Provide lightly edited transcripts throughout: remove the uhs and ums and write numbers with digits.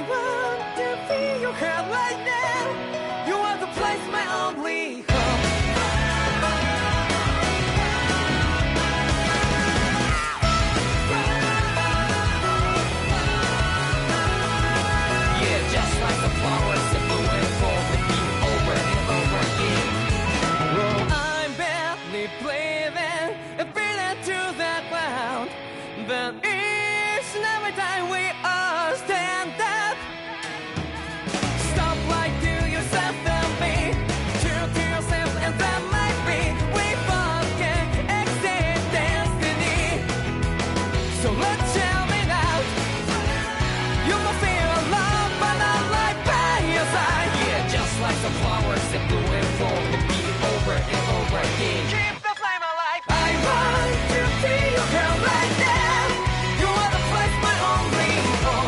want to feel your heart right now. You are the place, my only home. Yeah, just like the flowers that bloom and fall with you over and over again. Well, I'm barely breathing and feeling to the ground, but each and every time we all stand up, stop right to yourself and be true to yourself, and that might be we both can exceed destiny. So let's tell me now, you must feel love, but I'm right by your side. Yeah, just like the flowers that bloom and fall with me over and over again. Keep the flame alive. I want to feel your girl right now. You are the place, my only home.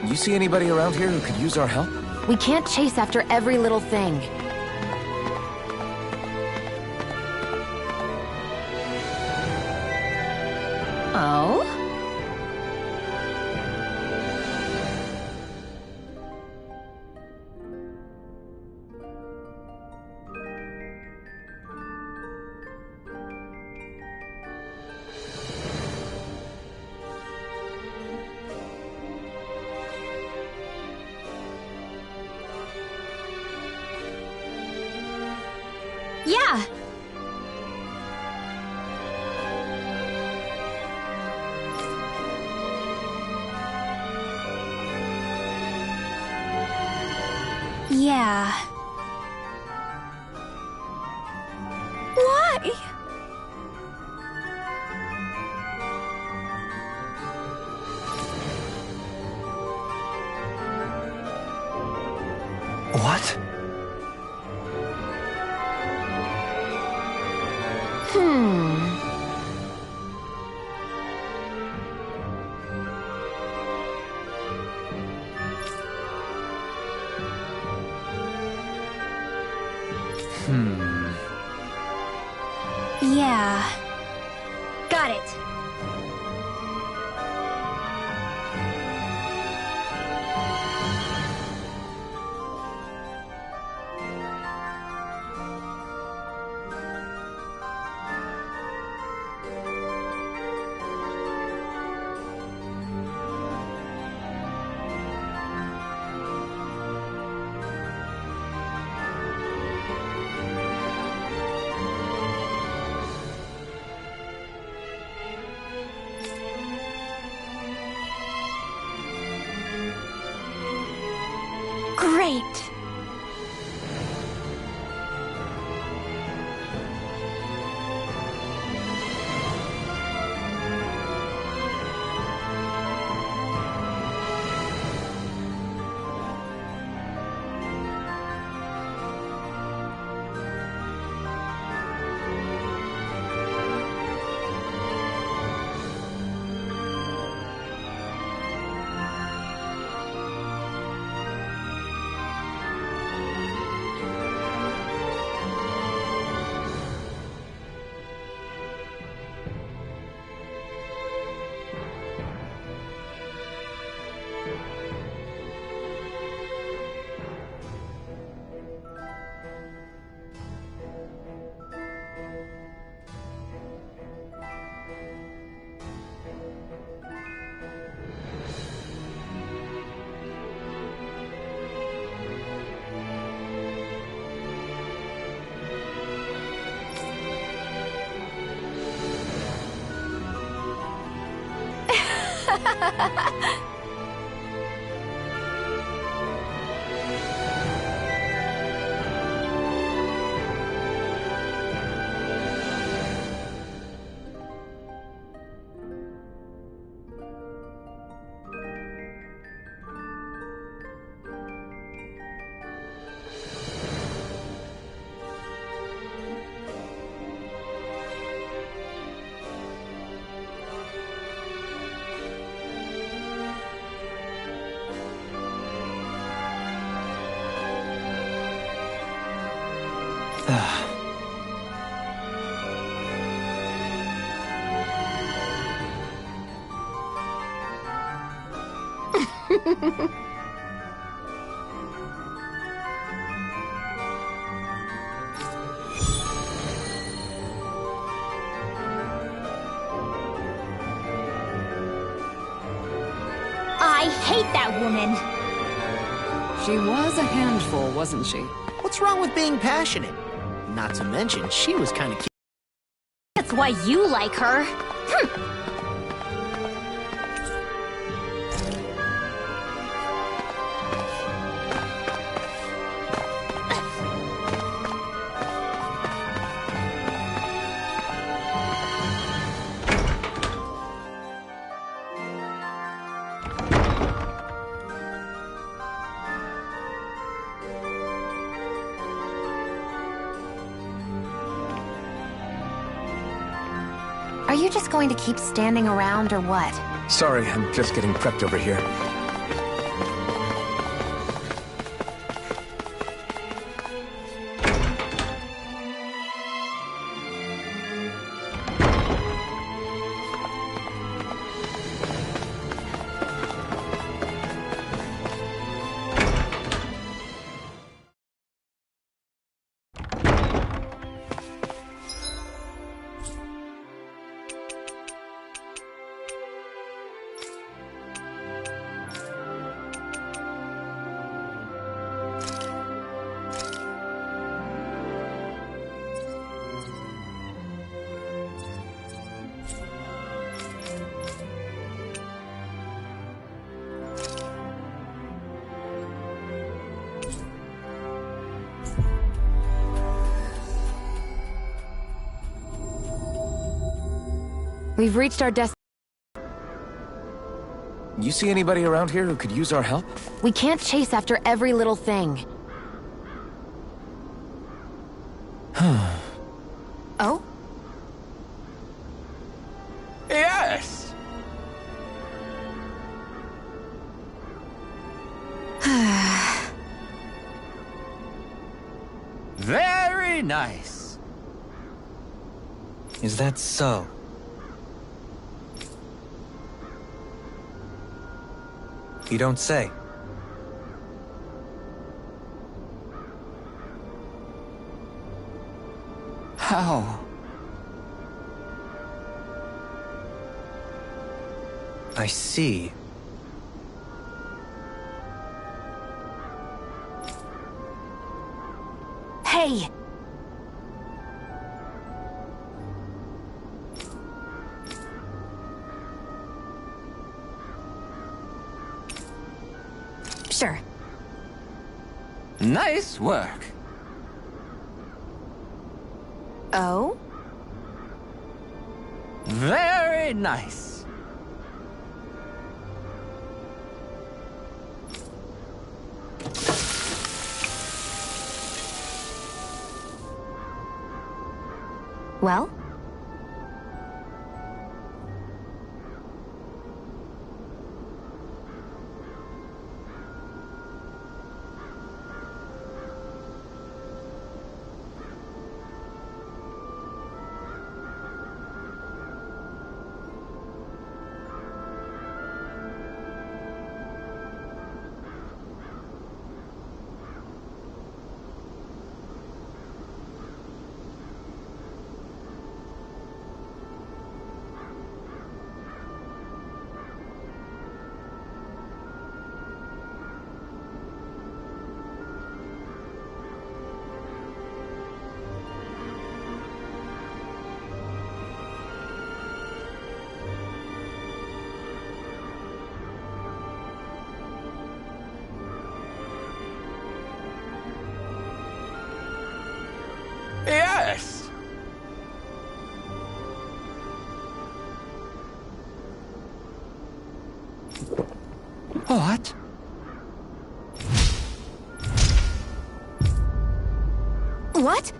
You see anybody around here who could use our help? We can't chase after every little thing. Oh? Yeah! Yeah. Why? What? Yeah. Got it. Great. I hate that woman! She was a handful, wasn't she? What's wrong with being passionate? Not to mention, she was kind of cute. That's why you like her. Are you just going to keep standing around or what? Sorry, I'm just getting prepped over here. We've reached our destination. You see anybody around here who could use our help? We can't chase after every little thing. Oh? Yes! Very nice. Is that so? You don't say. How? I see. Hey! Sure. Nice work. Oh? Very nice. Well? Yes! What? What?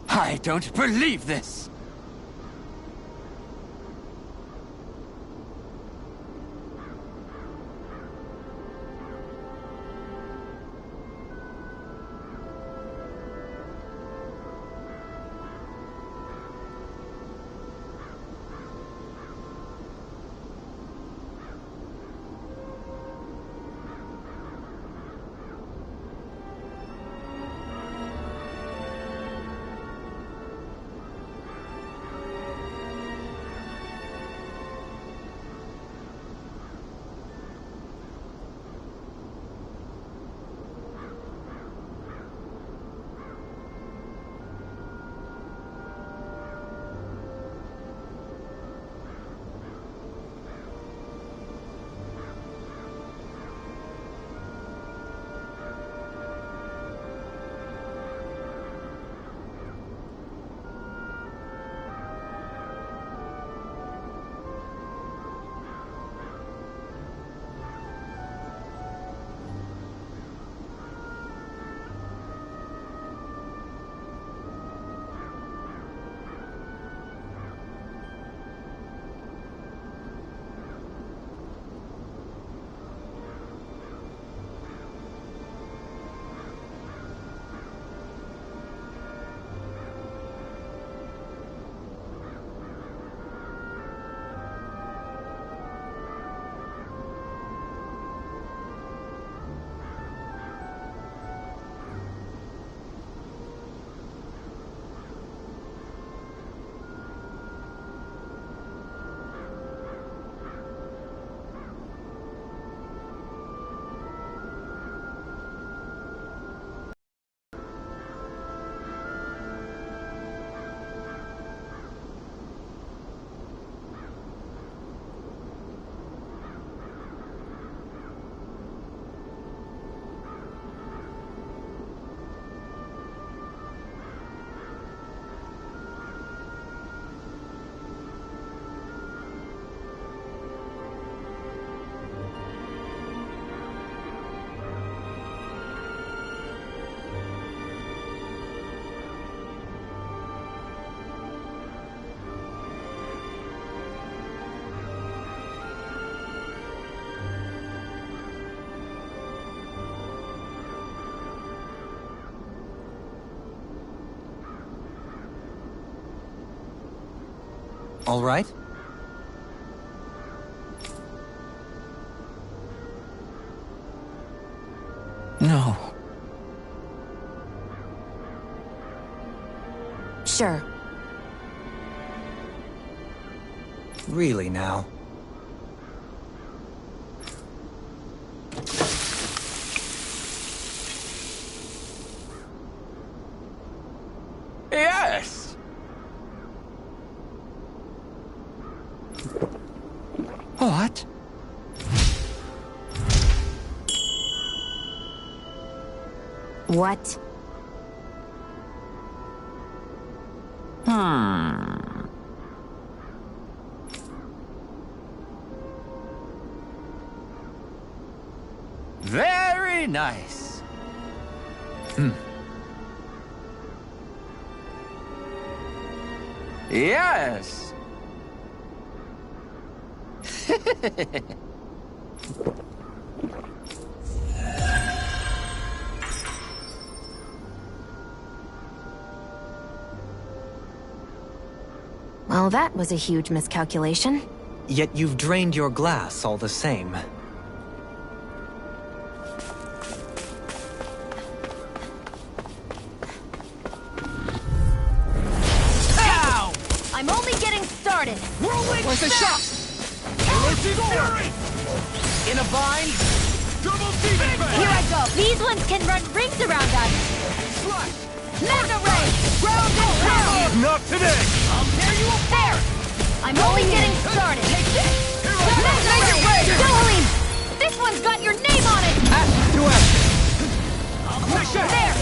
I don't believe this! All right? No. Sure. Really now. Yes! What? What? Very nice. Yes. Well, that was a huge miscalculation. Yet you've drained your glass all the same. Ow! I'm only getting started. Whirlwind Where's the snap! Fury! In a bind? Double demon bang! Here I go. These ones can run rings around us. Slash! Mega Ray! Ground and pound! Not today! I'll tear you apart! I'm only getting started. Take this! Mega Ray! Jolene! This one's got your name on it! To action. I'll push it! There!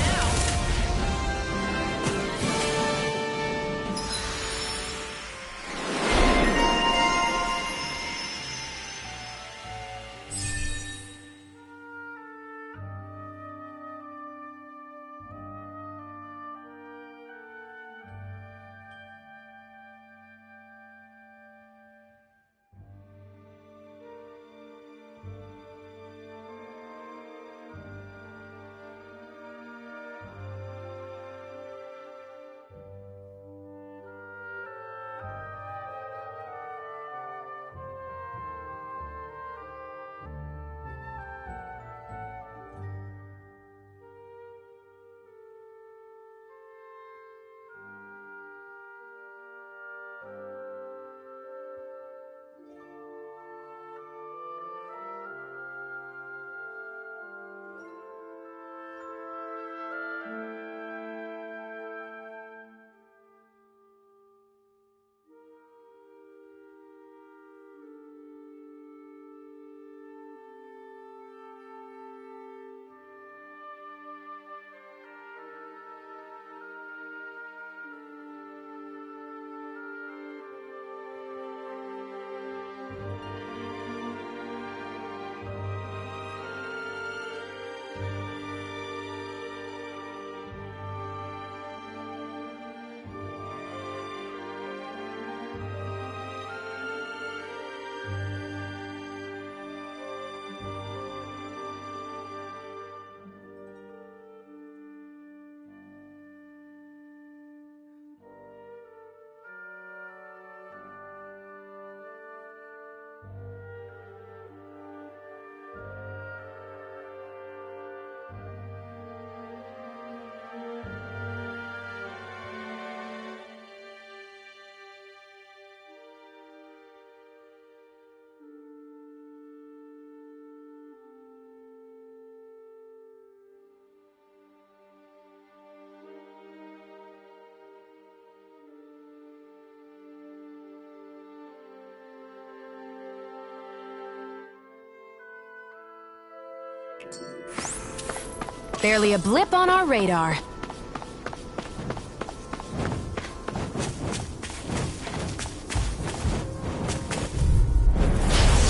Barely a blip on our radar.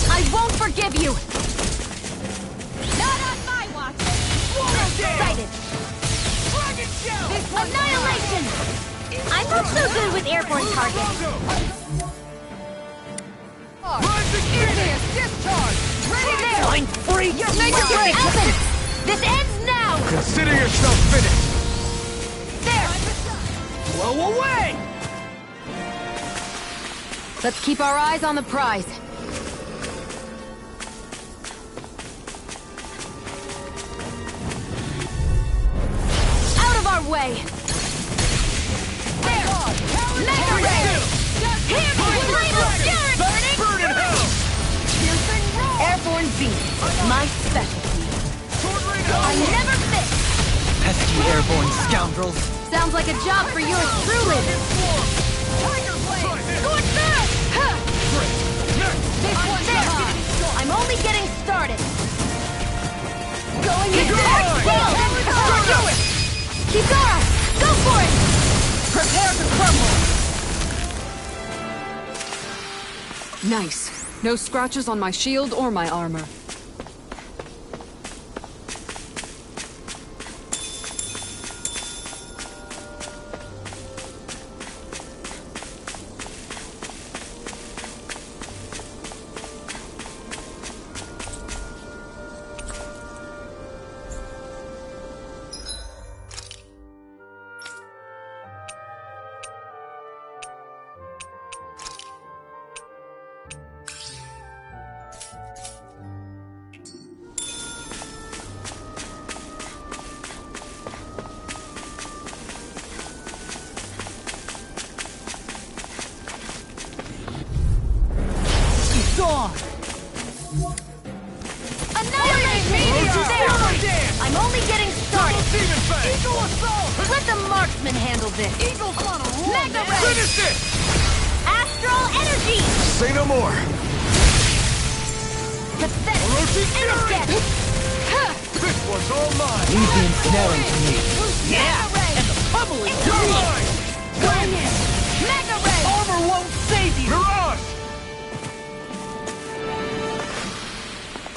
I won't forgive you! Not on my watch! Excited! Dragon shell! Annihilation! I'm not so good with airborne targets. Rise again! Discharge! Ready there! Line free! Mega Ray! Elton! This ends now! Consider yourself finished. There! Blow away! Let's keep our eyes on the prize. Out of our way! There! Mega Ray! Here, flame of fury! Burn in hell! Airborne beam, my specialty. I never miss! Pesky airborne scoundrels. Sounds like a job for yours truly. Tiger Blade! Scorch that! Huh. There! I'm only getting started. Going in! Do it! Kizara! Go for it! Prepare to crumble! Nice. No scratches on my shield or my armor. Annihilate me! There! I'm only getting started. Let the marksman handle this. Mega Ray! Finish it! Astral energy! Say no more. Pathetic! Innocent! This one's all mine. Leave the ensnaring to me. Mega Ray! And the bubble is mine. Going in! Mega Ray! Armor won't save you. Mirage!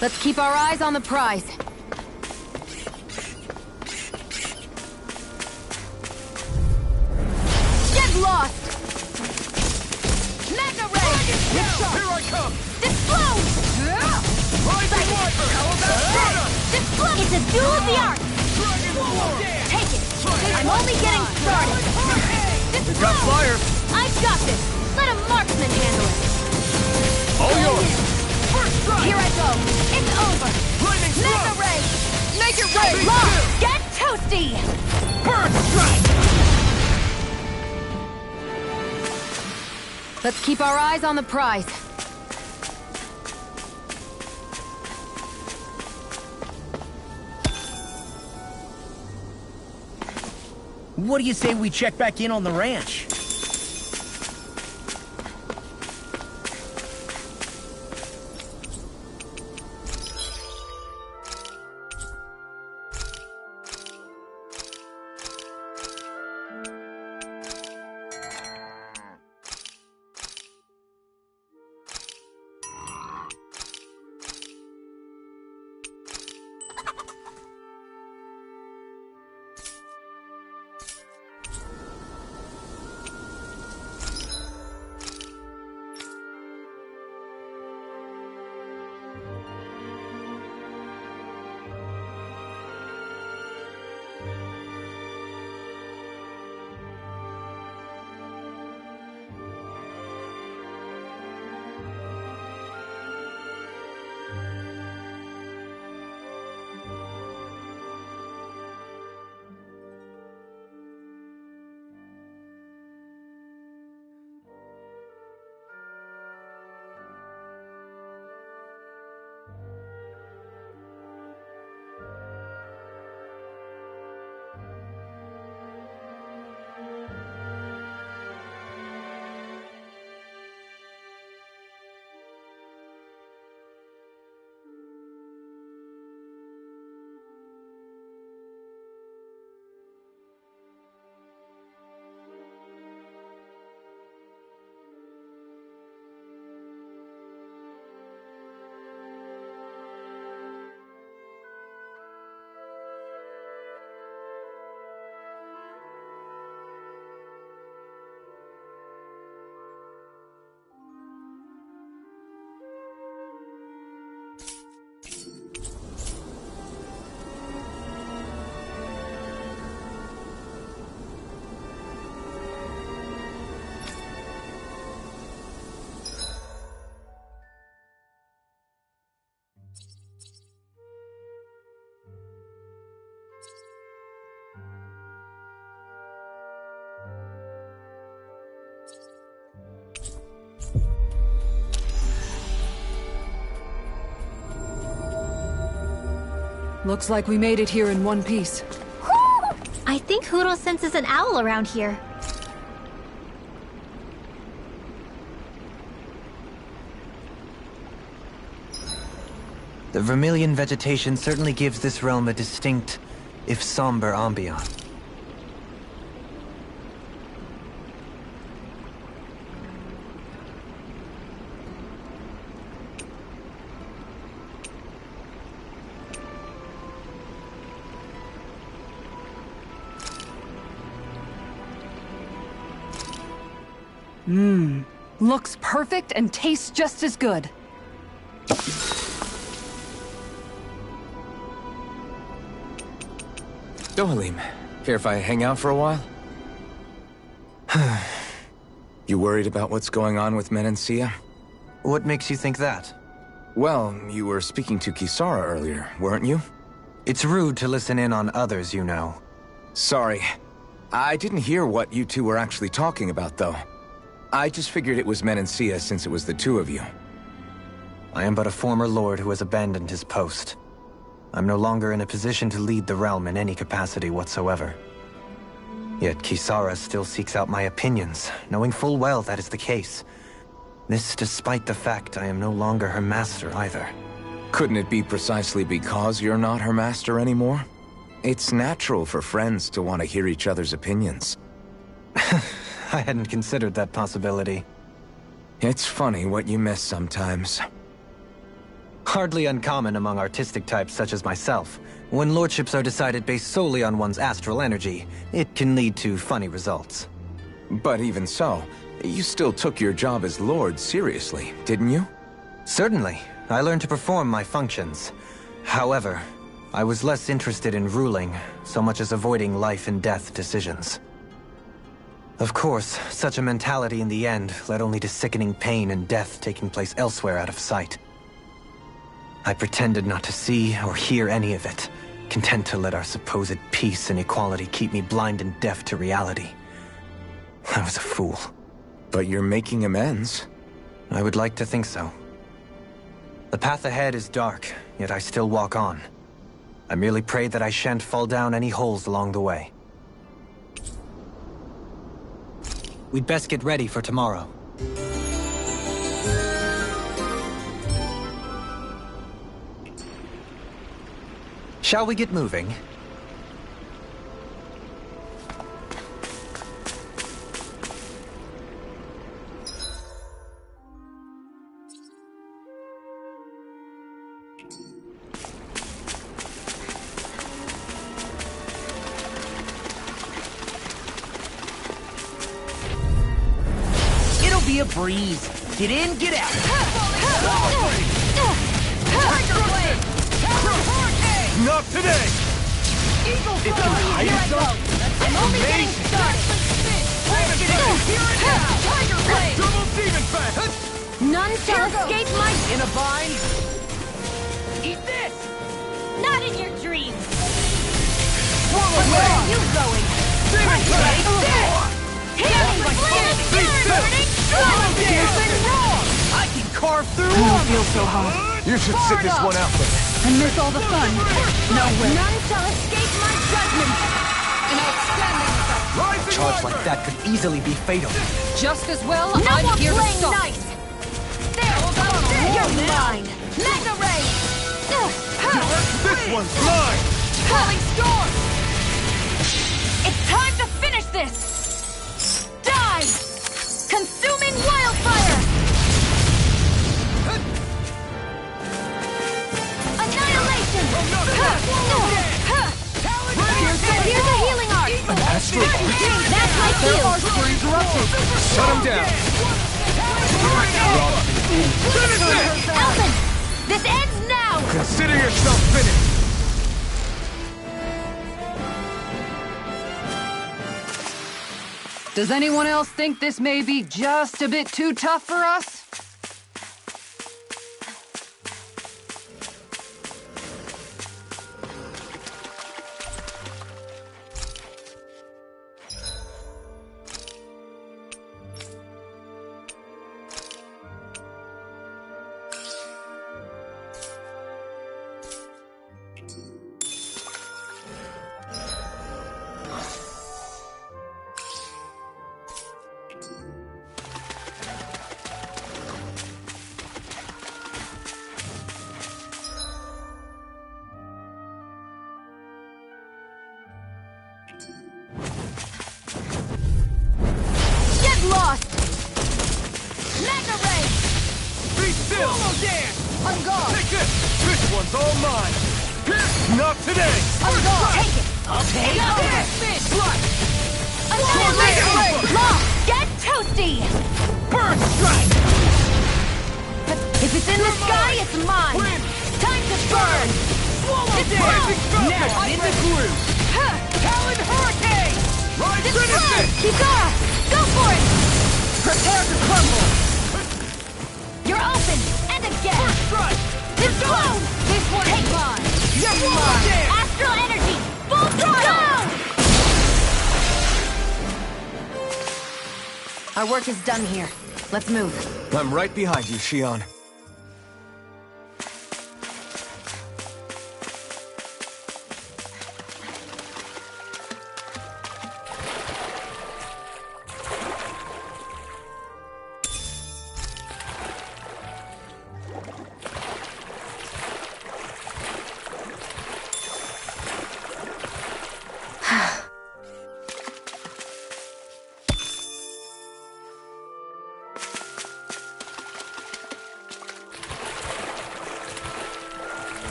Let's keep our eyes on the prize. Get lost! Mega Ray! Here I come. Explode! Rising Wyvern. Explode! It's a duel of the arts! Take it! I'm only getting started! Got fire. I've got this! Let a marksman handle it! All yours. First strike. Here I go! It's over! Lightning Mega strike. Ray! Mega Ray! Lost! Get toasty! Burn strike. Let's keep our eyes on the prize. What do you say we check back in on the ranch? Looks like we made it here in one piece. Whew! I think Hoodle senses an owl around here. The vermilion vegetation certainly gives this realm a distinct, if somber, ambiance. Looks perfect and tastes just as good. Dohalim, care if I hang out for a while? You worried about what's going on with Menancia? What makes you think that? Well, you were speaking to Kisara earlier, weren't you? It's rude to listen in on others, you know. Sorry. I didn't hear what you two were actually talking about, though. I just figured it was Menancia since it was the two of you. I am but a former lord who has abandoned his post. I'm no longer in a position to lead the realm in any capacity whatsoever. Yet Kisara still seeks out my opinions, knowing full well that is the case. This despite the fact I am no longer her master either. Couldn't it be precisely because you're not her master anymore? It's natural for friends to want to hear each other's opinions. I hadn't considered that possibility. It's funny what you miss sometimes. Hardly uncommon among artistic types such as myself. When lordships are decided based solely on one's astral energy, it can lead to funny results. But even so, you still took your job as lord seriously, didn't you? Certainly. I learned to perform my functions. However, I was less interested in ruling, so much as avoiding life and death decisions. Of course, such a mentality in the end led only to sickening pain and death taking place elsewhere out of sight. I pretended not to see or hear any of it, content to let our supposed peace and equality keep me blind and deaf to reality. I was a fool. But you're making amends. I would like to think so. The path ahead is dark, yet I still walk on. I merely pray that I shan't fall down any holes along the way. We'd best get ready for tomorrow. Shall we get moving? It'll be a breeze. Get in, get out. Tiger Blade! Not today! Eagle It can hide itself? I'm only getting Amazing. started! Here and now! Tiger Blade! Double demon fast! None shall escape my... In a bind? Eat this! Not in your dreams! Swallow Where blade! are you going? Demon fast! Healing blade! Burning Swallow sun! Piercing wrong! I can carve through I don't armor! feel so hot. You should sit this one out for And miss all the fun. No way. None shall escape my judgment! An outstanding result. Rising Charge Viper! like that could easily be fatal. Just as well, No I'm more here to playing stop. nice! There, you're mine! Mega Ray! This one's mine! Falling storm! It's time to finish this! Die! Consuming wildfire! Annihilation! Here's a healing art! Astral That's my shield! Springs erupted! Shut him down! Alvin! This ends now! Consider yourself finished! Does anyone else think this may be just a bit too tough for us? Swallow dance! On guard! Take this! This one's all mine! Not today! On guard! Take it! I'll take Go! This! Slice! Law! Get toasty! Burn strike! If it's in the sky, it's mine! Wind! Time to burn! Swallow It's dance! wrong! Now, in the groove! Talon Hurricane! Right, This finish wrong! it! Kikara! Go for it! Prepare to crumble! You're open! And again! First strike! This blown! This one is mine! You're Swallow mine! dance! Astral energy! Full throttle! Our work is done here. Let's move. I'm right behind you, Shion.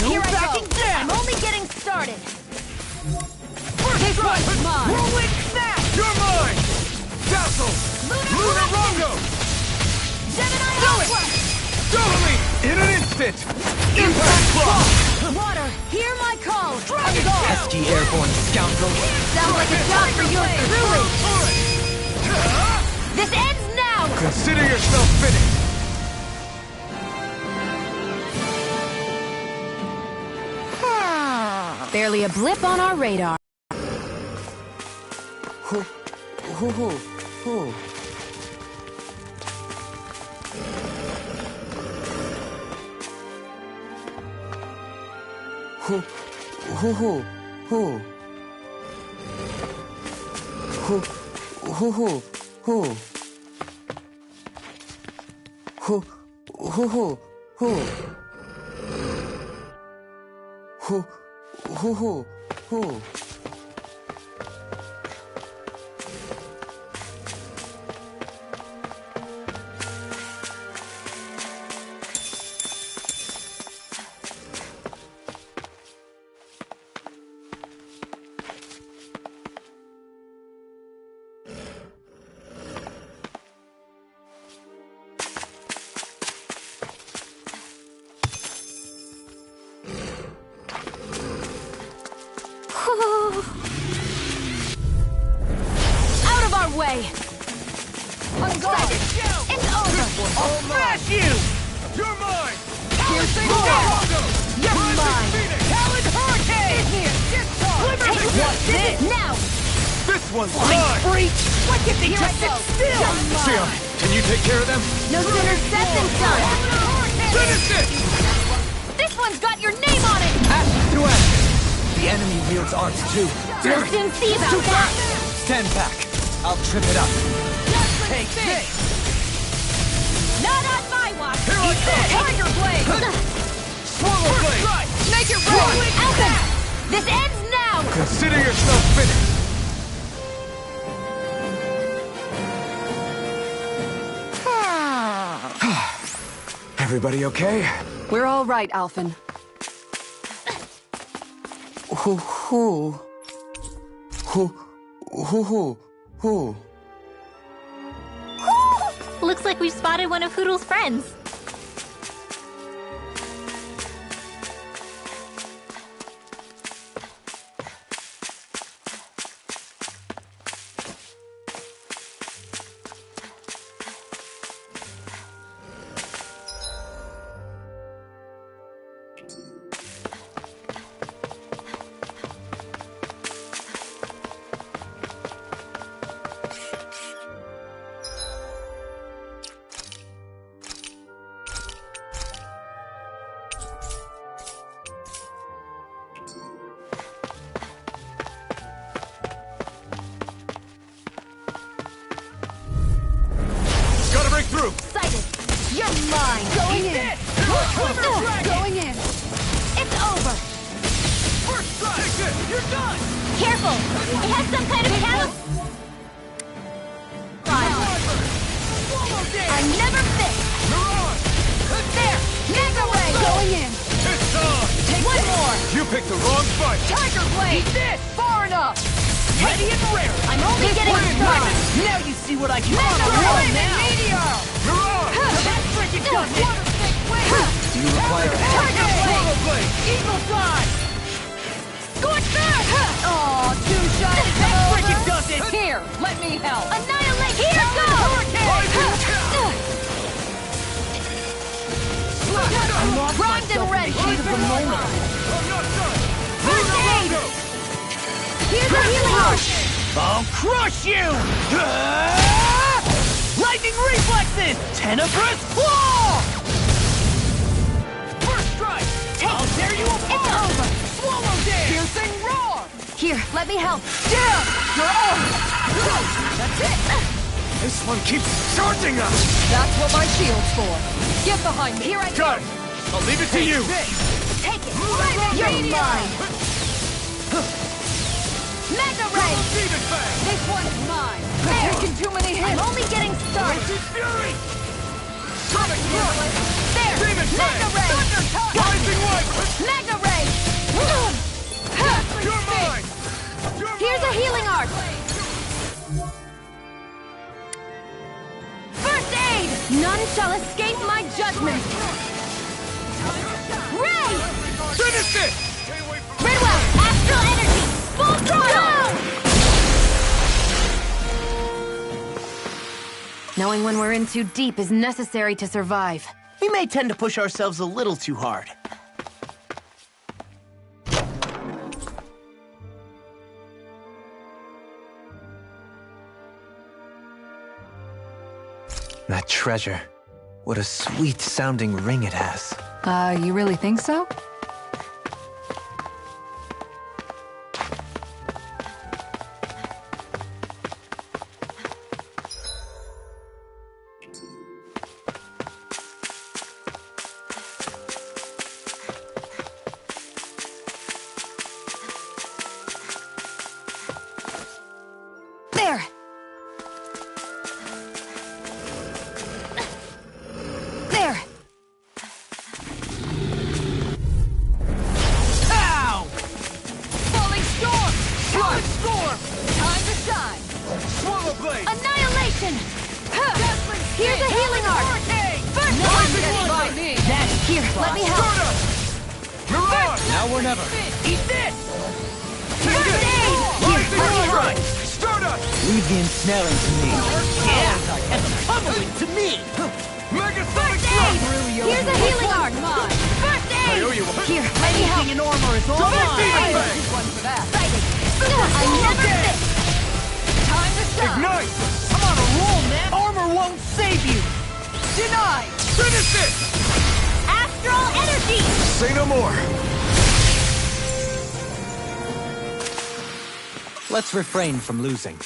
Here I go. I'm only getting started. First strike! Mine. Whirlwind snap! You're mine! Dazzle! Lunar Rongo! Gemini Do it! Aqua! Totally! In an instant! Impact block! Water, hear my call! Dragon On guard. Shell! Pesky airborne scoundrel. Sounds like a job for yours truly! Alright! This ends now! Consider yourself finished. Barely a blip on our radar. Out of our way! On guard! It's over! I'll smash you! You're mine! Here's the Lunar door! Rongo! You're Rising mine! Phoenix! Talon Hurricane! In here! Liberty! What's this? Now! This one's Flying mine! freak! Why can't they just sit still? Shion, can you take care of them? No sooner said than done! Finish it! This one's got your name on it! Ashes to ashes. The enemy wields arts too. We'll soon see about that! Stand back. I'll trip it up. Take this! Not on my watch! Here I come! Tiger Blade! Swallow blade! Make it right! Alvin! This ends now! Consider yourself finished. Everybody okay? We're all right, Alphen. Looks like we've spotted one of Hoodle's friends. careful! It has some kind of callus. I never fit! There! Mega Ray! Going in! It's on! Take one more! You picked the wrong fight! Tiger Blade! Eat this! Far enough! Ready and rare! I'm only getting started! Now you see what I can Mega do! Ray! Meteor! That freaking does it! Do you require Tiger Blade! Blade! Eagle fly! Scorch Bird! Aw, two shots! That freaking does it! Here, let me help! Annihilate! Here goes! Primed and ready! Heat of the moment! I'm not done! First aid! Here's a healing arch! I'll crush you! Lightning reflexes! Tenebrous claw! First strike! I'll tear you apart! It's over! Swallow dance! Piercing roar! Here, let me help. Down! You're off! That's it! This one keeps charging us! That's what my shield's for. Get behind me! Here I go. Got it! I'll leave it to you! Take it! You're mine! Mega Ray! Demon Fang! This one's mine! There. Taking too many hits! I'm only getting started! Roach's Fury! Sonic Roar! There! Demon Fang! Mega Ray! Rising Light! Mega Ray! You're mine! You're Here's a mine! healing arc! First aid! None shall escape my judgment! Ray! Finish it! Redwell! Astral energy! Full throttle! Knowing when we're in too deep is necessary to survive. We may tend to push ourselves a little too hard. that treasure? What a sweet-sounding ring it has. You really think so? There! There! Ow! Falling storm! Slide storm! Time to shine! Swallow Blade! Annihilation! Here's a healing arc! First Nothing one! gets by me! Here, let me help! Mirage! Now or never. Eat this! First aid! Here, let me help! Stardust! Leave the ensnaring to me. Yeah! And the pummeling to me! Mega First Sonic aid! Here's a healing arc! First I aid! owe you one. Here, let me help! Anything in armor is all Double mine! Demon I Fang! owe one for that! Fighting! I never fit! Time to shine! Ignite! I'm on a roll, man! Armor won't save you! Denied! Finish it! Astral energy! Say no more! Let's refrain from losing.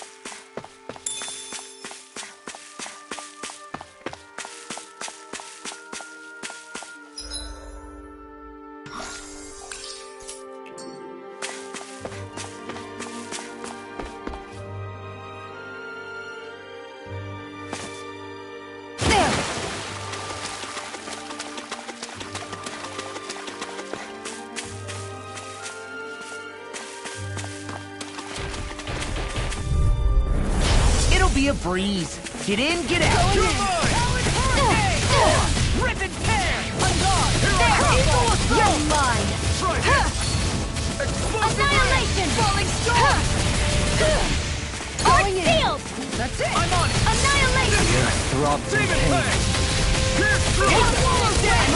There! It'll be a breeze. Get in, get out. You're mine! Rip and tear. On guard. You're mine! Strike it! Explosive Ray! Annihilation! Falling storm. Arc field! That's it. I'm on it. Annihilation! Throbs in Demon pain. Fang! Pierce through! I'm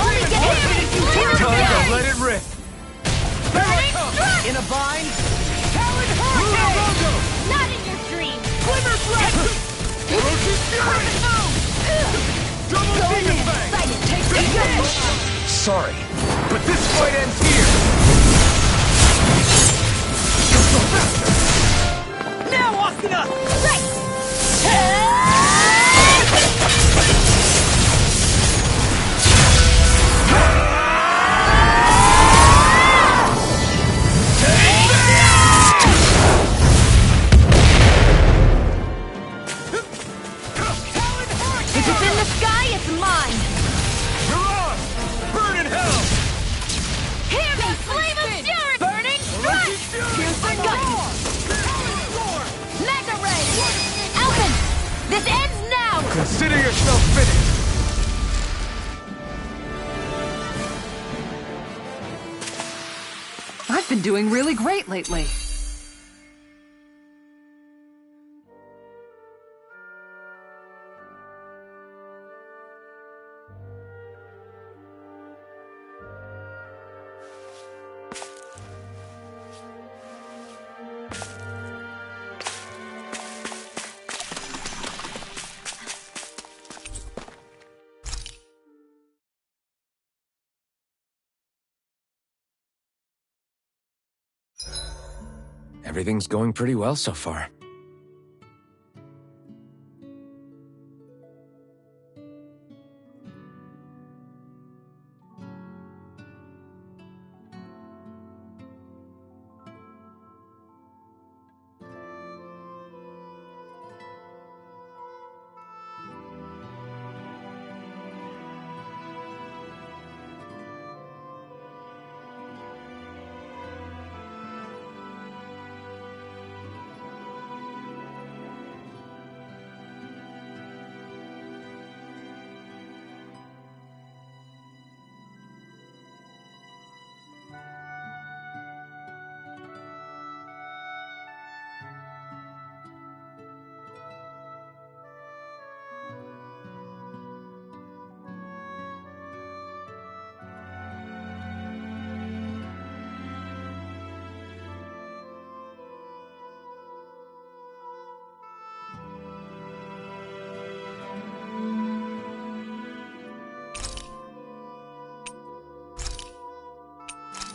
only getting Time to started! let it rip! Burning strike! In a bind. Talon Muromoto! Not in your dreams! Glimmer threat. Roach's Fury! Double Demon Fang! Excited! Take this. Sorry, but this fight ends here! Now, Asuna. Right! been doing really great lately. Everything's going pretty well so far.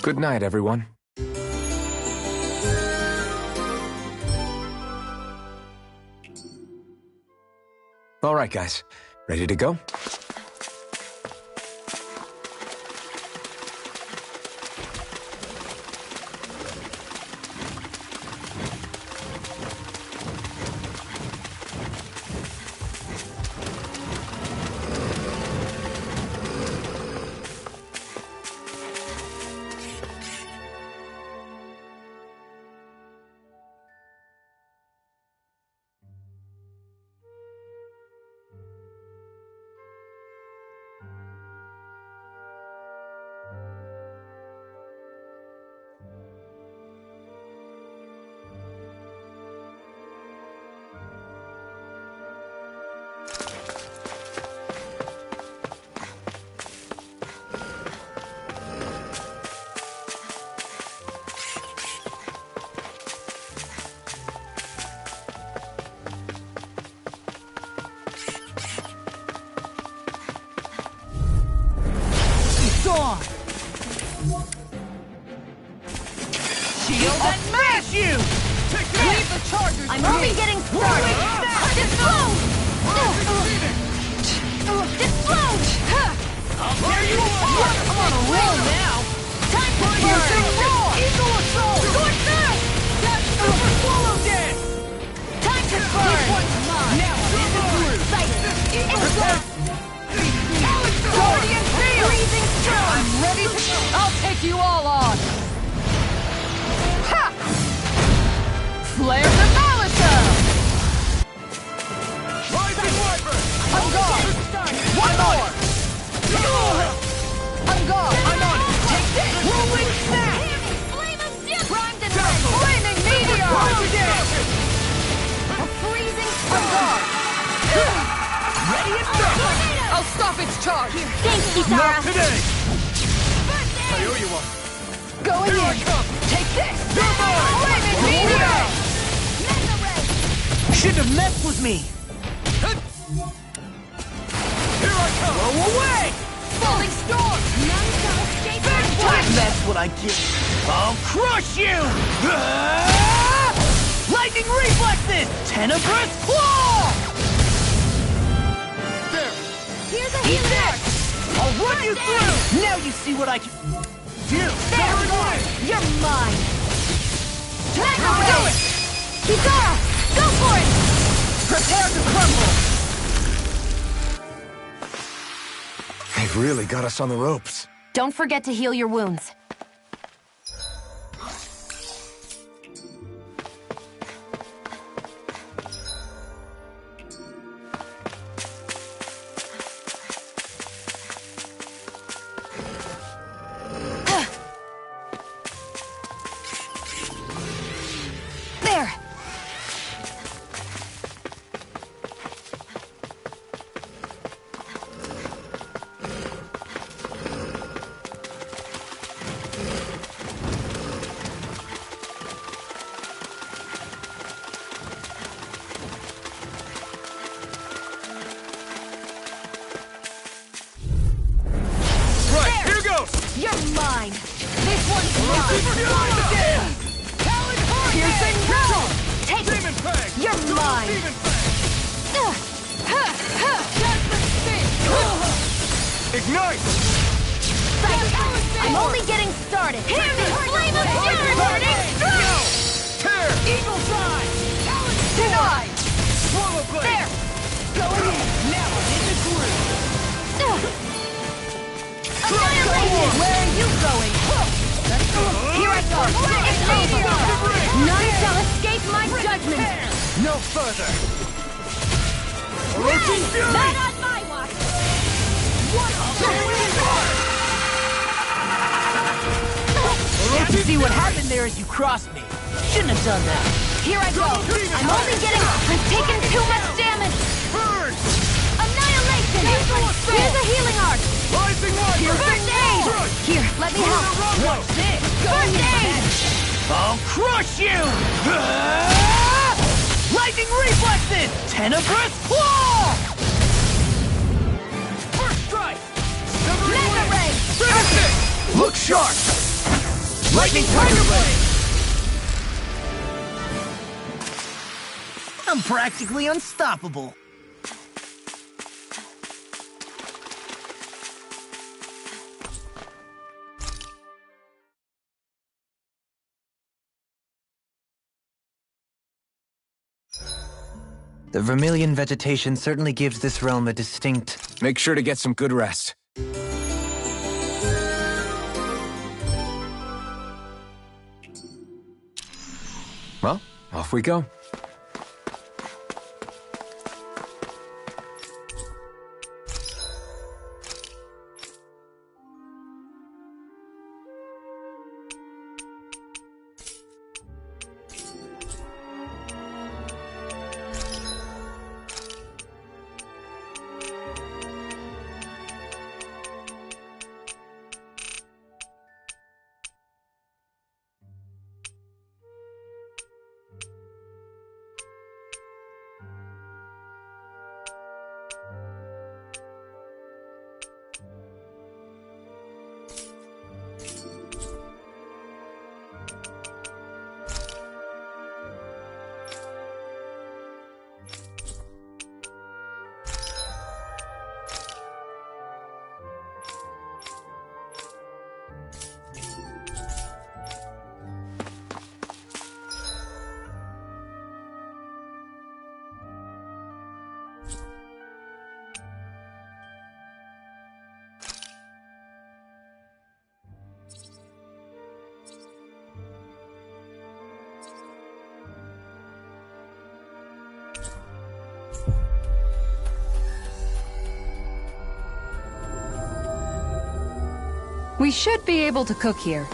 Good night, everyone. All right, guys. Ready to go? Gone! Shield and mash you! Leave the chargers! I'm only getting started! Explode! Explode! I'll tear you apart! I'm on a roll now! Time to burn! Eagle assault! Sword through! That's super swallow dead! Time to This burn! one's mine! Now this is through! Excited! Protect! Guardian field! Breathing strong! I'm ready to... I'll take you all on! Ha! Flare the Malisa! Rising Wyvern! I'm gone! One more! I'm gone! I'm on it! Take this! Rolling snap! Flame of death! Primed and ready! Flaming meteor! A freezing I'm storm! gone! Ready and go! I'll stop its charge! Thanks, Kisara! today! I owe you one. Going Here I in! come! Take this! You're mine! Flaming meteor! Shouldn't have messed with me! Here I come! Blow away! Falling storm! None shall escape my That's what I get! I'll crush you! Ah! Lightning reflexes! Tenebrous claw! There! Here's a Eat healer! this! I'll run you through! Now you see what I can... You! There! You're mine! Take Do it! Kisara! Go for it! Prepare to crumble! They've really got us on the ropes. Don't forget to heal your wounds. Piercing roll! Take it! You're mine! Ignite! I'm only getting started! Hear me! Flame of fury! Burning strike! Tear! Eagle Fly! Denied! Swallow blade! There! Going in! Now in the groove! Annihilation! Where are you going? Here I go! None shall escape my judgment! No further! Not on my watch! See what happened there as you crossed me. Shouldn't have done that. Here I go! I'm only getting... I'm taking too much damage! Burn! Annihilation! Here's a healing art! Rising Wiper! First aid! Here, let me help! What's this? First aid! I'll crush you! Lightning reflexes! Tenebrous claw! First strike! Mega ray! Finish it! Look sharp! Lightning Tiger Blade! I'm practically unstoppable. The vermilion vegetation certainly gives this realm a distinct... Make sure to get some good rest. Well, off we go. We should be able to cook here.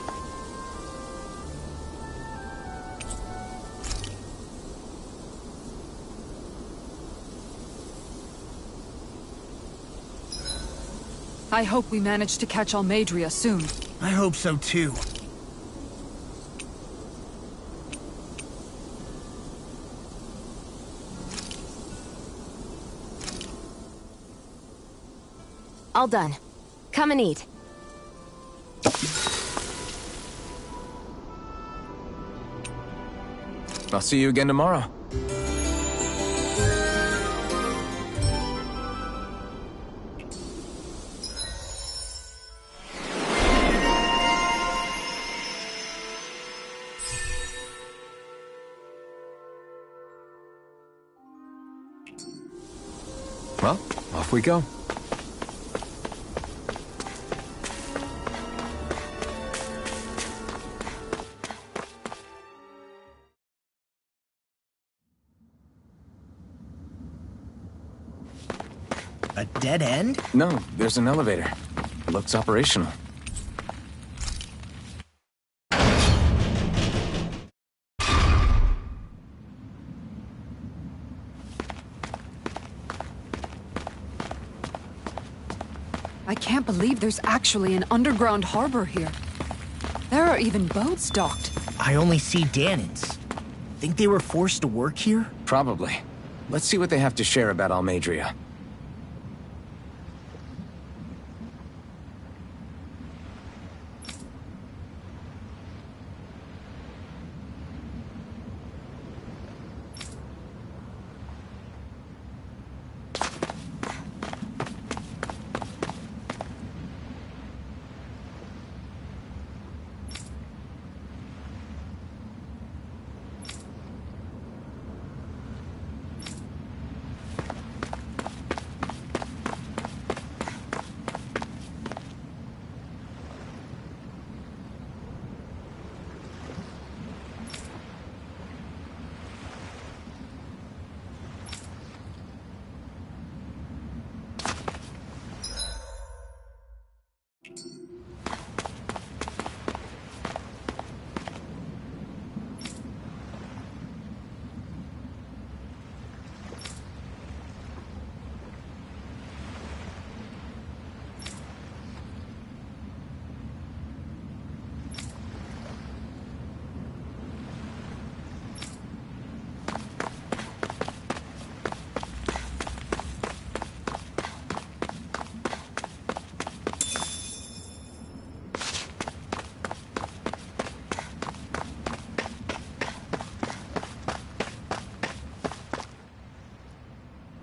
I hope we manage to catch Almadria soon. I hope so too. All done. Come and eat. I'll see you again tomorrow. Well, off we go. A dead end? No, there's an elevator. Looks operational. I can't believe there's actually an underground harbor here. There are even boats docked. I only see Danans. Think they were forced to work here? Probably. Let's see what they have to share about Almadria.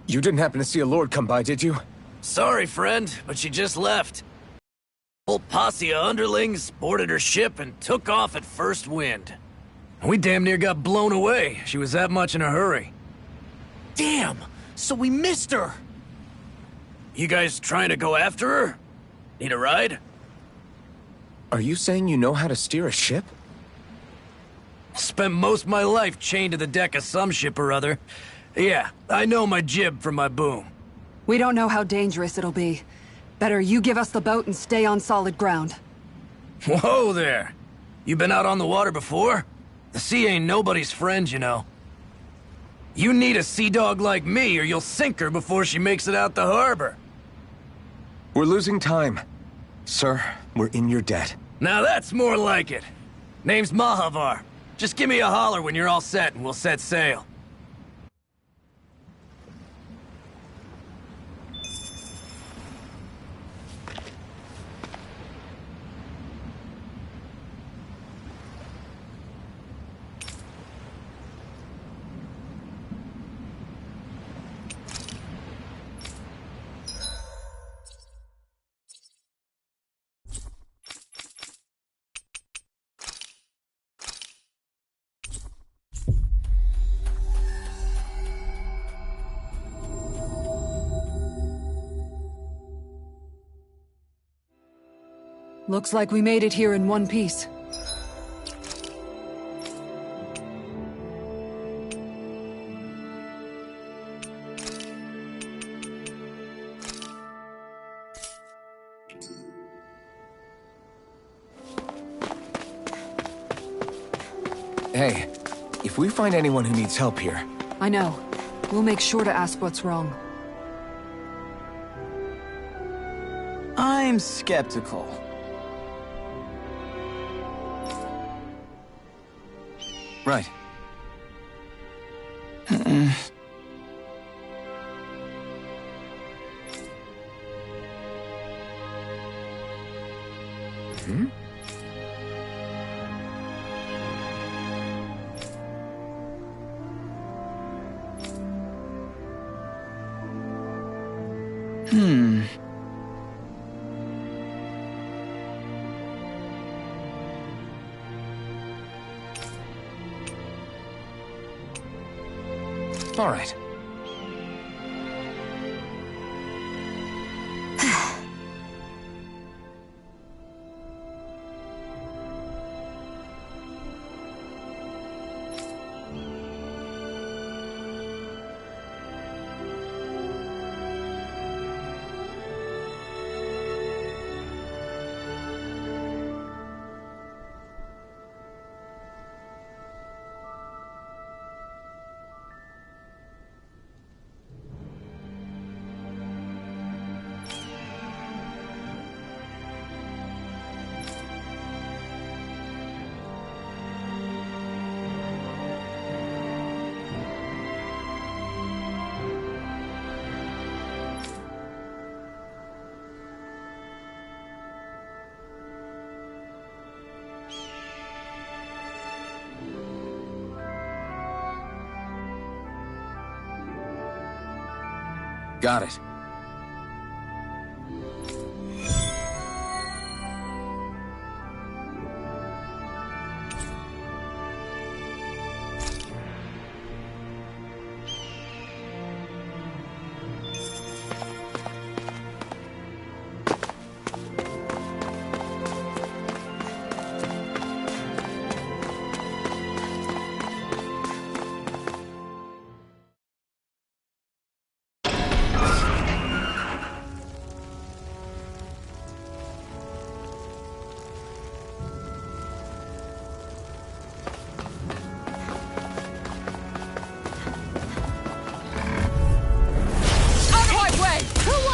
You didn't happen to see a lord come by, did you? Sorry, friend, but she just left. Whole posse of underlings boarded her ship and took off at first wind. We damn near got blown away. She was that much in a hurry. Damn! So we missed her! You guys trying to go after her? Need a ride? Are you saying you know how to steer a ship? Spent most of my life chained to the deck of some ship or other. Yeah, I know my jib from my boom. We don't know how dangerous it'll be. Better you give us the boat and stay on solid ground. Whoa there! You been out on the water before? The sea ain't nobody's friend, you know. You need a sea dog like me or you'll sink her before she makes it out the harbor. We're losing time. Sir, we're in your debt. Now that's more like it. Name's Mahavar. Just give me a holler when you're all set and we'll set sail. Looks like we made it here in one piece. Hey, if we find anyone who needs help here... I know. We'll make sure to ask what's wrong. I'm skeptical. Right. All right. Got it.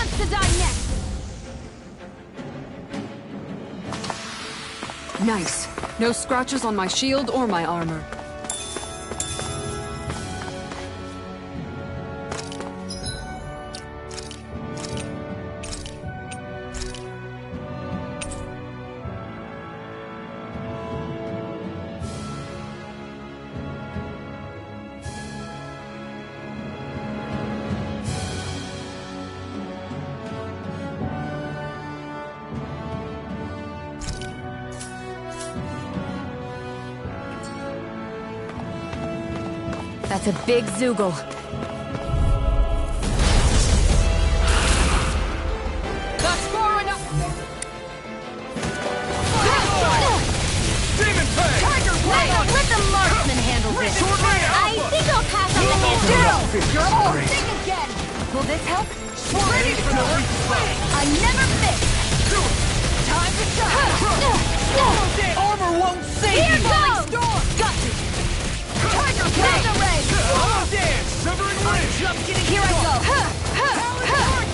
To die next. Nice. No scratches on my shield or my armor. That's a big Zoogle. That's far enough! Demon Fang! Tiger Blade! Let the marksman handle this. Sword Rain I Alpha! think I'll pass on the hand. Zero! You're all sick again! Will this help? Ready for the I never miss. Time to shine! Armor won't save Here you! goes! Got you! Tiger Blade! The rain! Oh, dance! Severing Ridge! Just getting Here I go.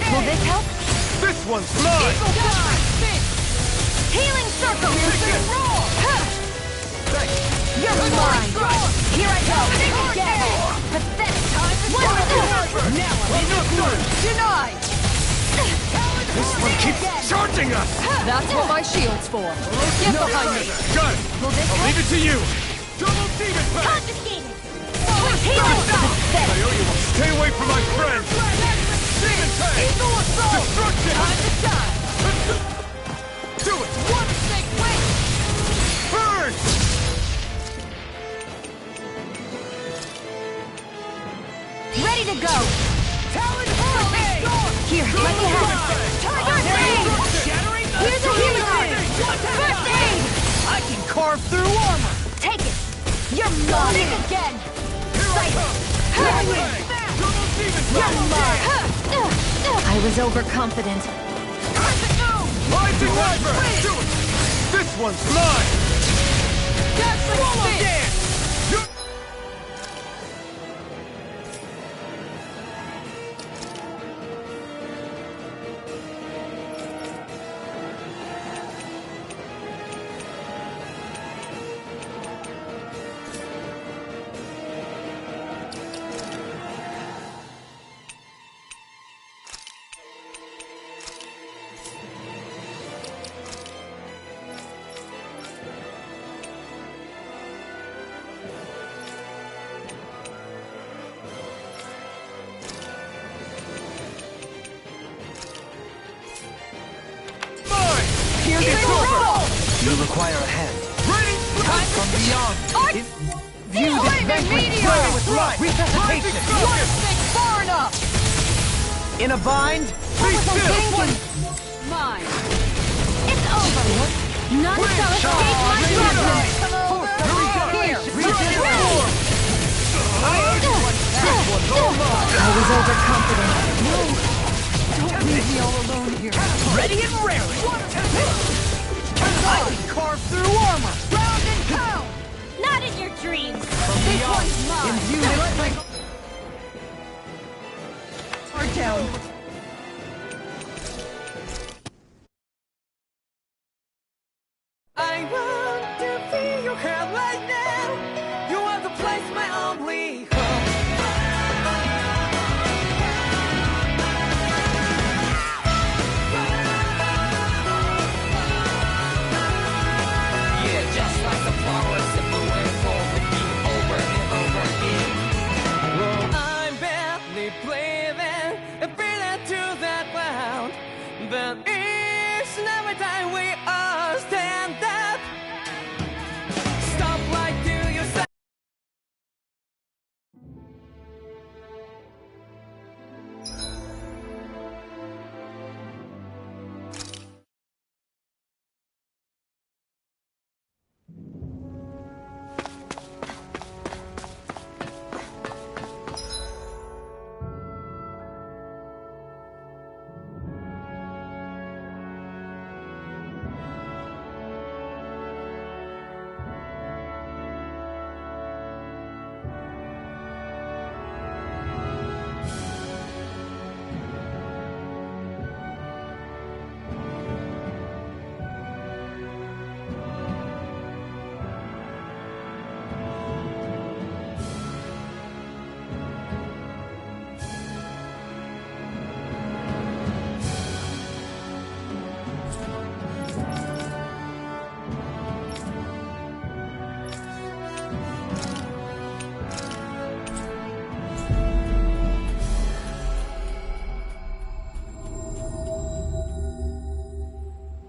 Will this help? This one's mine! Healing circle. Roll! You're mine. Here I go. Again. Pathetic. One more. Now I'm denied! This one keeps charging us! That's what my shield's for. Get behind me. Got it! Will this I'll help? leave it to you! Double Demon Fang! Confiscated. Healing! I owe you one. Stay away from my friends! Demon Fang! Eagle Assault! Destruction! Time to shine! Do it! One snake wait! Burn! Ready to go. Talon Hurricane! Here, let me help. First aid. Shattering the Here's a healing eye. First aid. I can carve through armor! Take it. You're mine. Again! Sight. Double Demon You're Fang! mine. I was overconfident. Rising Viper! Do it! This one's mine! Swallow dance! You require a hand. From beyond! View this vanquished player with life! Resuscitation! One snake far enough! In a bind? Be still! Mine. It's over. None shall escape my judgment. I was overconfident. Don't leave me all alone here. Ready and raring! I can carve through armor! Round and pound! Not in your dreams. This one's mine! Imbue this thing. Are down. I want to feel your hand right now. You are the place, my only home. Yeah, just like the flowers that bloom and fall with you over and over again. Well, I'm barely breathing and breathing to that ground. But each and every time we all stand up, stop right to your side.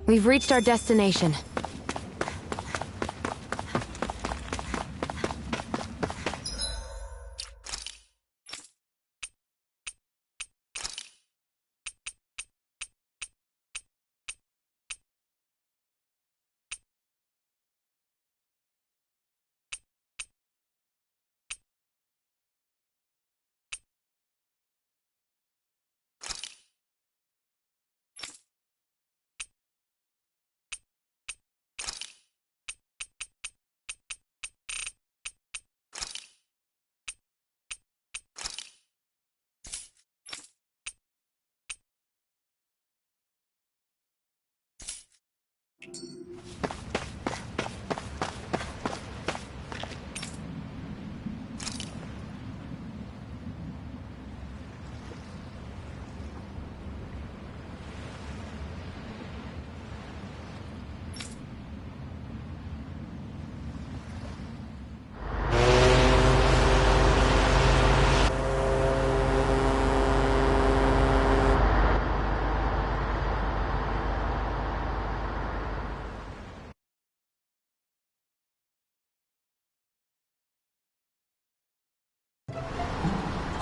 We've reached our destination.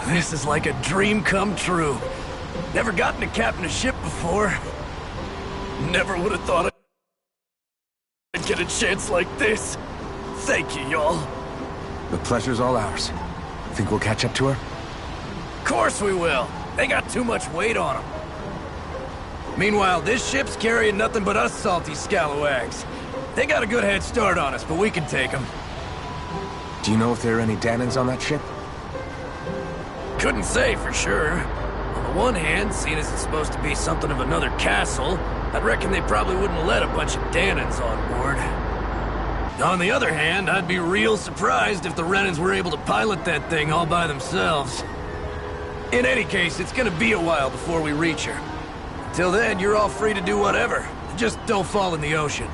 This is like a dream come true. Never gotten to captain a ship before. Never would have thought I'd get a chance like this. Thank you, y'all. The pleasure's all ours. Think we'll catch up to her? Of course we will. They got too much weight on them. Meanwhile, this ship's carrying nothing but us salty scalawags. They got a good head start on us, but we can take them. Do you know if there are any Danans on that ship? Couldn't say for sure. On the one hand, seeing as it's supposed to be something of another castle, I'd reckon they probably wouldn't let a bunch of Danans on board. On the other hand, I'd be real surprised if the Renans were able to pilot that thing all by themselves. In any case, it's gonna be a while before we reach her. Till then, you're all free to do whatever. Just don't fall in the ocean.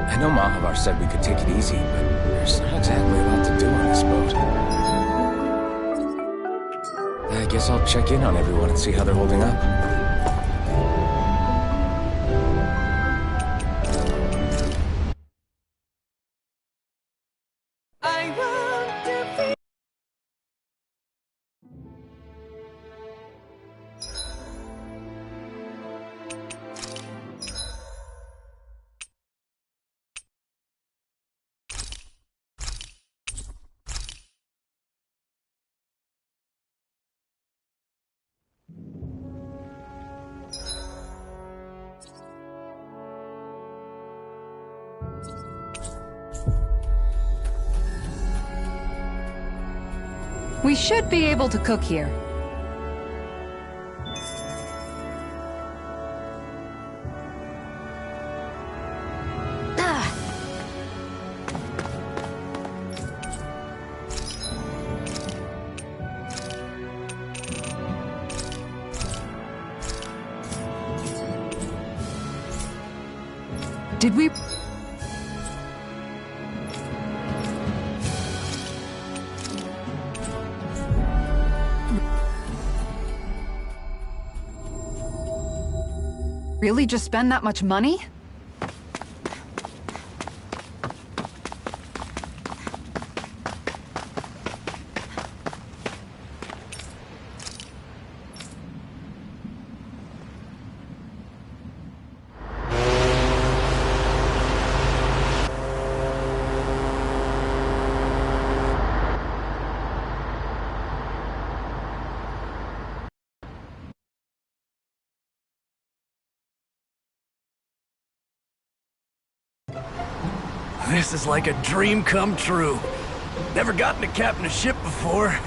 I know Mahavar said we could take it easy, but there's not exactly a lot to do on this boat. I guess I'll check in on everyone and see how they're holding up. I want to feel. We should be able to cook here. Did we... really just spend that much money? This is like a dream come true. Never gotten to captain a ship before.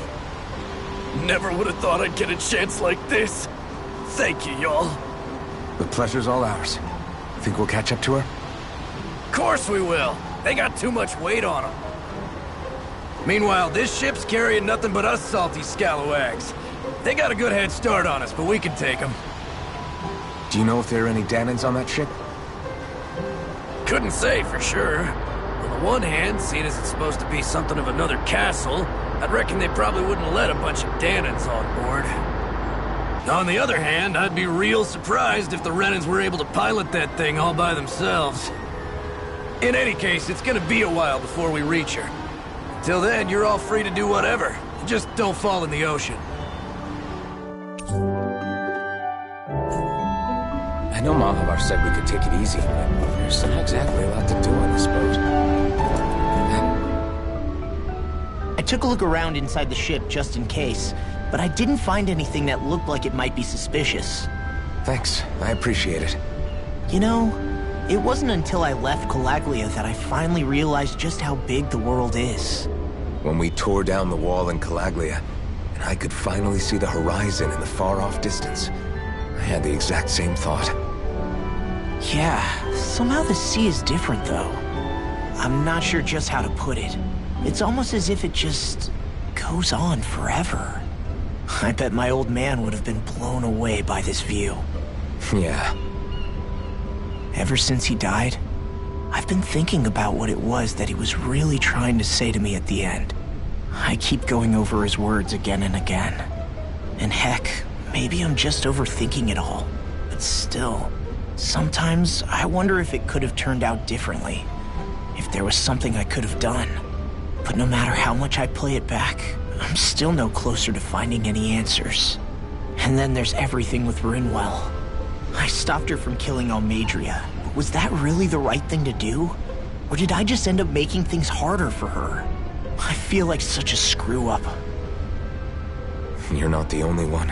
Never would have thought I'd get a chance like this. Thank you, y'all. The pleasure's all ours. Think we'll catch up to her? Of course we will. They got too much weight on them. Meanwhile, this ship's carrying nothing but us salty scalawags. They got a good head start on us, but we can take them. Do you know if there are any Danans on that ship? Couldn't say for sure. On the one hand, seeing as it's supposed to be something of another castle, I'd reckon they probably wouldn't let a bunch of Danans on board. On the other hand, I'd be real surprised if the Renans were able to pilot that thing all by themselves. In any case, it's gonna be a while before we reach her. Till then, you're all free to do whatever. Just don't fall in the ocean. I know Mahavar said we could take it easy, but there's not exactly a lot to do on this boat. I took a look around inside the ship just in case, but I didn't find anything that looked like it might be suspicious. Thanks, I appreciate it. You know, it wasn't until I left Calaglia that I finally realized just how big the world is. When we tore down the wall in Calaglia, and I could finally see the horizon in the far-off distance, I had the exact same thought. Yeah, somehow the sea is different, though. I'm not sure just how to put it. It's almost as if it just goes on forever. I bet my old man would have been blown away by this view. Yeah. Ever since he died, I've been thinking about what it was that he was really trying to say to me at the end. I keep going over his words again and again. And heck, maybe I'm just overthinking it all. But still, sometimes I wonder if it could have turned out differently. If there was something I could have done. But no matter how much I play it back, I'm still no closer to finding any answers. And then there's everything with Rinwell. I stopped her from killing Almadria, but was that really the right thing to do? Or did I just end up making things harder for her? I feel like such a screw-up. You're not the only one.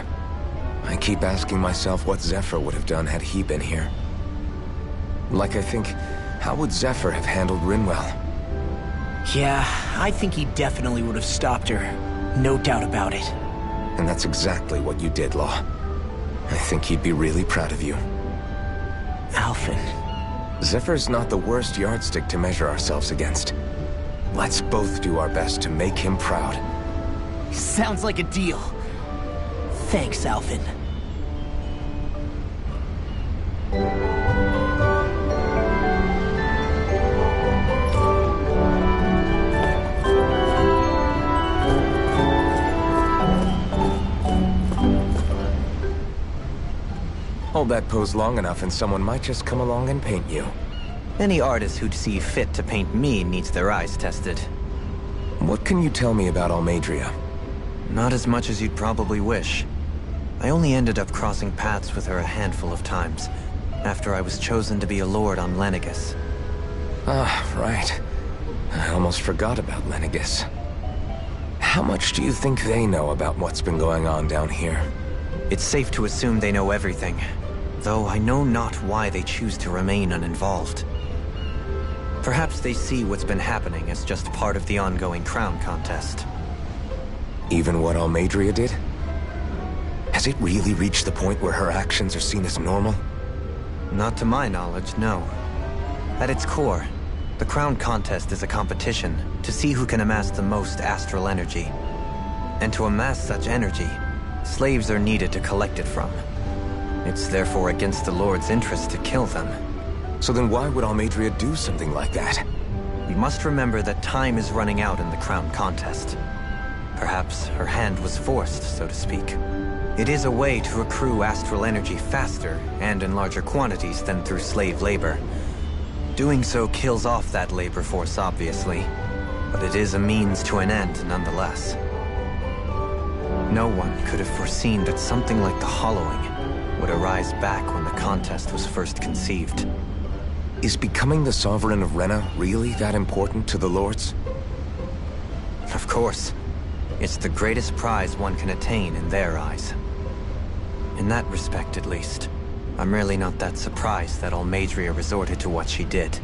I keep asking myself what Zephyr would have done had he been here. Like I think, how would Zephyr have handled Rinwell? Yeah, I think he definitely would have stopped her. No doubt about it. And that's exactly what you did, Law. I think he'd be really proud of you. Alphen. Zephyr's not the worst yardstick to measure ourselves against. Let's both do our best to make him proud. Sounds like a deal. Thanks, Alphen. Hold that pose long enough and someone might just come along and paint you. Any artist who'd see fit to paint me needs their eyes tested. What can you tell me about Almadria? Not as much as you'd probably wish. I only ended up crossing paths with her a handful of times, after I was chosen to be a lord on Lenegis. Ah, right. I almost forgot about Lenegis. How much do you think they know about what's been going on down here? It's safe to assume they know everything, though I know not why they choose to remain uninvolved. Perhaps they see what's been happening as just part of the ongoing crown contest. Even what Almadria did? Has it really reached the point where her actions are seen as normal? Not to my knowledge, no. At its core, the crown contest is a competition to see who can amass the most astral energy. And to amass such energy, slaves are needed to collect it from. It's therefore against the Lord's interest to kill them. So then why would Almadria do something like that? We must remember that time is running out in the crown contest. Perhaps her hand was forced, so to speak. It is a way to accrue astral energy faster and in larger quantities than through slave labor. Doing so kills off that labor force, obviously, but it is a means to an end nonetheless. No one could have foreseen that something like the Hollowing would arise back when the contest was first conceived. Is becoming the Sovereign of Rena really that important to the Lords? Of course. It's the greatest prize one can attain in their eyes. In that respect, at least, I'm really not that surprised that Almadria resorted to what she did,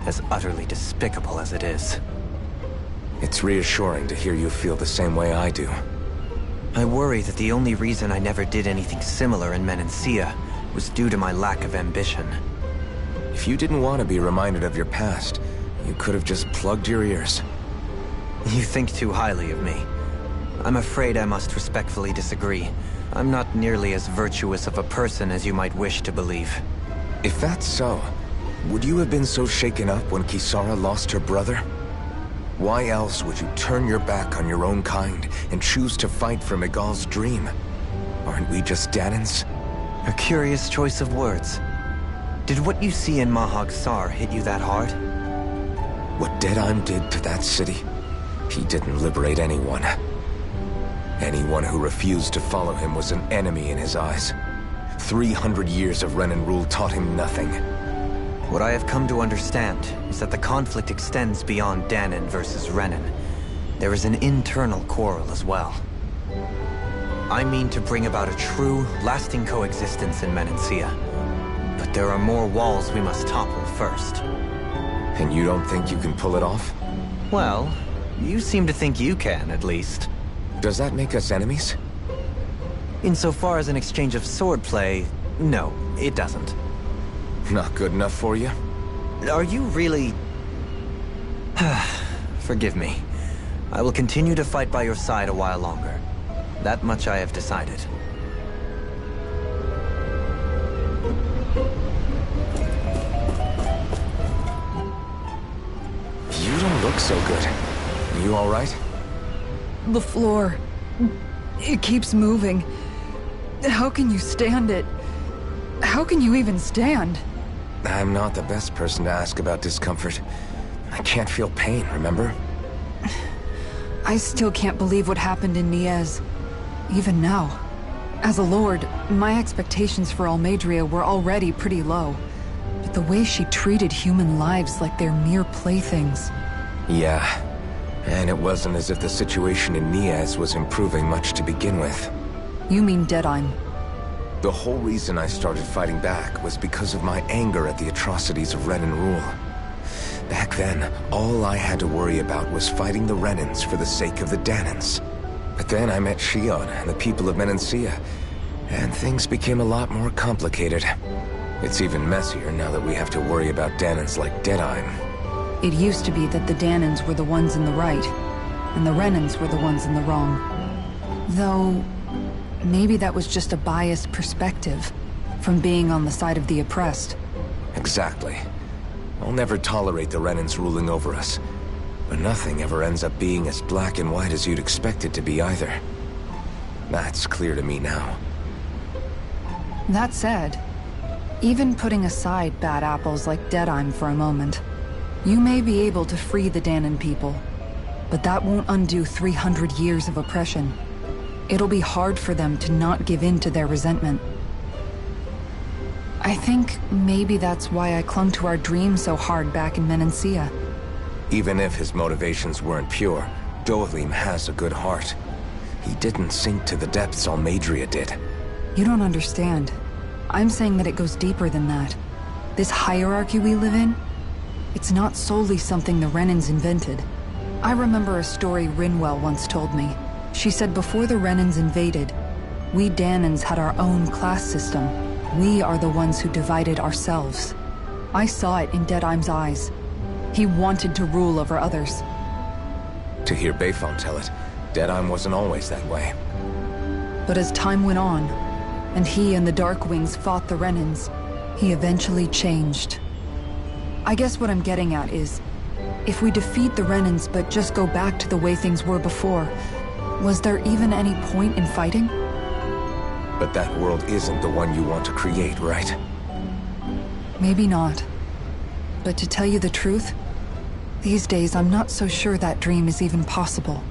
as utterly despicable as it is. It's reassuring to hear you feel the same way I do. I worry that the only reason I never did anything similar in Menancia was due to my lack of ambition. If you didn't want to be reminded of your past, you could have just plugged your ears. You think too highly of me. I'm afraid I must respectfully disagree. I'm not nearly as virtuous of a person as you might wish to believe. If that's so, would you have been so shaken up when Kisara lost her brother? Why else would you turn your back on your own kind and choose to fight for Miguel's dream? Aren't we just Danans? A curious choice of words. Did what you see in Mahag Sar hit you that hard? What Deadheim did to that city, he didn't liberate anyone. Anyone who refused to follow him was an enemy in his eyes. 300 years of Renan rule taught him nothing. What I have come to understand is that the conflict extends beyond Danan versus Renan. There is an internal quarrel as well. I mean to bring about a true, lasting coexistence in Menancia. But there are more walls we must topple first. And you don't think you can pull it off? Well, you seem to think you can, at least. Does that make us enemies? Insofar as an exchange of swordplay, no, it doesn't. Not good enough for you? Are you really... Forgive me. I will continue to fight by your side a while longer. That much I have decided. You don't look so good. You all right? The floor. It keeps moving. How can you stand it? How can you even stand? I'm not the best person to ask about discomfort. I can't feel pain, remember? I still can't believe what happened in Niez. Even now. As a lord, my expectations for Almeidrea were already pretty low. But the way she treated human lives like they're mere playthings... Yeah. And it wasn't as if the situation in Niez was improving much to begin with. You mean Deadheim? The whole reason I started fighting back was because of my anger at the atrocities of Renan rule. Back then, all I had to worry about was fighting the Renans for the sake of the Danans. But then I met Shion and the people of Menancia, and things became a lot more complicated. It's even messier now that we have to worry about Danans like Deadheim. It used to be that the Danans were the ones in the right, and the Renans were the ones in the wrong. Though, maybe that was just a biased perspective, from being on the side of the oppressed. Exactly. I'll never tolerate the Renans ruling over us. But nothing ever ends up being as black and white as you'd expect it to be either. That's clear to me now. That said, even putting aside bad apples like Deadheim for a moment, you may be able to free the Danan people, but that won't undo 300 years of oppression. It'll be hard for them to not give in to their resentment. I think maybe that's why I clung to our dream so hard back in Menancia. Even if his motivations weren't pure, Dohalim has a good heart. He didn't sink to the depths Almeidrea did. You don't understand. I'm saying that it goes deeper than that. This hierarchy we live in, it's not solely something the Renans invented. I remember a story Rinwell once told me. She said before the Renans invaded, we Danans had our own class system. We are the ones who divided ourselves. I saw it in Deadheim's eyes. He wanted to rule over others. To hear Bayfon tell it, Deadheim wasn't always that way. But as time went on, and he and the Darkwings fought the Renans, he eventually changed. I guess what I'm getting at is, if we defeat the Renans but just go back to the way things were before, was there even any point in fighting? But that world isn't the one you want to create, right? Maybe not. But to tell you the truth, these days I'm not so sure that dream is even possible.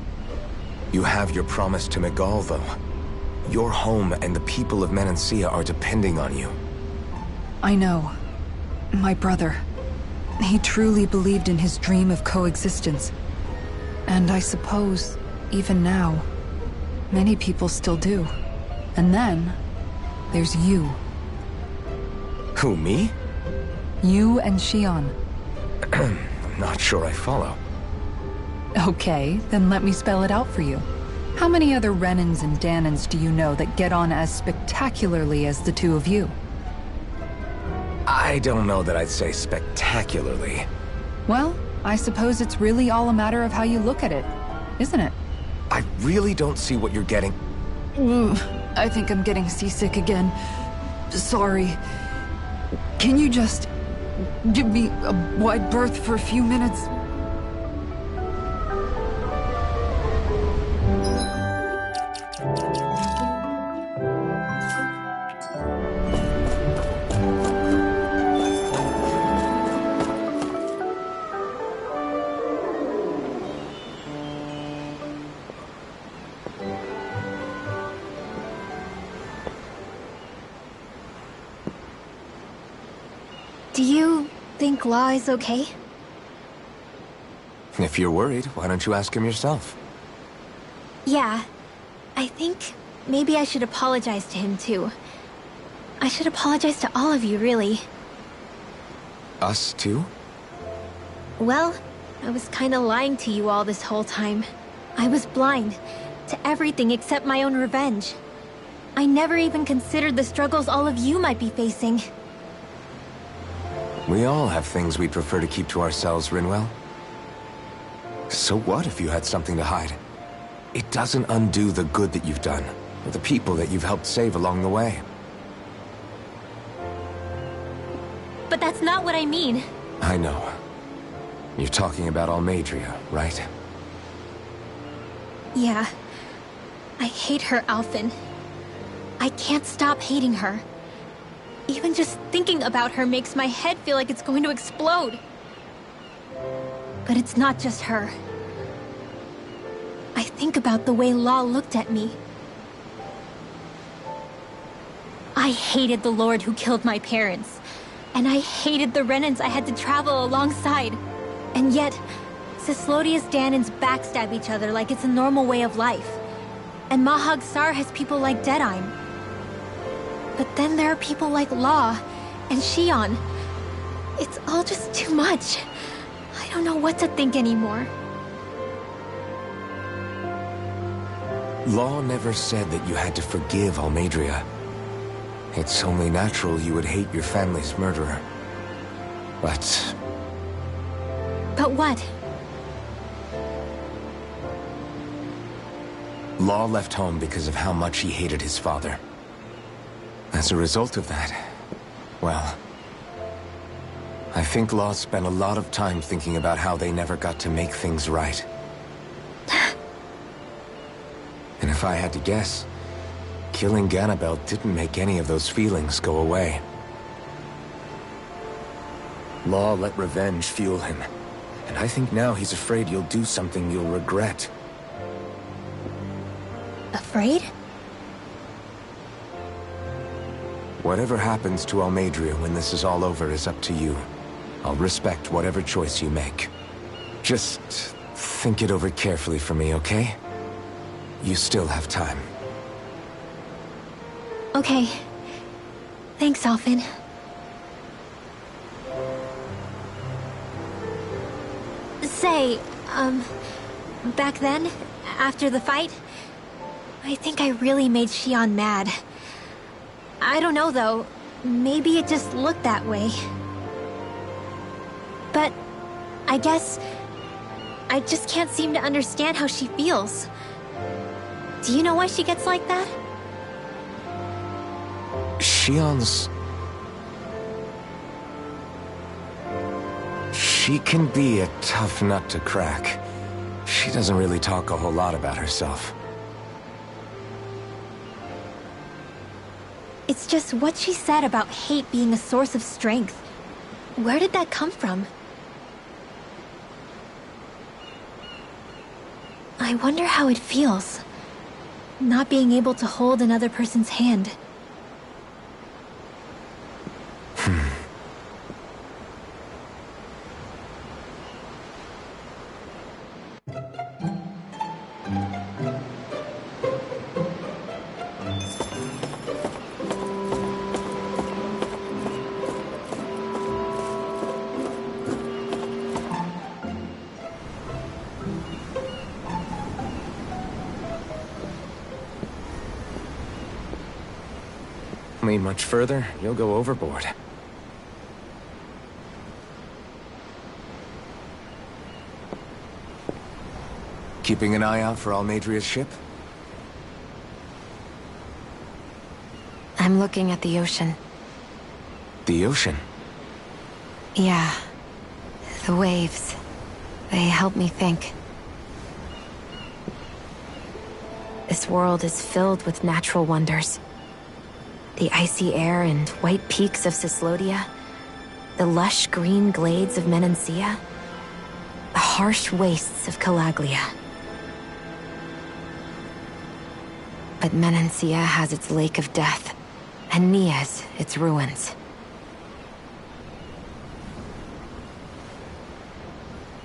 You have your promise to Megal, though. Your home and the people of Menancia are depending on you. I know. My brother. He truly believed in his dream of coexistence. And I suppose, even now, many people still do. And then, there's you. Who, me? You and Shion. I'm not sure I follow. Okay, then let me spell it out for you. How many other Renans and Danans do you know that get on as spectacularly as the two of you? I don't know that I'd say spectacularly. Well, I suppose it's really all a matter of how you look at it, isn't it? I really don't see what you're getting. I think I'm getting seasick again. Sorry. Can you just give me a wide berth for a few minutes? Do you think Law is okay? If you're worried, why don't you ask him yourself? Yeah. I think maybe I should apologize to him too. I should apologize to all of you, really. Us too? Well, I was kinda lying to you all this whole time. I was blind. to everything except my own revenge. I never even considered the struggles all of you might be facing. We all have things we'd prefer to keep to ourselves, Rinwell. So what if you had something to hide? It doesn't undo the good that you've done, or the people that you've helped save along the way. But that's not what I mean. I know. You're talking about Almadria, right? Yeah. I hate her, Alphen. I can't stop hating her. Even just thinking about her makes my head feel like it's going to explode. But it's not just her. I think about the way Law looked at me. I hated the Lord who killed my parents. And I hated the Renans I had to travel alongside. And yet, Cislodia's Danans backstab each other like it's a normal way of life. And Mahag Sar has people like Deadeye. But then there are people like Law and Shion. It's all just too much. I don't know what to think anymore. Law never said that you had to forgive Almadria. It's only natural you would hate your family's murderer. But what? Law left home because of how much he hated his father. As a result of that, well, I think Law spent a lot of time thinking about how they never got to make things right. And if I had to guess, killing Ganabel didn't make any of those feelings go away. Law let revenge fuel him, and I think now he's afraid you'll do something you'll regret. Afraid? Whatever happens to Almadria when this is all over is up to you. I'll respect whatever choice you make. Just think it over carefully for me, okay? You still have time. Okay. Thanks, Alphen. Say, back then, after the fight, I think I really made Shion mad. I don't know, though. Maybe it just looked that way. But I guess I just can't seem to understand how she feels. Do you know why she gets like that? Shion's... She can be a tough nut to crack. She doesn't really talk a whole lot about herself. It's just what she said about hate being a source of strength. Where did that come from? I wonder how it feels, not being able to hold another person's hand. Lean much further, you'll go overboard. Keeping an eye out for Almadria's ship? I'm looking at the ocean. The ocean? Yeah. The waves. They help me think. This world is filled with natural wonders. The icy air and white peaks of Cyslodia, the lush green glades of Menancia, the harsh wastes of Calaglia. But Menancia has its Lake of Death, and Nias its ruins.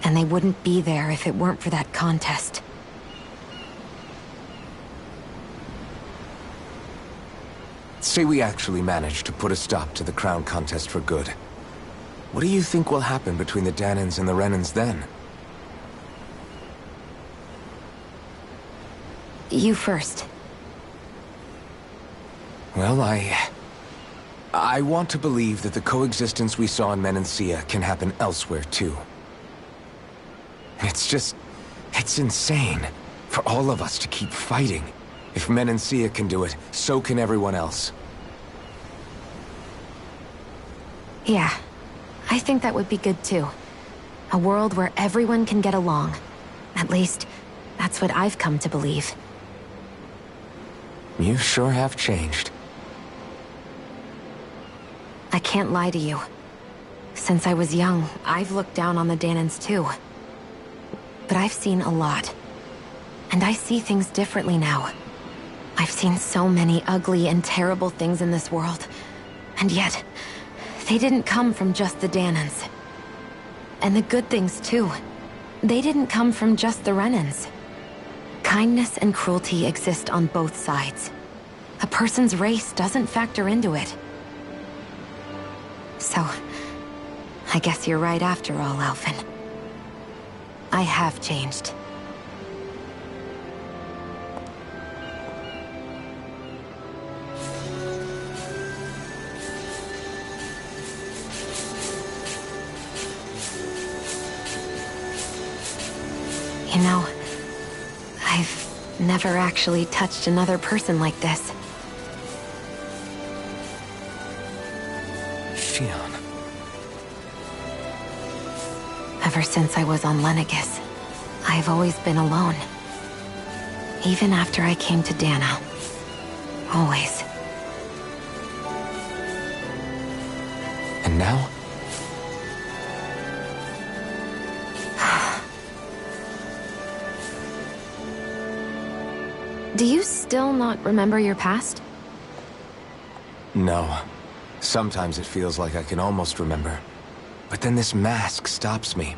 And they wouldn't be there if it weren't for that contest. Say we actually manage to put a stop to the crown contest for good. What do you think will happen between the Danans and the Renans then? You first. Well, I want to believe that the coexistence we saw in Menancia can happen elsewhere, too. It's insane for all of us to keep fighting. If Menancia can do it, so can everyone else. Yeah, I think that would be good too. A world where everyone can get along. At least, that's what I've come to believe. You sure have changed. I can't lie to you. Since I was young, I've looked down on the Danans too. But I've seen a lot. And I see things differently now. I've seen so many ugly and terrible things in this world. And yet, they didn't come from just the Danans. And the good things too. They didn't come from just the Renans. Kindness and cruelty exist on both sides. A person's race doesn't factor into it. So, I guess you're right after all, Alphen. I have changed. You know, I've never actually touched another person like this. Shion. Ever since I was on Lenegis, I've always been alone. Even after I came to Dana. Always. And now? Do you still not remember your past? No. Sometimes it feels like I can almost remember. But then this mask stops me.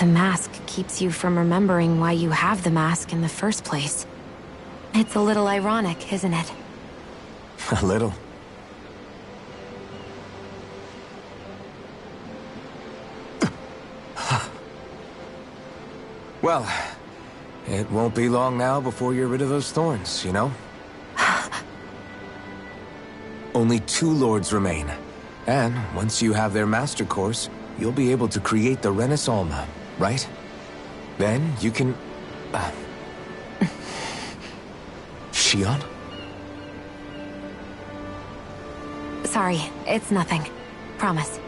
The mask keeps you from remembering why you have the mask in the first place. It's a little ironic, isn't it? A little. Well, it won't be long now before you're rid of those thorns, you know? Only 2 lords remain. And once you have their master course, you'll be able to create the Renis Alma, right? Then you can... Shion? Sorry, it's nothing. Promise.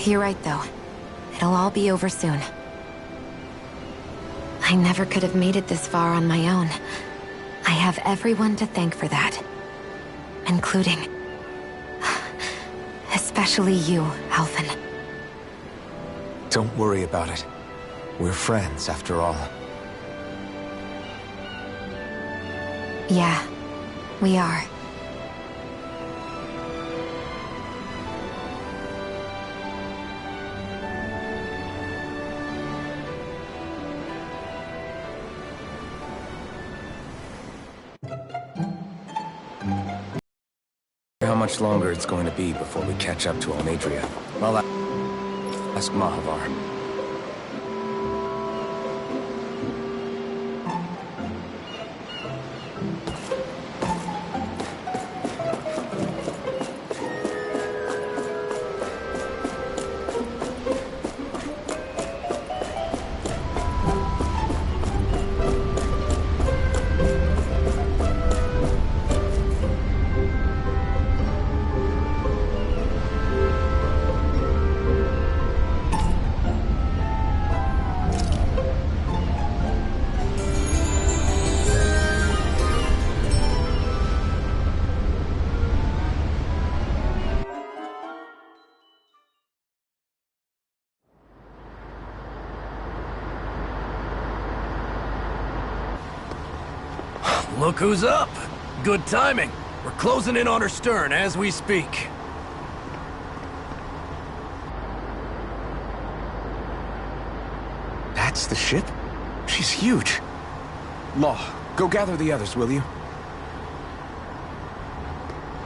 You're right, though. It'll all be over soon. I never could have made it this far on my own. I have everyone to thank for that. Including... especially you, Alphen. Don't worry about it. We're friends, after all. Yeah, we are. How much longer it's going to be before we catch up to Alnadria. I'll ask Mahavar. Look who's up! Good timing. We're closing in on her stern as we speak. That's the ship? She's huge. Law, go gather the others, will you?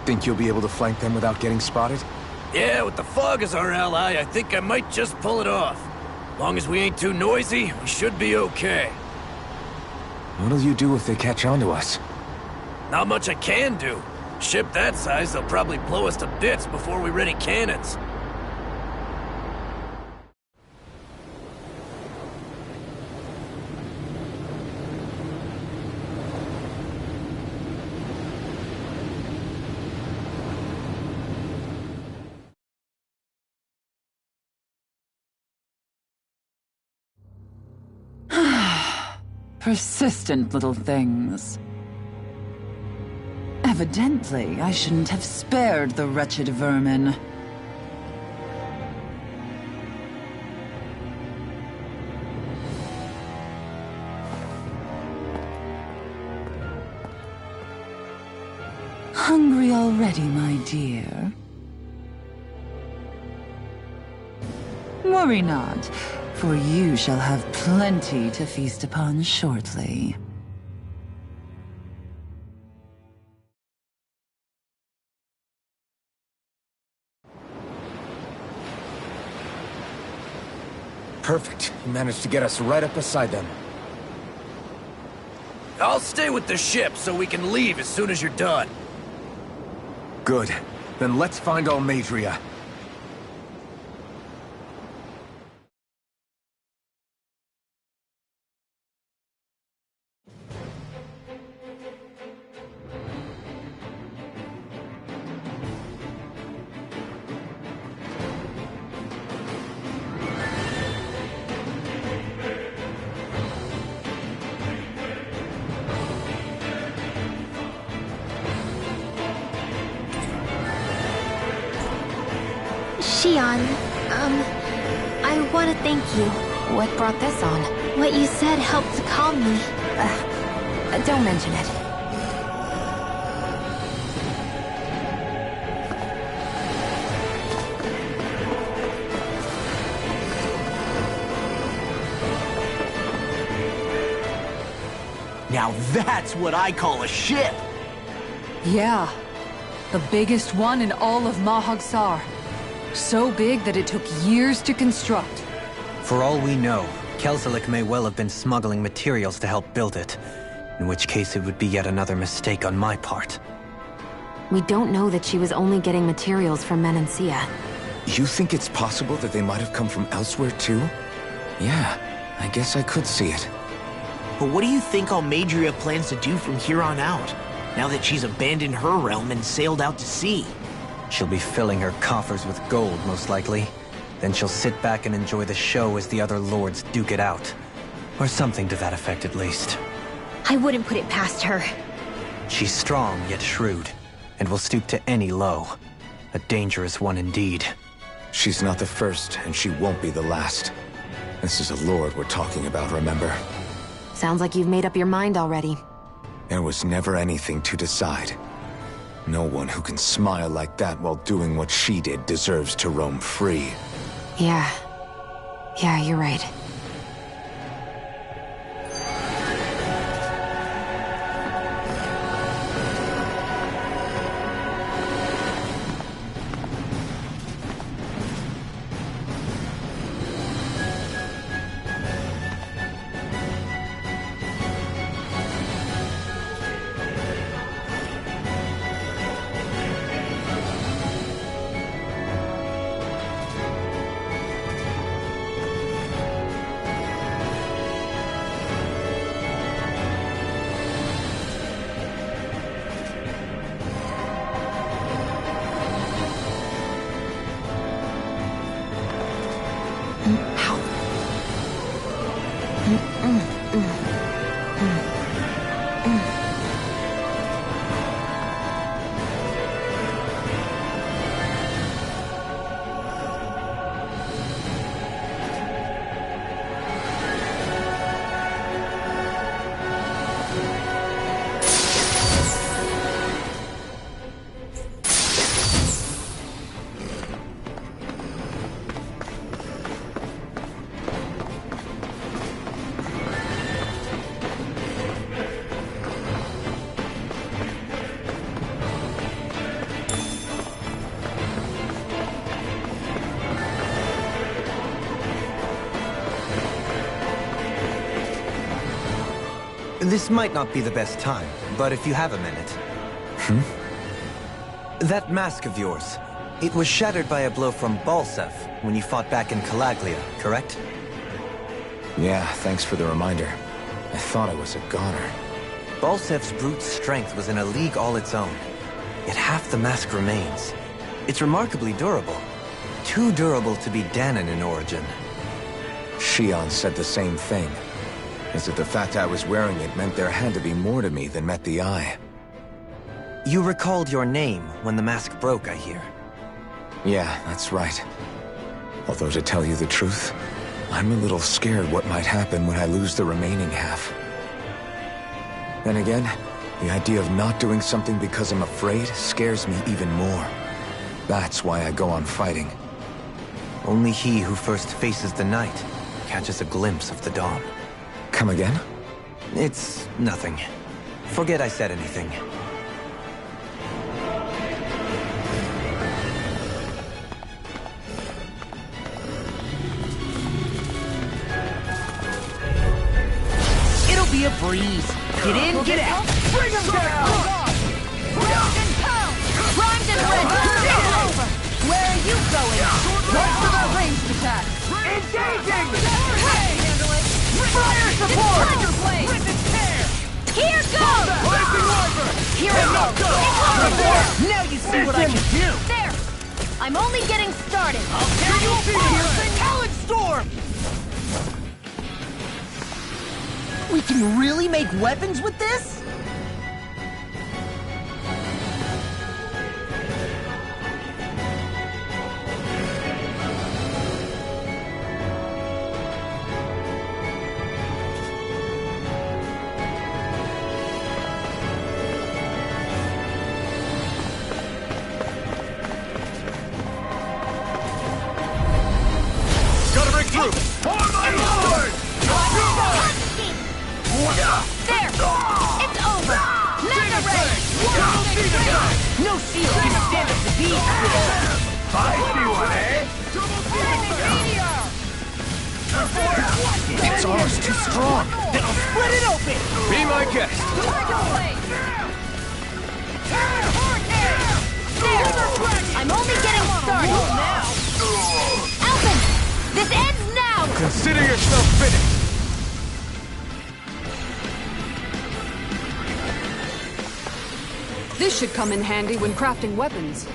Think you'll be able to flank them without getting spotted? Yeah, with the fog as our ally, I think I might just pull it off. Long as we ain't too noisy, we should be okay. What'll you do if they catch on to us? Not much I can do. Ship that size, they'll probably blow us to bits before we ready cannons. Persistent little things. Evidently, I shouldn't have spared the wretched vermin. Hungry already, my dear? Worry not, for you shall have plenty to feast upon shortly. Perfect. You managed to get us right up beside them. I'll stay with the ship so we can leave as soon as you're done. Good. Then let's find Almadria. Shion, I want to thank you. What brought this on? What you said helped to calm me. Don't mention it. Now that's what I call a ship! Yeah. The biggest one in all of Mahag-Sar. So big that it took years to construct. For all we know, Kelzelik may well have been smuggling materials to help build it. In which case it would be yet another mistake on my part. We don't know that she was only getting materials from Menancia. You think it's possible that they might have come from elsewhere too? Yeah, I guess I could see it. But what do you think Almadria plans to do from here on out, now that she's abandoned her realm and sailed out to sea? She'll be filling her coffers with gold, most likely. Then she'll sit back and enjoy the show as the other lords duke it out. Or something to that effect, at least. I wouldn't put it past her. She's strong, yet shrewd, and will stoop to any low. A dangerous one indeed. She's not the first, and she won't be the last. This is a lord we're talking about, remember? Sounds like you've made up your mind already. There was never anything to decide. No one who can smile like that while doing what she did deserves to roam free. Yeah. Yeah, you're right. This might not be the best time, but if you have a minute. That mask of yours, it was shattered by a blow from Balsev when you fought back in Calaglia, correct? Yeah, thanks for the reminder. I thought I was a goner. Balsev's brute strength was in a league all its own. Yet half the mask remains. It's remarkably durable. Too durable to be Danon in origin. Shion said the same thing. As if the fact I was wearing it meant there had to be more to me than met the eye. You recalled your name when the mask broke, I hear. Yeah, that's right. Although to tell you the truth, I'm a little scared what might happen when I lose the remaining half. Then again, the idea of not doing something because I'm afraid scares me even more. That's why I go on fighting. Only he who first faces the night catches a glimpse of the dawn. Come again? It's nothing. Forget I said anything. It'll be a breeze. Get in, get out. Bring him down! Round and pound! Primed and ready! Over! Where are you going? What's for the ranged attack? Engaging! Hey! Handle it! Fire support! Tiger blade! Here goes! Blazing Wyvern! Here I go! Now you see what I can do! There! I'm only getting started! I'll carry you forward! Talent Storm! We can really make weapons with this? Gotta break through! There! It's over! Mega Ray! No shield can stand up to these! It's almost too strong. Then I'll split it open! Be my guest! Tiger blade! There! I'm only getting started! Alvin! This ends now! Consider yourself finished! This should come in handy when crafting weapons.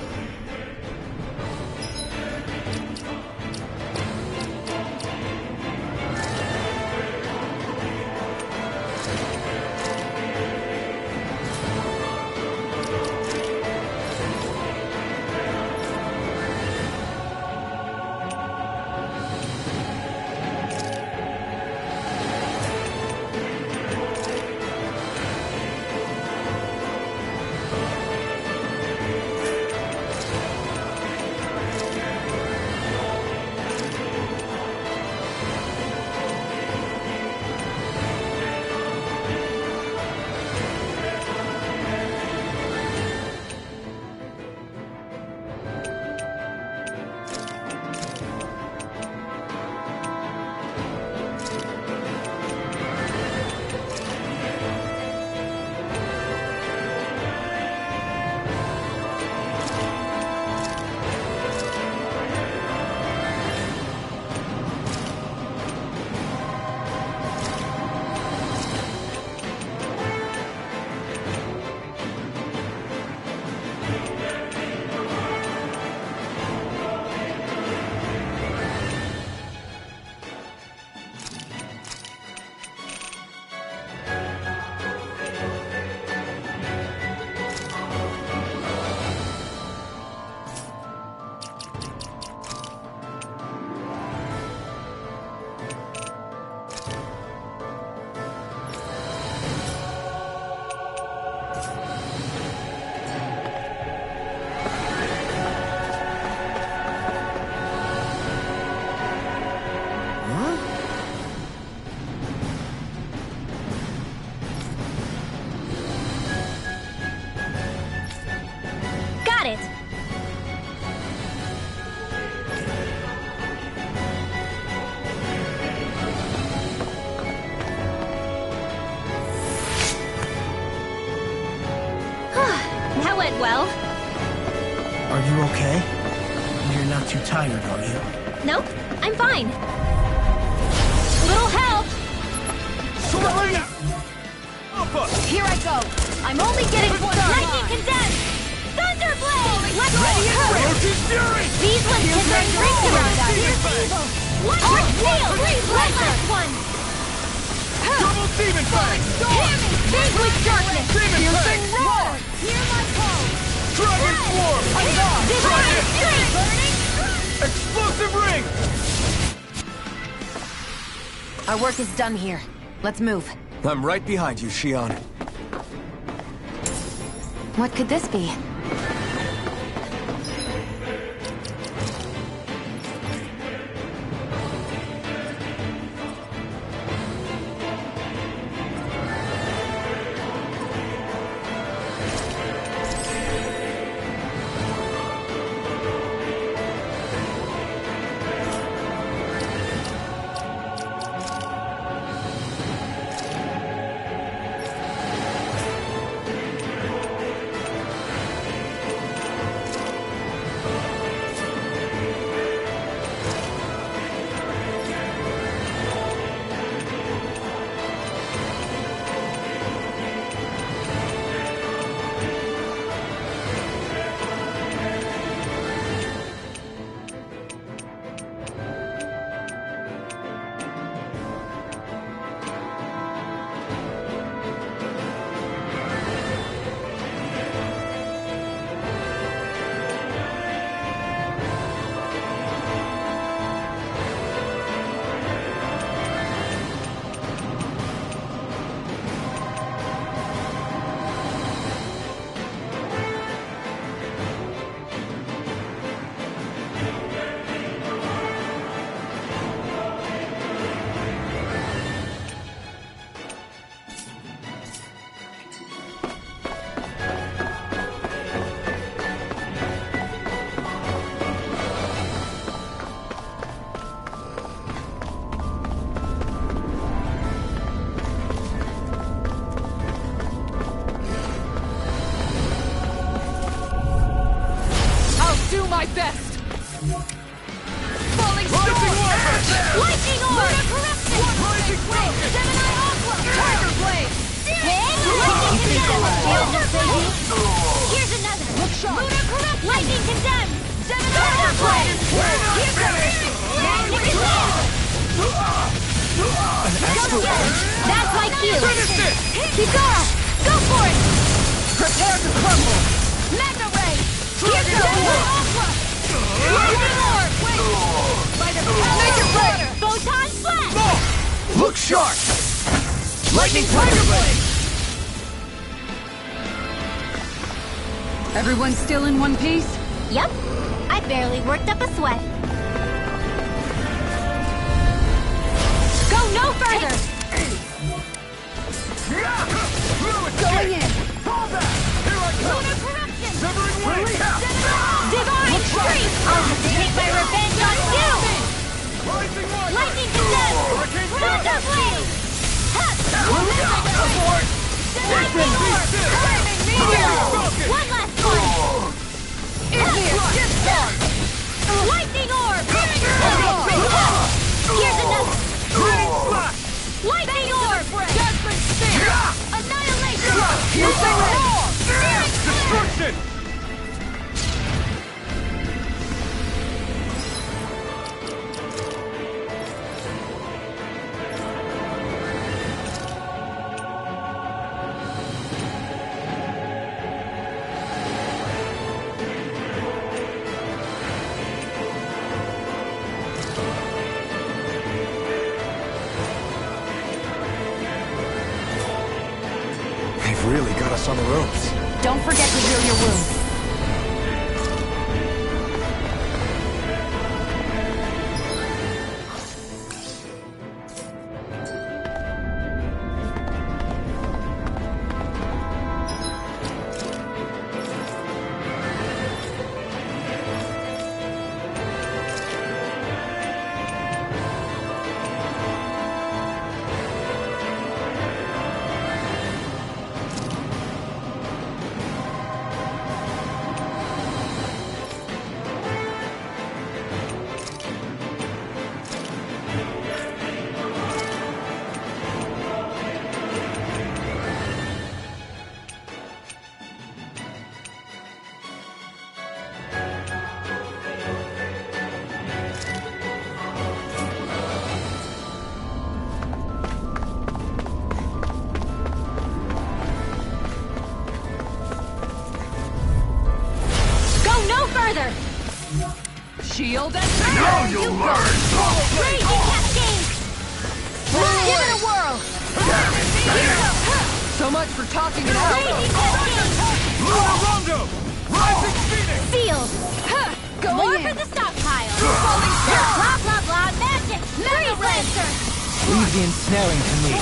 That went well. Are you okay? You're not too tired, are you? Nope, I'm fine. Little help! Here I go. I'm only getting started. Lightning condensed! Thunderblade! Let's Ready? These ones can turn rings around us. One quick seal! One last one! Double demon fang! Hear me! Big with darkness! Piercing roar! Hear my call! Dragon Swarm! Divine strength! Burning! Explosive ring! Our work is done here. Let's move. I'm right behind you, Shion. What could this be? My best! Falling storm! Lightning orb! Rising falcon! Gemini aqua! Tiger blade! Hey! Lightning condemned! Here's another! Look sharp! Lunar corrupt! Lightning condemned! Gemini blade! Here's the Magnet condemned! That's my cue! Kisara! Go for it! Prepare to crumble! Mega ray! Here's the aqua! Lightning orb! Wait! By the power! Make it brighter! Photon flash! Look sharp! Lightning Tiger Blade! Everyone still in one piece? Yep. I barely worked up a sweat. Go no further! Going in! Fall back! Here I come! Lunar corruption! Severing wing! Divine streak! I'll have to take my revenge on you! Rising water! Lightning condemned! Hurricane Thunder blade! Lightning orb! Lightning meteor! Falcon! One last one! Igneous discharge! Lightning orb! Here's another! Lightning orb! Judgment spear! Annihilation! Piercing roar! Destruction! They've really got us on the ropes. Don't forget to heal your wounds. Shield and Now you'll learn! Raging cascade! Give it a whirl! so much for talking it out. Raging cascade! Rondo! Rising Phoenix! Field! Going More in. for the stockpile! Blah blah blah magic! Freeze Lancer! Leave the ensnaring to me.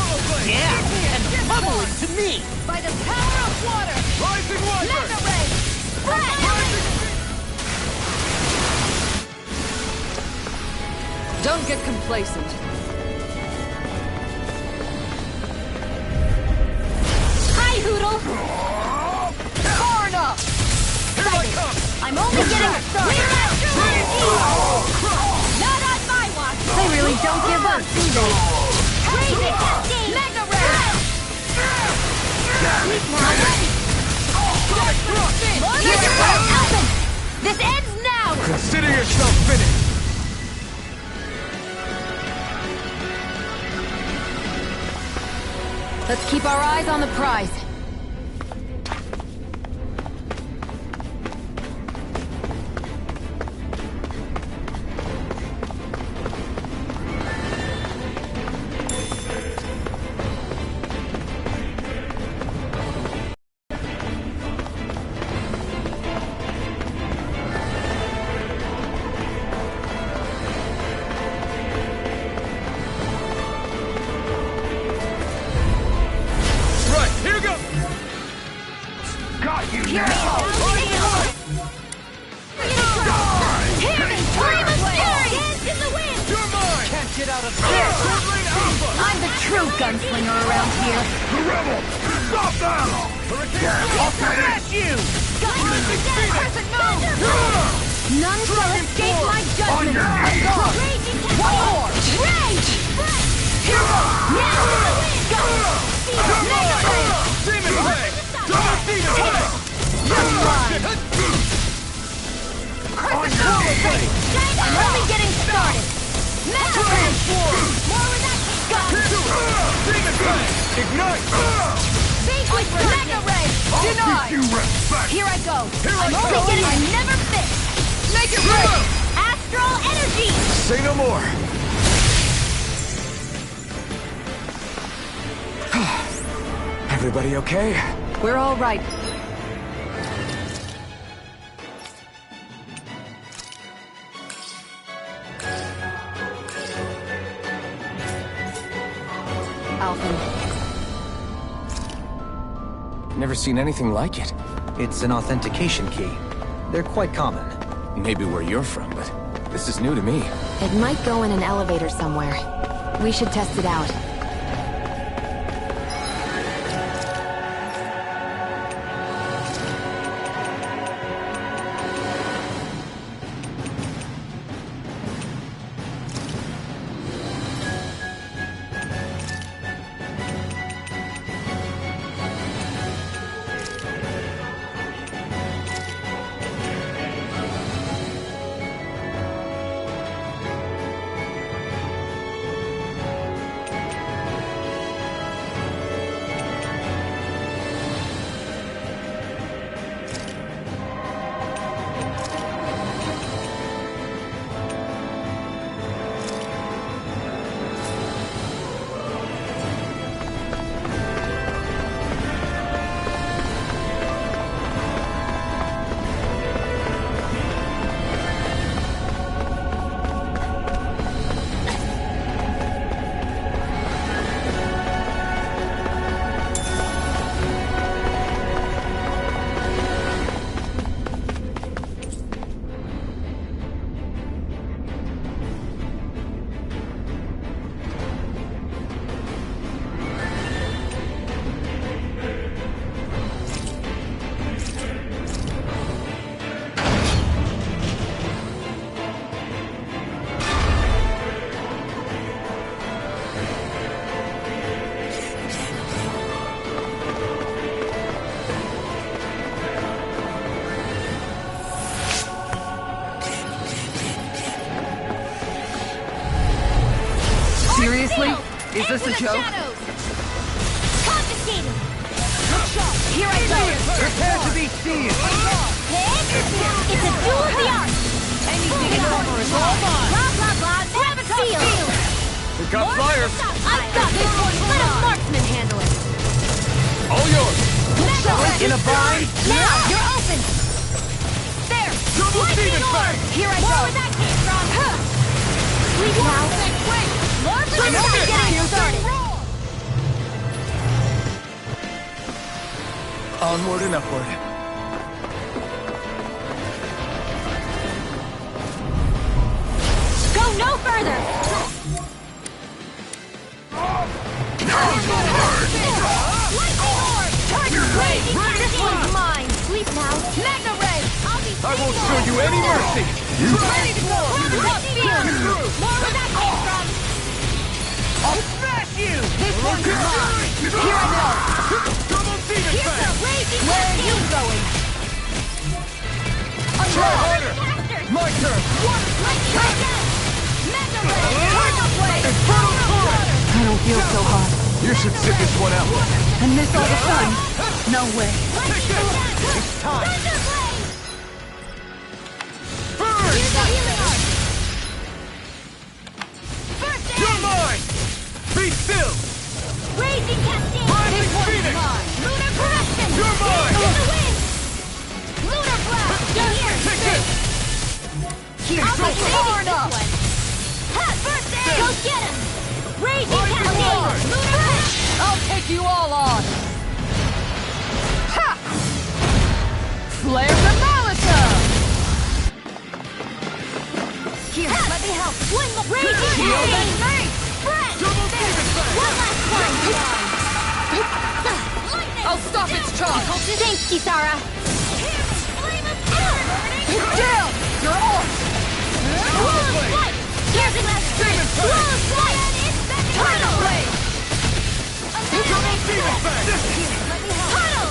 Yeah, and pummeling to me. By the power of water! Rising Wiper! Mega Ray! Spread! Don't get complacent. Hi, Hoodle! Far enough! Here I come! I'm only getting started! Not on my watch! They really don't give up, do they? Raging cascade! Mega Ray! Here's your first open! This ends now! Consider yourself finished! Let's keep our eyes on the prize. I'm the true gunslinger around here. The rebel! Stop them! I'll smash you! None shall escape my judgment. One more! Rage! Now! Go! Mega Ray! Demon Ray! Double Demon Ray! I'm only getting started. Mega Ray! More with that gun! Demon Ray! Ignite! Mega Ray! Denied! You respect! Here I go. I I'm only go. getting... I never miss. Make it rain! Astral energy! Say no more. Everybody okay? We're all right. Alphen. Never seen anything like it. It's an authentication key. They're quite common. Maybe where you're from, but this is new to me. It might go in an elevator somewhere. We should test it out. Seriously? Is this a joke? Confiscated! Here I go! Prepare to be seized! It's a duel of the arts! Anything in armor all mine. Blah, blah, blah. Grab a seal. We got flyers. I've got this one. Let a marksman handle it. All yours. In a bind? Now, you're open. There. Double Steven Fang. Here I go. More where that came from. Sleep now. Wait. More for the getting started. Onward and upward. Go no further. Lightning orb. Tiger blade. This one's mine. Sleep now. Magna ray. I won't show you any mercy. Ready to go. More where that came from. I'll smash you! This one's mine. Here I go. Double Steven Here's Fang. the raging Where are you cascade. going? Try harder. Casters. My turn. Lightning again. Magna ray. Tiger blade. Infernal torrent. I don't feel so hot. You should sit this one out. And miss all the fun? No way. Take this. It's time. Thunder blade. Burn. Here's the healing art. First You're aid. mine. Be still. Raging cascade. Rising Phoenix. Lunar correction. You're mine. In the wind. Lunar blast. Here. Take this. I'll be saving this one. Ha! First aid. Go get him. Raging cascade. Lunar blast. I'll take you all on. Ha! Flare the Molotov. Here, let me help. One more. Raging cascade. Spread. Double Steven Fang. One last one. Lightning. I'll stop its charge. Thanks, Kisara. Flame of fire. Down. You're off. Wall of flight. Here's the last string. Wall of flight. Tunnel. Double Steven Fang. Tunnel.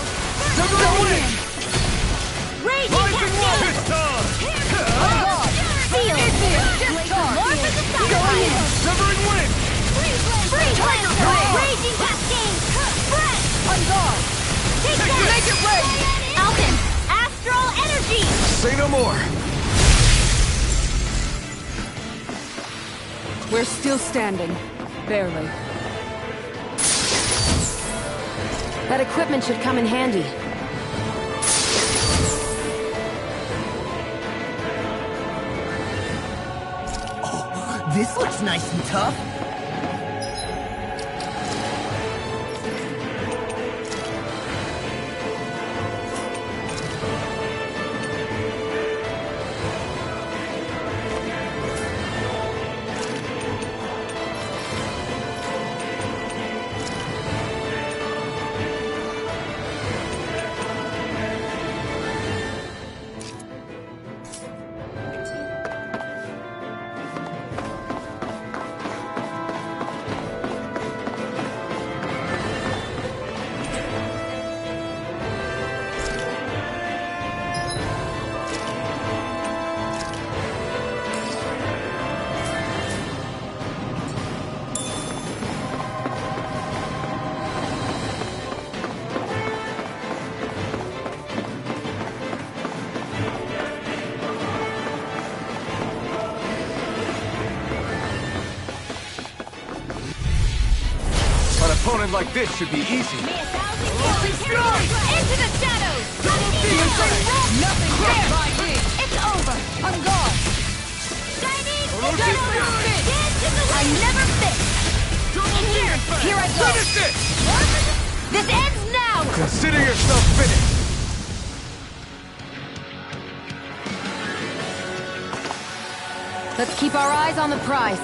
Double win. Raging Rising cascade. This time. Seal. Discharge. More for the Going sacrifice. in. Severing wind. Free blaster. Raging cascade. Spread. On guard. Take that. Make it rain. Alton. Astral energy. Say no more. We're still standing. Barely. That equipment should come in handy. This looks nice and tough. An opponent like this should be easy. Into the shadows. Nothing there. It's over. On guard. Shining. Finish I never fit. Here I go. it. This ends now. Consider yourself finished. Let's keep our eyes on the prize.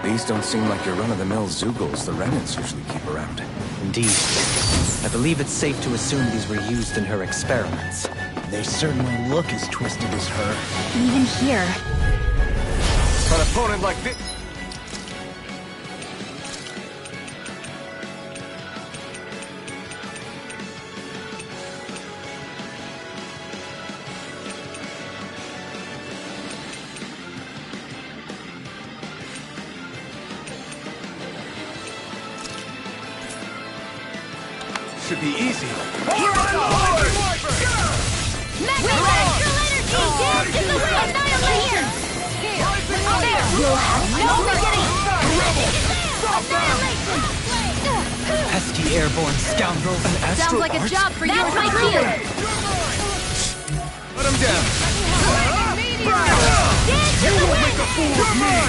These don't seem like your run-of-the-mill Zoogles the Renans usually keep around. Indeed. I believe it's safe to assume these were used in her experiments. They certainly look as twisted as her. Even here. An opponent like this... should be easy. Here I go! Astral energy! Dance in the wind! Annihilate! You'll have no beginning! Annihilation! Pesky airborne scoundrels. Sounds like a job for you. That's my deal! Let him down. Dance to the wind!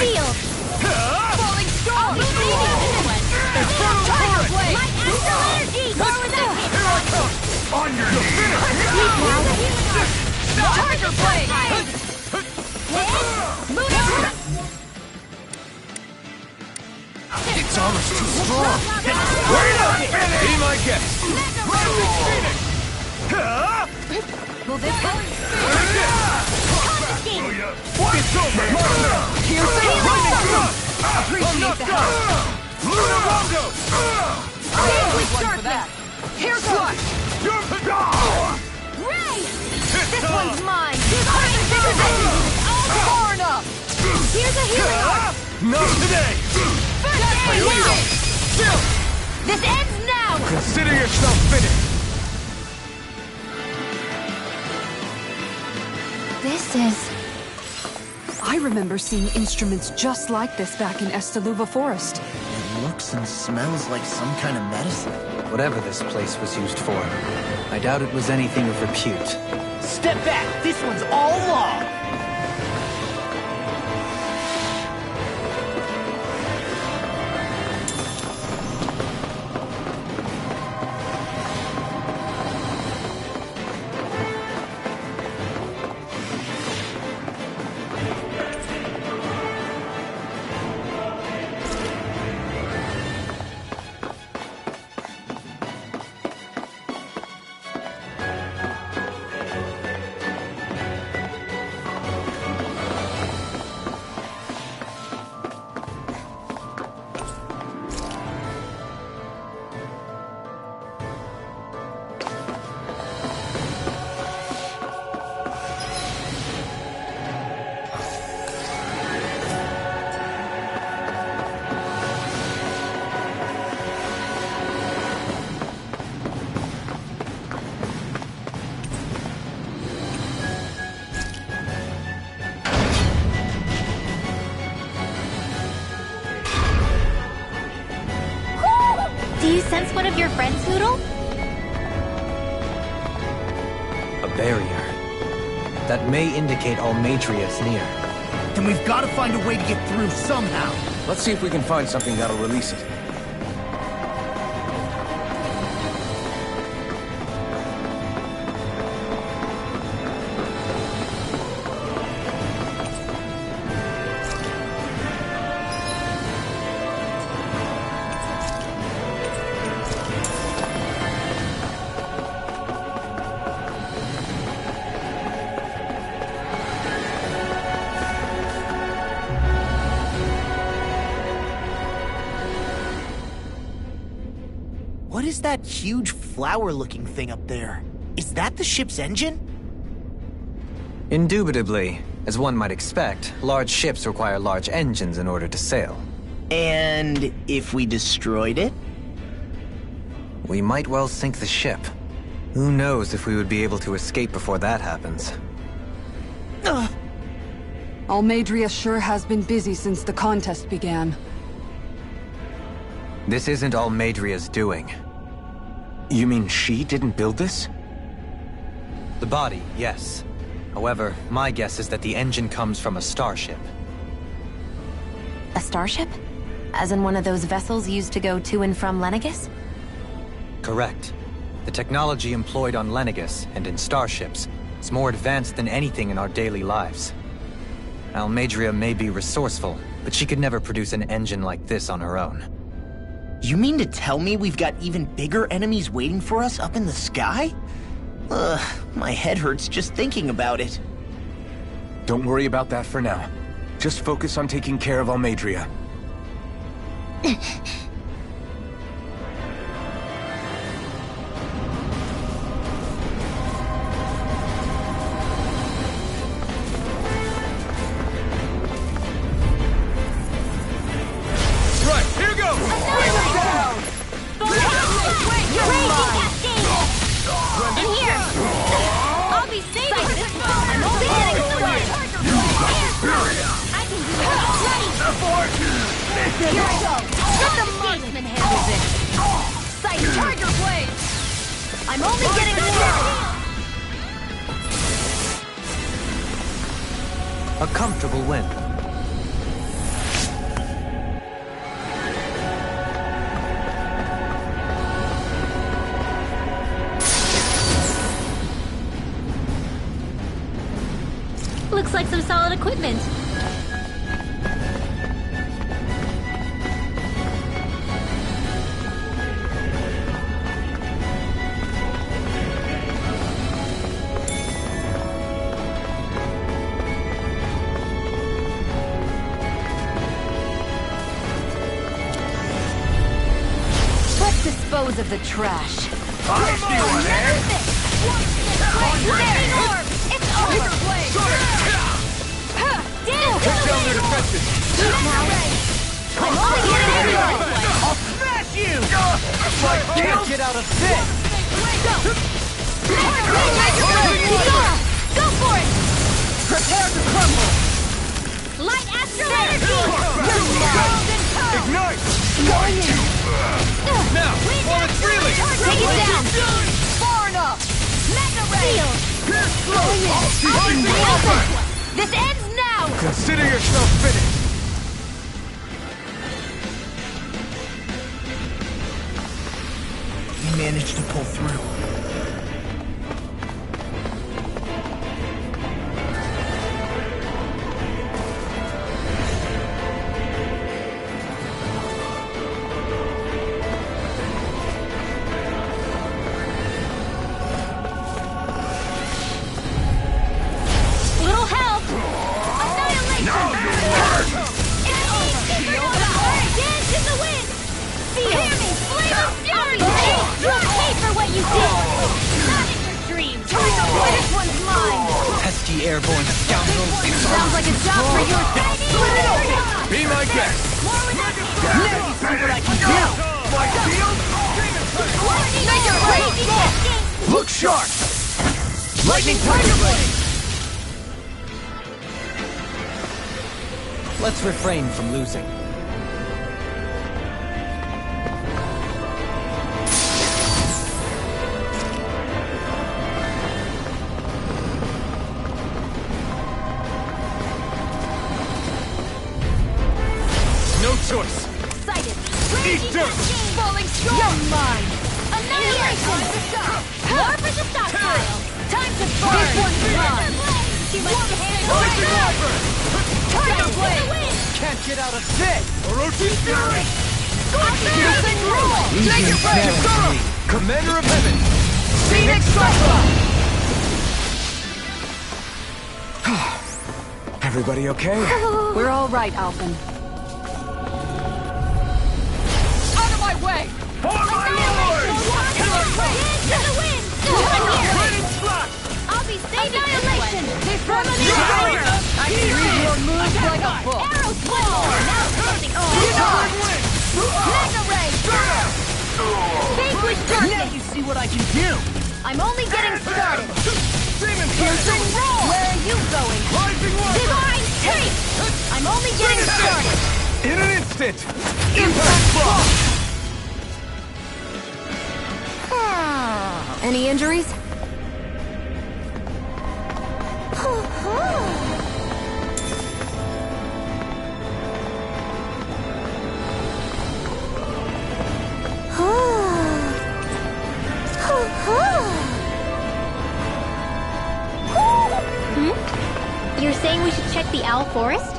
Field! Falling storm! My astral energy! Forward that! Here I come. On your Tiger blade! It's almost too strong. Wait up! Be my guest. Will this go? It's over. Here's the Appreciate the help. Luna Rondo. with darkness! Here's what! Ray! This one's mine! Far enough! Here's a healing arc! Not today. This ends now! Consider yourself finished. This is... I remember seeing instruments just like this back in Estaluva Forest. It looks and smells like some kind of medicine. Whatever this place was used for, I doubt it was anything of repute. Step back! This one's all law! Do you sense one of your friends, Noodle? A barrier. That may indicate Almadria is near. Then we've got to find a way to get through somehow. Let's see if we can find something that'll release it. What is that huge flower-looking thing up there? Is that the ship's engine? Indubitably. As one might expect, large ships require large engines in order to sail. And if we destroyed it? We might well sink the ship. Who knows if we would be able to escape before that happens. Almadria sure has been busy since the contest began. This isn't Almadria's doing. You mean she didn't build this? The body, yes. However, my guess is that the engine comes from a starship. A starship? As in one of those vessels used to go to and from Lenegus? Correct. The technology employed on Lenegus and in starships is more advanced than anything in our daily lives. Almadria may be resourceful, but she could never produce an engine like this on her own. You mean to tell me we've got even bigger enemies waiting for us up in the sky? Ugh, my head hurts just thinking about it. Don't worry about that for now. Just focus on taking care of Almadria. Right, here goes! Bring him down! In here! I'll be saving this one! I'm only getting started! I can do it! Here I go! Get the marksman handles in! Sight Tiger Blade! I'm only getting started! A comfortable win. Looks like some solid equipment. Let's dispose of the trash. I'll smash you! Can't get out of this! Go for it! Prepare to crumble! Light astral energy! Ignite! Now, while it's reeling! Take it down! Far enough! Mega ray! This ends now! Consider yourself finished! We managed to pull through. Little help! Annihilation! Now you learn! Dance in the wind! Feel me! Flame of fury! You'll pay for what you did! Not in your dreams! This one's mine! Pesky airborne scoundrels! Sounds like a job for your Be my guest! Now you see what I can do! My shield? Make it crazy! Look sharp! Lightning Tiger Blade! Let's refrain from losing. No choice! Excited! Eat dirt! Falling storm! You're mine! Annihilation! More for the stockpile! Time to burn! This one's mine! Too much to handle! Tiger Blade! Can't get out of this! Orochi's Fury! Piercing roll! Take your breath! Sora! Commander of Heaven! Phoenix Cyclone! Everybody okay? We're all right, Alphen. Out of my way! For my lord! Dance in the wind! Raining slash! I'll be saving Annihilation! This one's You're mine! going up! I can read your moves like a book! Arrow swell! Now something Mega Ray! Vanquish darkness! Now you see what I can do! I'm only getting started! Demon Piercing roll! Where are you going? Rising Water! Divine Streak! I'm only getting started! In an instant! Impact Block! Any injuries? You're saying we should check the Owl Forest?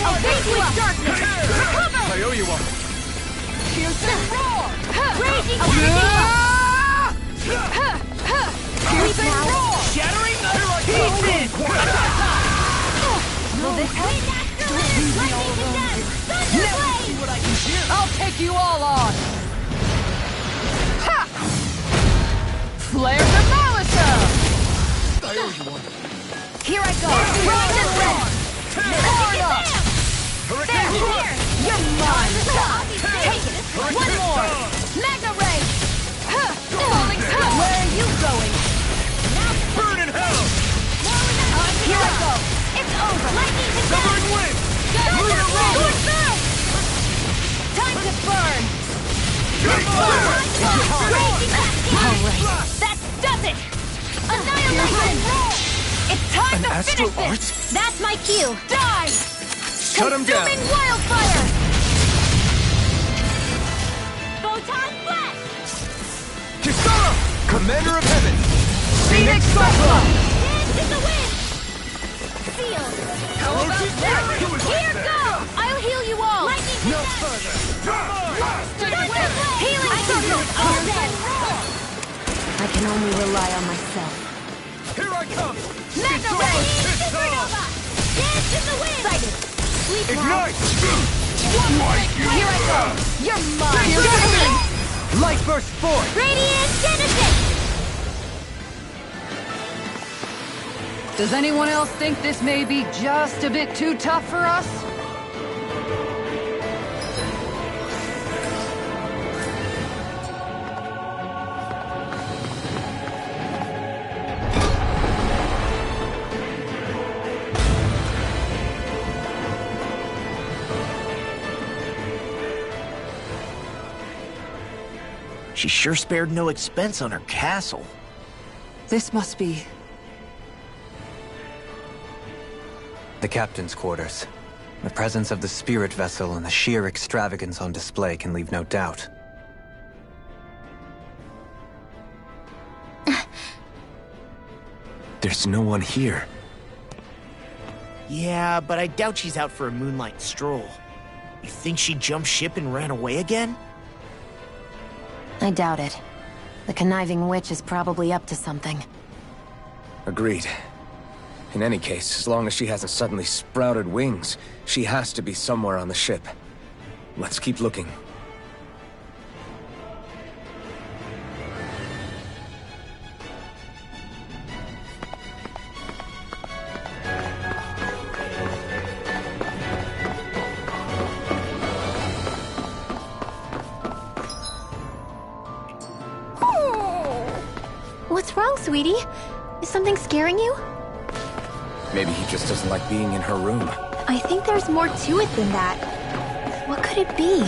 I'll beat you up! Darkness! Recover! I owe you one. Piercing roar! Raging Panther! Piercing roar! Shattering the pieces! Will this help? I'll take you all on! Ha! Flare the Molotov! I owe you one. Here I go! Run this way! Power up! There! Here! You're mine! Take it! One more! Mega Ray! Falling Star! Where are you going? Burn in hell! Here I go! It's over! Lightning to Severing wind! Lunar Roll! Time to burn! Alright, that does it! Annihilation! It's time to astral finish art? this! That's my cue! Die! Shut him down! Consuming wildfire! Photon flash! Kisara! Commander of Heaven! Phoenix Cyclone! Dance in the wind! Seal! How about that? Here goes! I'll heal you all! Lightning No further! Healing circle! All dead! I can only rely on myself. Here I come! Mega Ray! Supernova! Dance in the wind! Sighted! Sleep now! Ignite! Here I go! You're mine! Light burst forth! Radiant Genesis! Does anyone else think this may be just a bit too tough for us? She sure spared no expense on her castle. This must be... The captain's quarters. The presence of the spirit vessel and the sheer extravagance on display can leave no doubt. There's no one here. Yeah, but I doubt she's out for a moonlight stroll. You think she jumped ship and ran away again? I doubt it. The conniving witch is probably up to something. Agreed. In any case, as long as she hasn't suddenly sprouted wings, she has to be somewhere on the ship. Let's keep looking. What's wrong, sweetie? Is something scaring you? Maybe he just doesn't like being in her room. I think there's more to it than that. What could it be?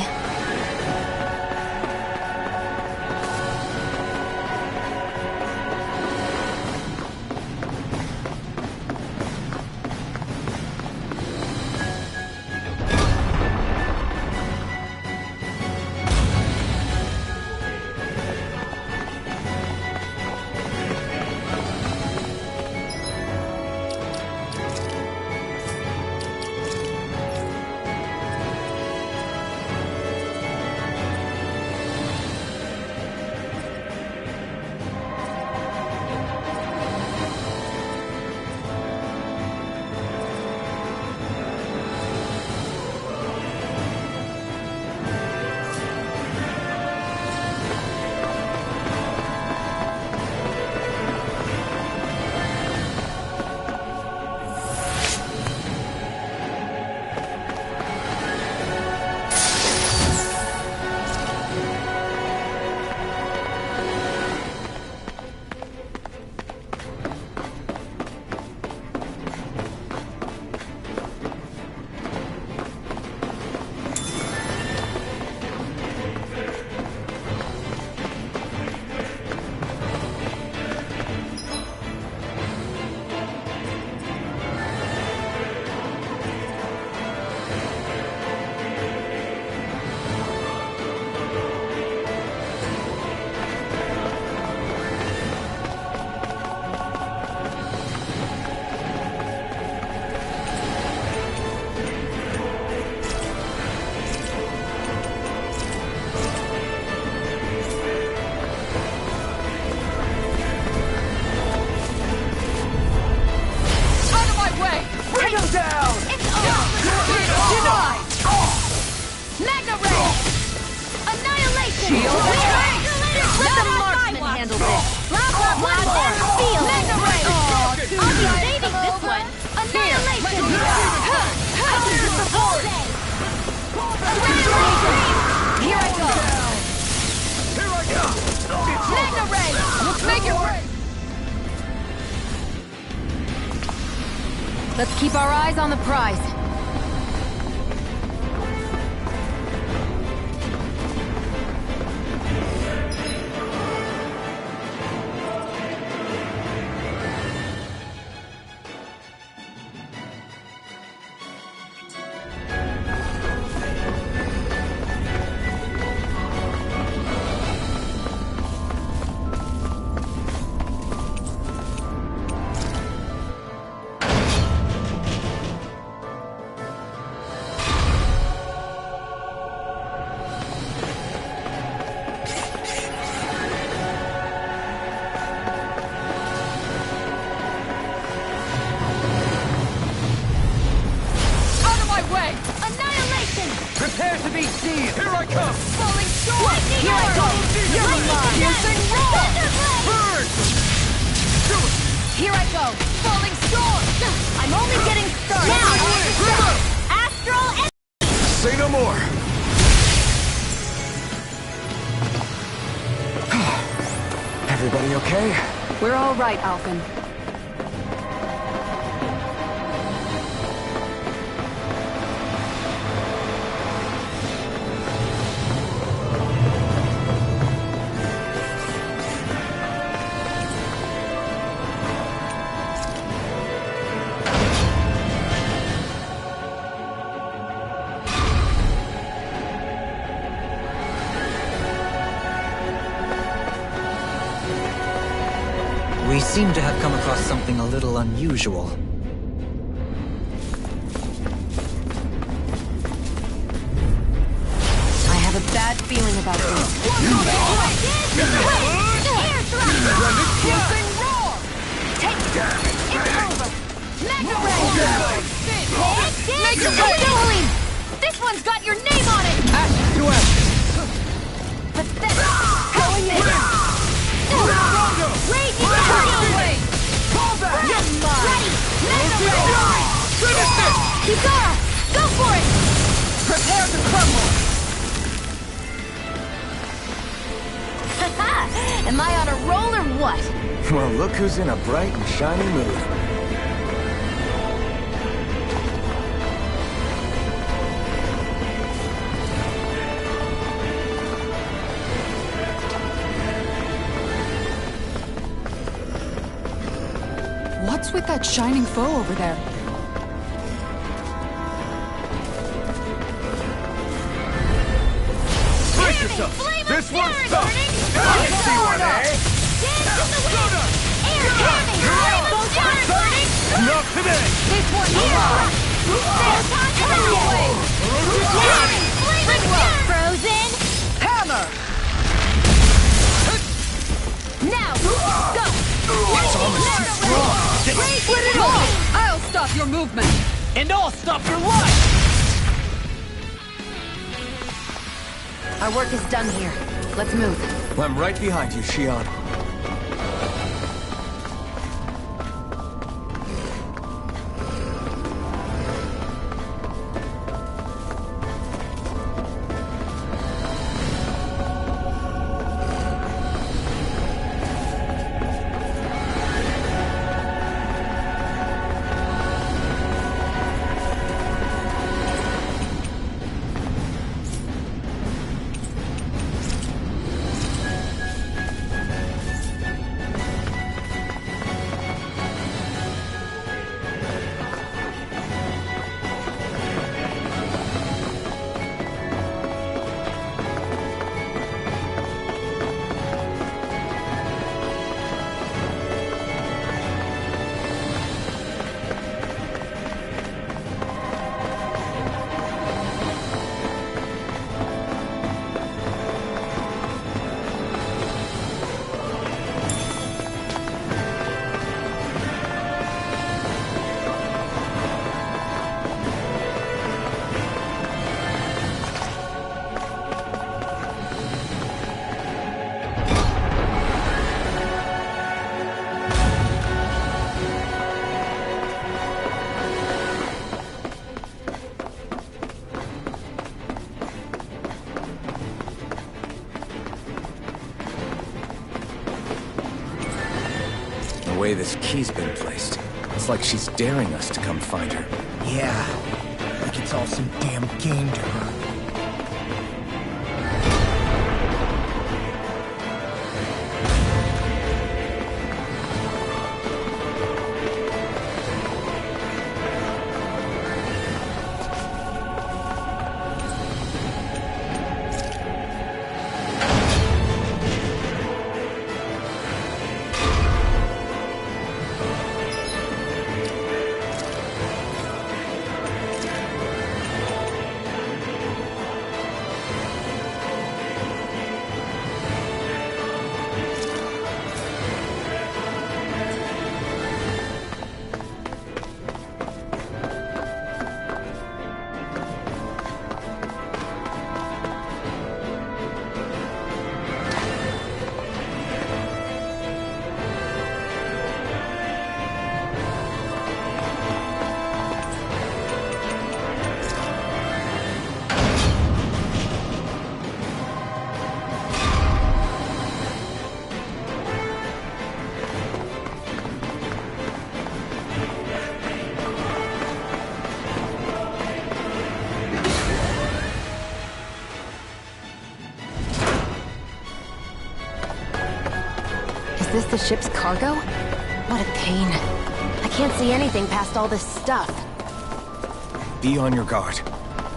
Let's keep our eyes on the prize. Prepare to be sealed! Here I come! Falling storm! Here I go! You're mine! Piercing roar! Burn! Do it! Here I go! Falling storm! I'm only getting started! Now! Astral and... Say no more! Everybody okay? We're all right, Alphen. We seem to have come across something a little unusual. I have a bad feeling about this. Piercing roar! Take it! It's over! Mega Ray! Mega Ray! This one's got your name on it! Ash to ash! Pathetic! Going in! Raging Tornado! Call back! You're mine! Ready! Mega Ray! Finish it! Kisara! Go for it! Prepare to crumble! Am I on a roll or what? Well, look who's in a bright and shiny mood. What's with that shining foe over there? Brace yourself! This one's tough! I see one, eh? Not today! This one here! Frozen! Hammer! Now! Go! It's almost too strong! Split it off! I'll stop your movement! And I'll stop your life! Our work is done here. Let's move. I'm right behind you, Shion. The way this key's been placed, It's like she's daring us to come find her. Yeah, like it's all some damn game to her. Is this the ship's cargo? What a pain. I can't see anything past all this stuff. Be on your guard.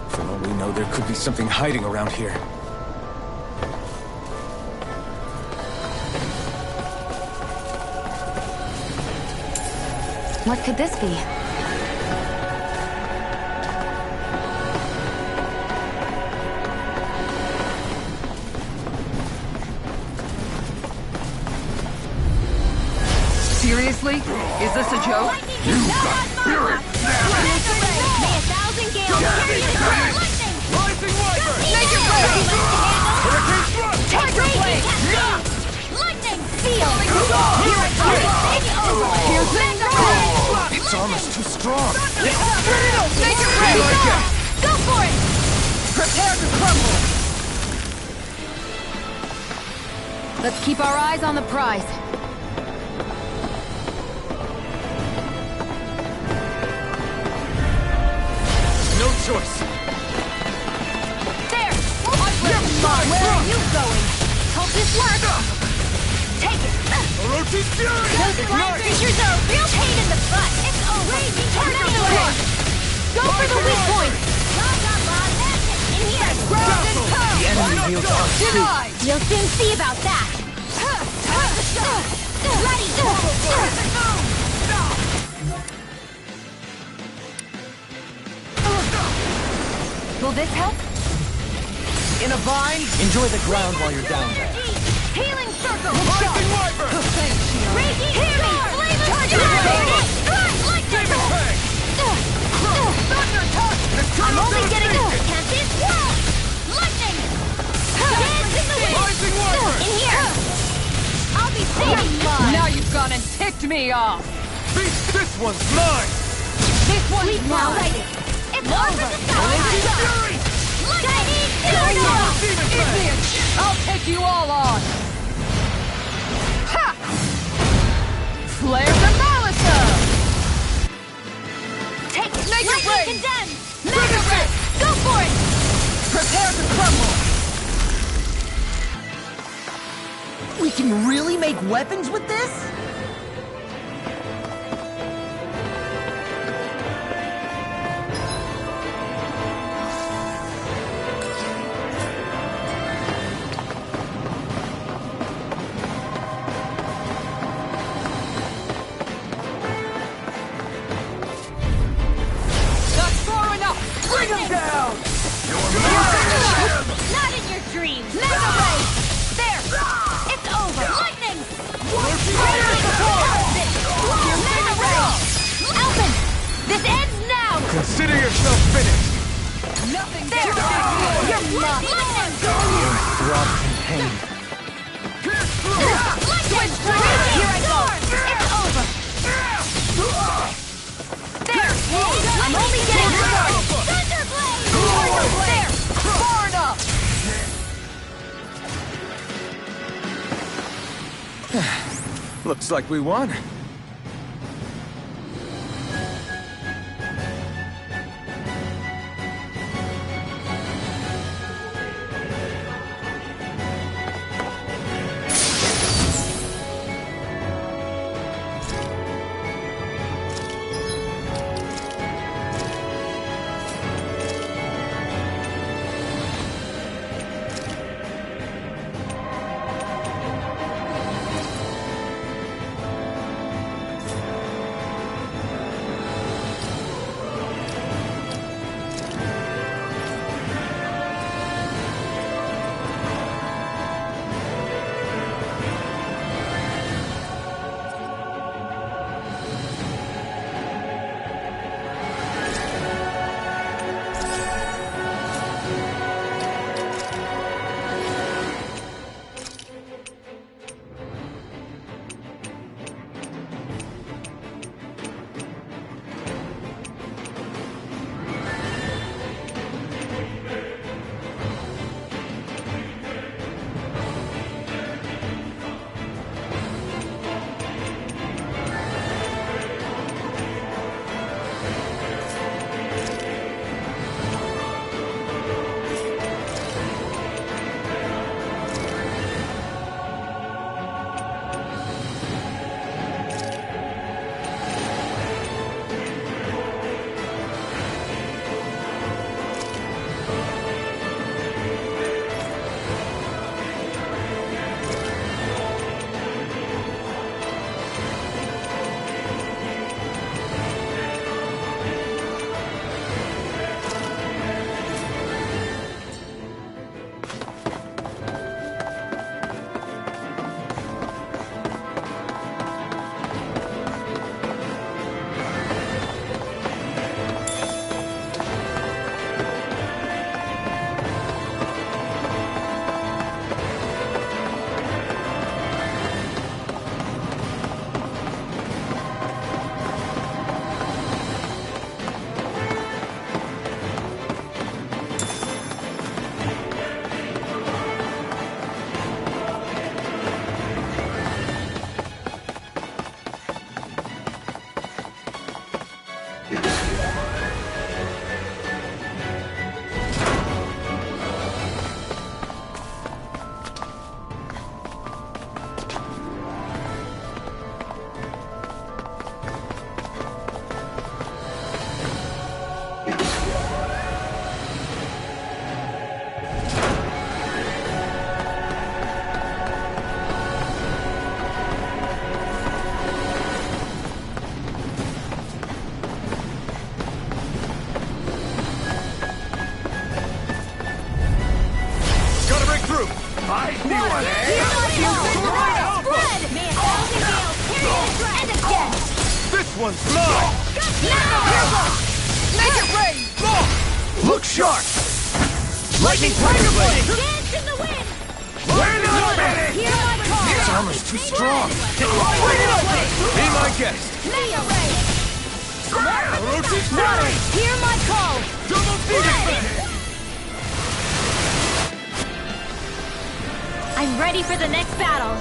For all we know, there could be something hiding around here. What could this be? Seriously? Is this a joke? You've got spirit! May 1,000 gales carry you to lightning! Rising Wyvern! Naked blade! Hurricane Thrust! Tiger blade! Lightning! Seal! Here I come! Take over! Here's the Its armor's too strong! Naked blade! Go for it! Prepare to crumble! Let's keep our eyes on the prize. No choice! There! Where are you going? Hope this works! Take it! Orochi's Fury! Those flying creatures are a real pain in the butt! It's over! Turn it away! Go for the weak point! In here! Castle! The enemy wields our suit. Denied! You'll soon see about that! Ready! Will this help? In a vine? Enjoy the ground while you're down there. Healing circle! Rising Wyvern! Raging storm! Charger! Lightning! Thunder touch! I'm only getting can't see it! Lightning! Dance in the wind! Rising Wyvern! In here! I'll be safe! Now you've gone and ticked me off! This one's mine! This one's Now mine! light it! It's over! Orochi's Fury! Lightning! Demon Fang! Idiot! I'll take you all on! Ha! Flare the Malisa! Take it! Make it rain! Condemned! Mega Breath! Go for it! Prepare to crumble! We can really make weapons with this? Not far enough! Bring him down! Not in your dreams! Mega Ray! There! It's over! Lightning! Mega Ray! Alvin! This ends now! Consider yourself finished! Nothing There! You're mine! Lightning! Throbbed in pain. Lightning! Here I go! It's over! There! I'm only getting started! Thunderblade! There! far enough! Looks like we won. Water, hear my call! Spread! May a thousand gales carry the thread! And again! This one's mine! Make it rain! Look sharp! Lightning Tiger Blade! Dance in the wind! We're not ready! Hear my call! This armor's too strong! Be my guest! May a rain! Rotate Water, hear my call! Double Phoenix! I'm ready for the next battle.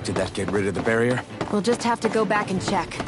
Did that get rid of the barrier? We'll just have to go back and check.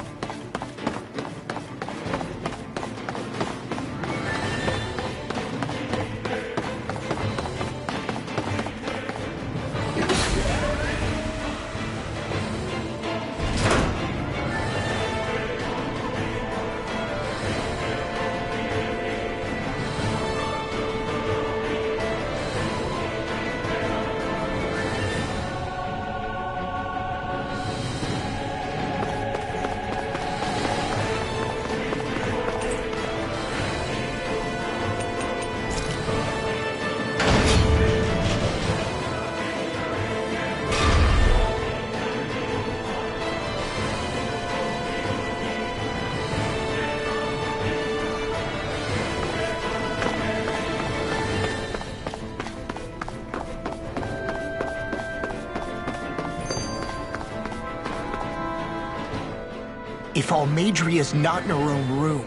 If Almadria's not in her own room,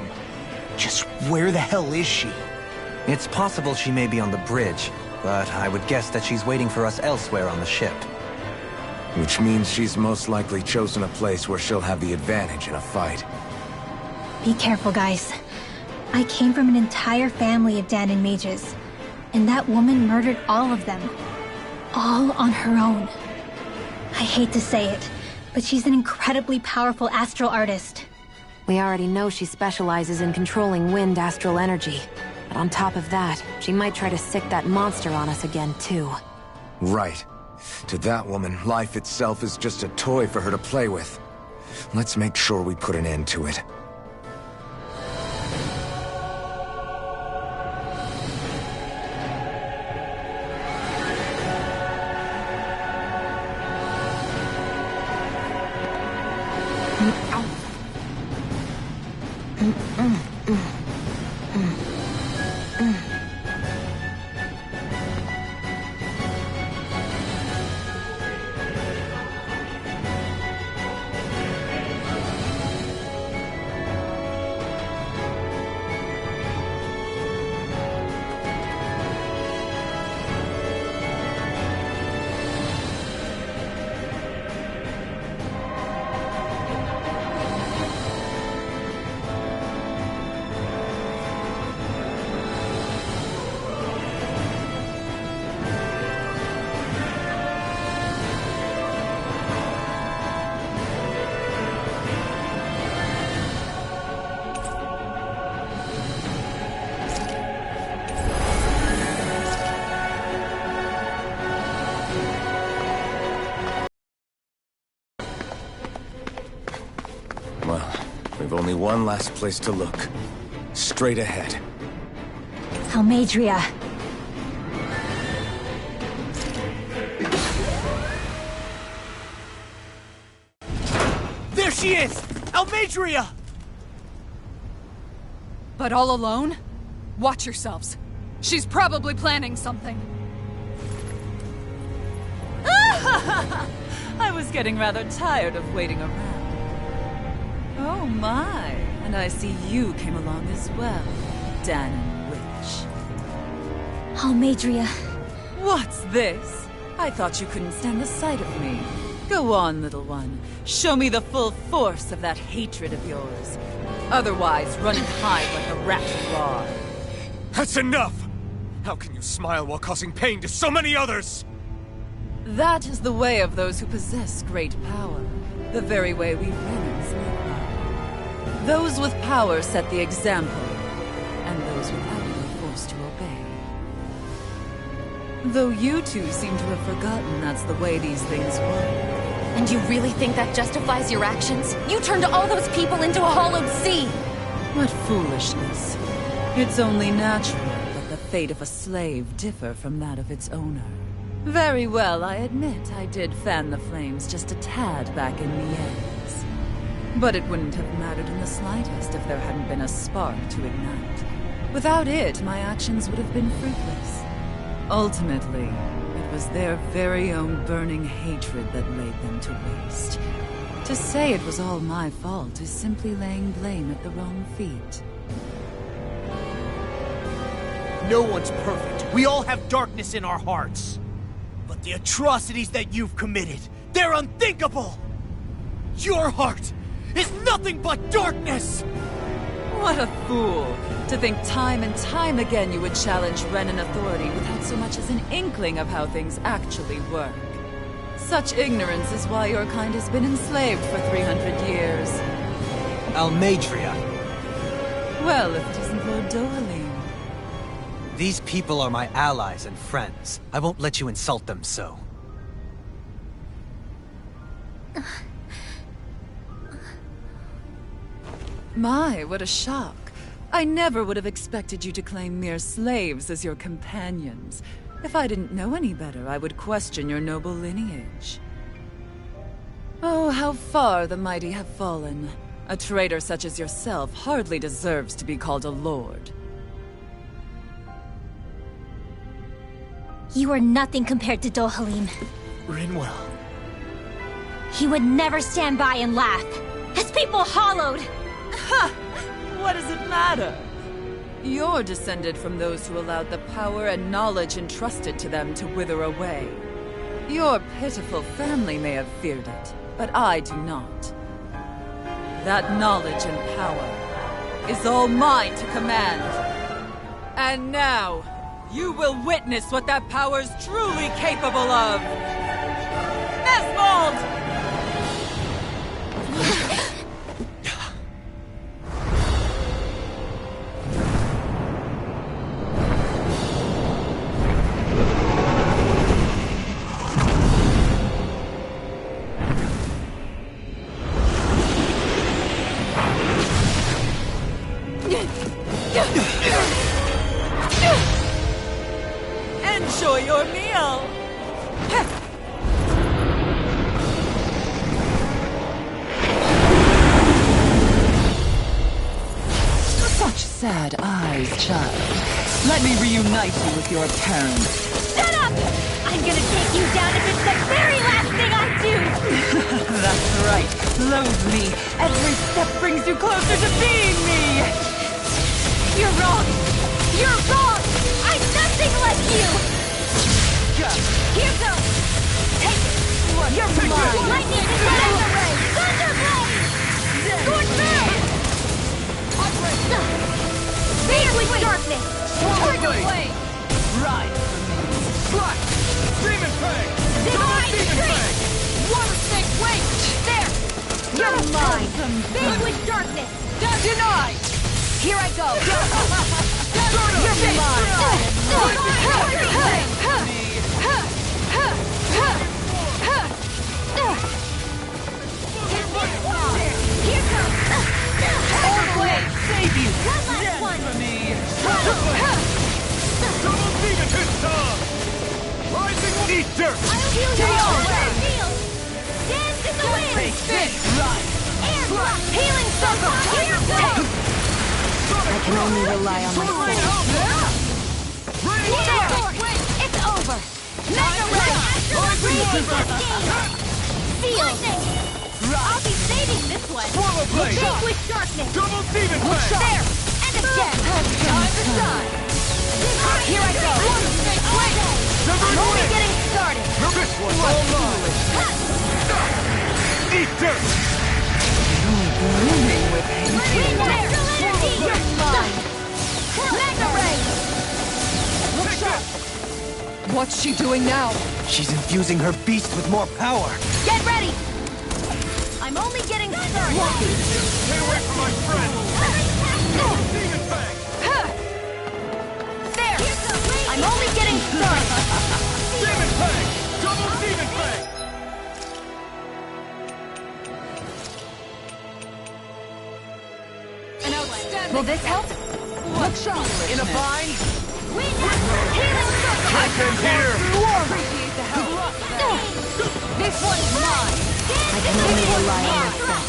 just where the hell is she? It's possible she may be on the bridge, but I would guess that she's waiting for us elsewhere on the ship. Which means she's most likely chosen a place where she'll have the advantage in a fight. Be careful, guys. I came from an entire family of Danon mages, and that woman murdered all of them. All on her own. I hate to say it, but she's an incredibly powerful astral artist. We already know she specializes in controlling wind astral energy. But on top of that, she might try to sick that monster on us again, too. Right. To that woman, life itself is just a toy for her to play with. Let's make sure we put an end to it. Well, we've only one last place to look. Straight ahead. Almadria. There she is! Almadria! But all alone? Watch yourselves. She's probably planning something. I was getting rather tired of waiting around. Oh my, and I see you came along as well, Danon Witch. Almadria. What's this? I thought you couldn't stand the sight of me. Go on, little one. Show me the full force of that hatred of yours. Otherwise, run and hide like a rat you are. That's enough! How can you smile while causing pain to so many others? That is the way of those who possess great power. The very way we Renans live by. Those with power set the example, and those without are forced to obey. Though you two seem to have forgotten that's the way these things work. And you really think that justifies your actions? You turned all those people into a hollowed sea! What foolishness. It's only natural that the fate of a slave differ from that of its owner. Very well, I admit I did fan the flames just a tad back in the ends. But it wouldn't have mattered in the slightest if there hadn't been a spark to ignite. Without it, my actions would have been fruitless. Ultimately, it was their very own burning hatred that laid them to waste. To say it was all my fault is simply laying blame at the wrong feet. No one's perfect. We all have darkness in our hearts. But the atrocities that you've committed, they're unthinkable! Your heart is nothing but darkness! What a fool! To think time and time again you would challenge Renan authority without so much as an inkling of how things actually work. Such ignorance is why your kind has been enslaved for 300 years. Almadria. Well, if it isn't Lord Dohalim. These people are my allies and friends. I won't let you insult them so. My, what a shock. I never would have expected you to claim mere slaves as your companions. If I didn't know any better, I would question your noble lineage. Oh, how far the mighty have fallen. A traitor such as yourself hardly deserves to be called a lord. You are nothing compared to Dohalim. Rinwell. He would never stand by and laugh. His people hollowed! Ha! What does it matter? You're descended from those who allowed the power and knowledge entrusted to them to wither away. Your pitiful family may have feared it, but I do not. That knowledge and power is all mine to command. And now, you will witness what that power's truly capable of! Nesmold! Enjoy your meal! Such sad eyes, child. Let me reunite you with your parents. Shut up! I'm gonna take you down if it's the very last thing I do! That's right. Loathe me. Every step brings you closer to being me! You're wrong! You're wrong! I'm nothing like you! Here goes! Take it! You're mine! Lightning and Thunder Ray! Thunder Blade! Scorch Blade! Fade with darkness! Turtle Blade! Ride for me. Strike! Demon Fang! Divine Demon Strength! Fang! Water Snake Wait! There! You're mine! Fade with darkness! Denied! Here I go! You're Here comes! All the way! Save you! One last one! For me! Double demon hit star! Rising eat dirt! I'll heal you all! Heal! Dance in the wind! Take this! Right! Air block! Healing circle! Here goes! I can only rely on myself. Wait! It's over! Mega Ray! Seal! I'll be saving this one! Swallow blade! Fade with darkness! Double demon fang! There! And again! Time to shine! Here I go! I'm only getting started! This one's all mine! Eat dirt! Brimming with hatred. You're mine! Mega Ray! What's she doing now? She's infusing her beast with more power. Get ready! I'm only getting started! Stay away from my friend! Demon fang! There! I'm only getting started! this help? Look sharp! In a bind? Healing circle! I can hear! Appreciate the help. This one's mine! I can only rely on myself.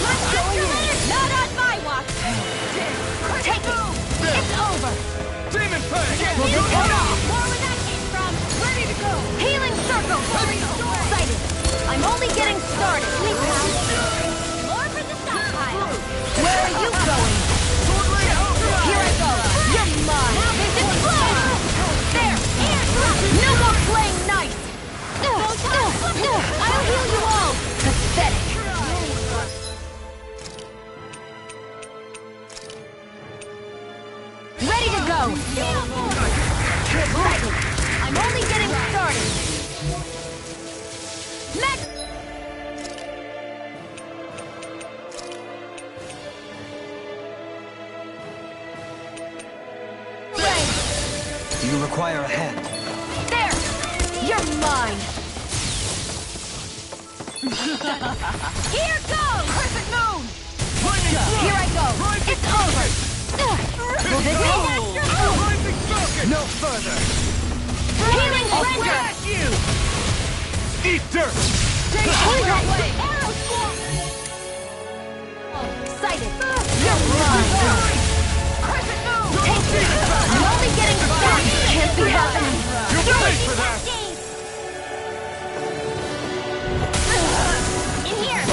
Let's go in! Not on my watch! Take it! It's over! Demon Fang! Will this help? More where that came from! Ready to go! Healing circle! Sighted! I'm only getting started! More for the stockpile! Where are you going? Here I go! You're mine! Now this is close! There! No more playing nice! I'll heal you all! Pathetic! Ready to go! Sighted! I'm only getting started! Do you require a hand? There! You're mine! Here goes! Crescent moon! Here I go! It's over! Will this help? No further! Healing render! You! Eat dirt! Sighted! You're mine! Crescent moon! Take this! I'm only getting started! Can't be happening! You'll pay for that! In here!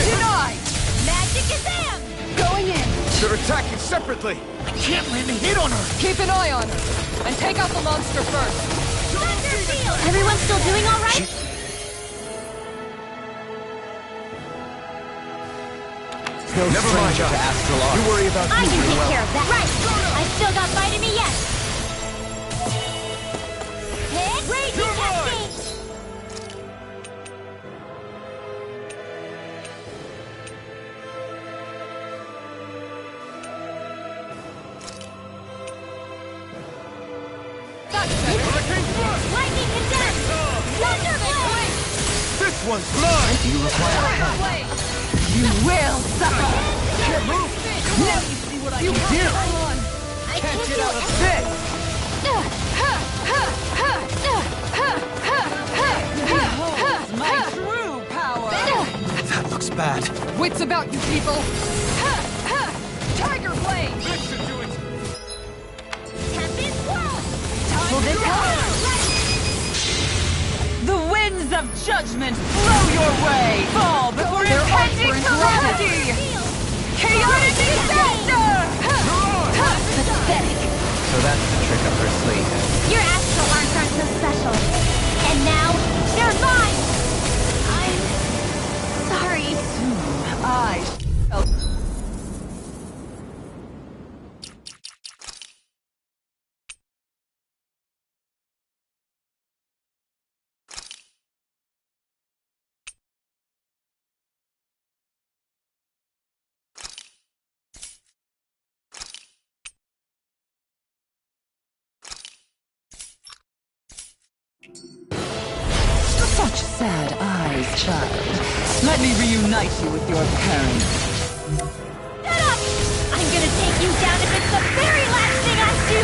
Denied! Magic Kazam! Going in! They're attacking separately! I can't land a hit on her! Keep an eye on her! And take out the monster first! Everyone still doing all right? Never mind to astral art. You worry about I you can real take well. care of that. Right! I still got fight in me yet! Hit! Raging cascade! Lightning condensed! Thunder blade! This one's mine! Do you require a hand? You will suffer! Can't move! Now you see what I can do! I can't Get out of this! Behold my true power! That looks bad. Wits about you people! Tiger blade! This should do it! Tempest Whirl! Will this help? The winds of judgment blow your way! Fall before impending calamity! Chaotic disaster! Pathetic! So that's the trick up her sleeve. Your astral arts aren't so special. And now, they're mine! I'm... sorry. I shall... Such sad eyes, child. Let me reunite you with your parents. Shut up! I'm gonna take you down if it's the very last thing I do!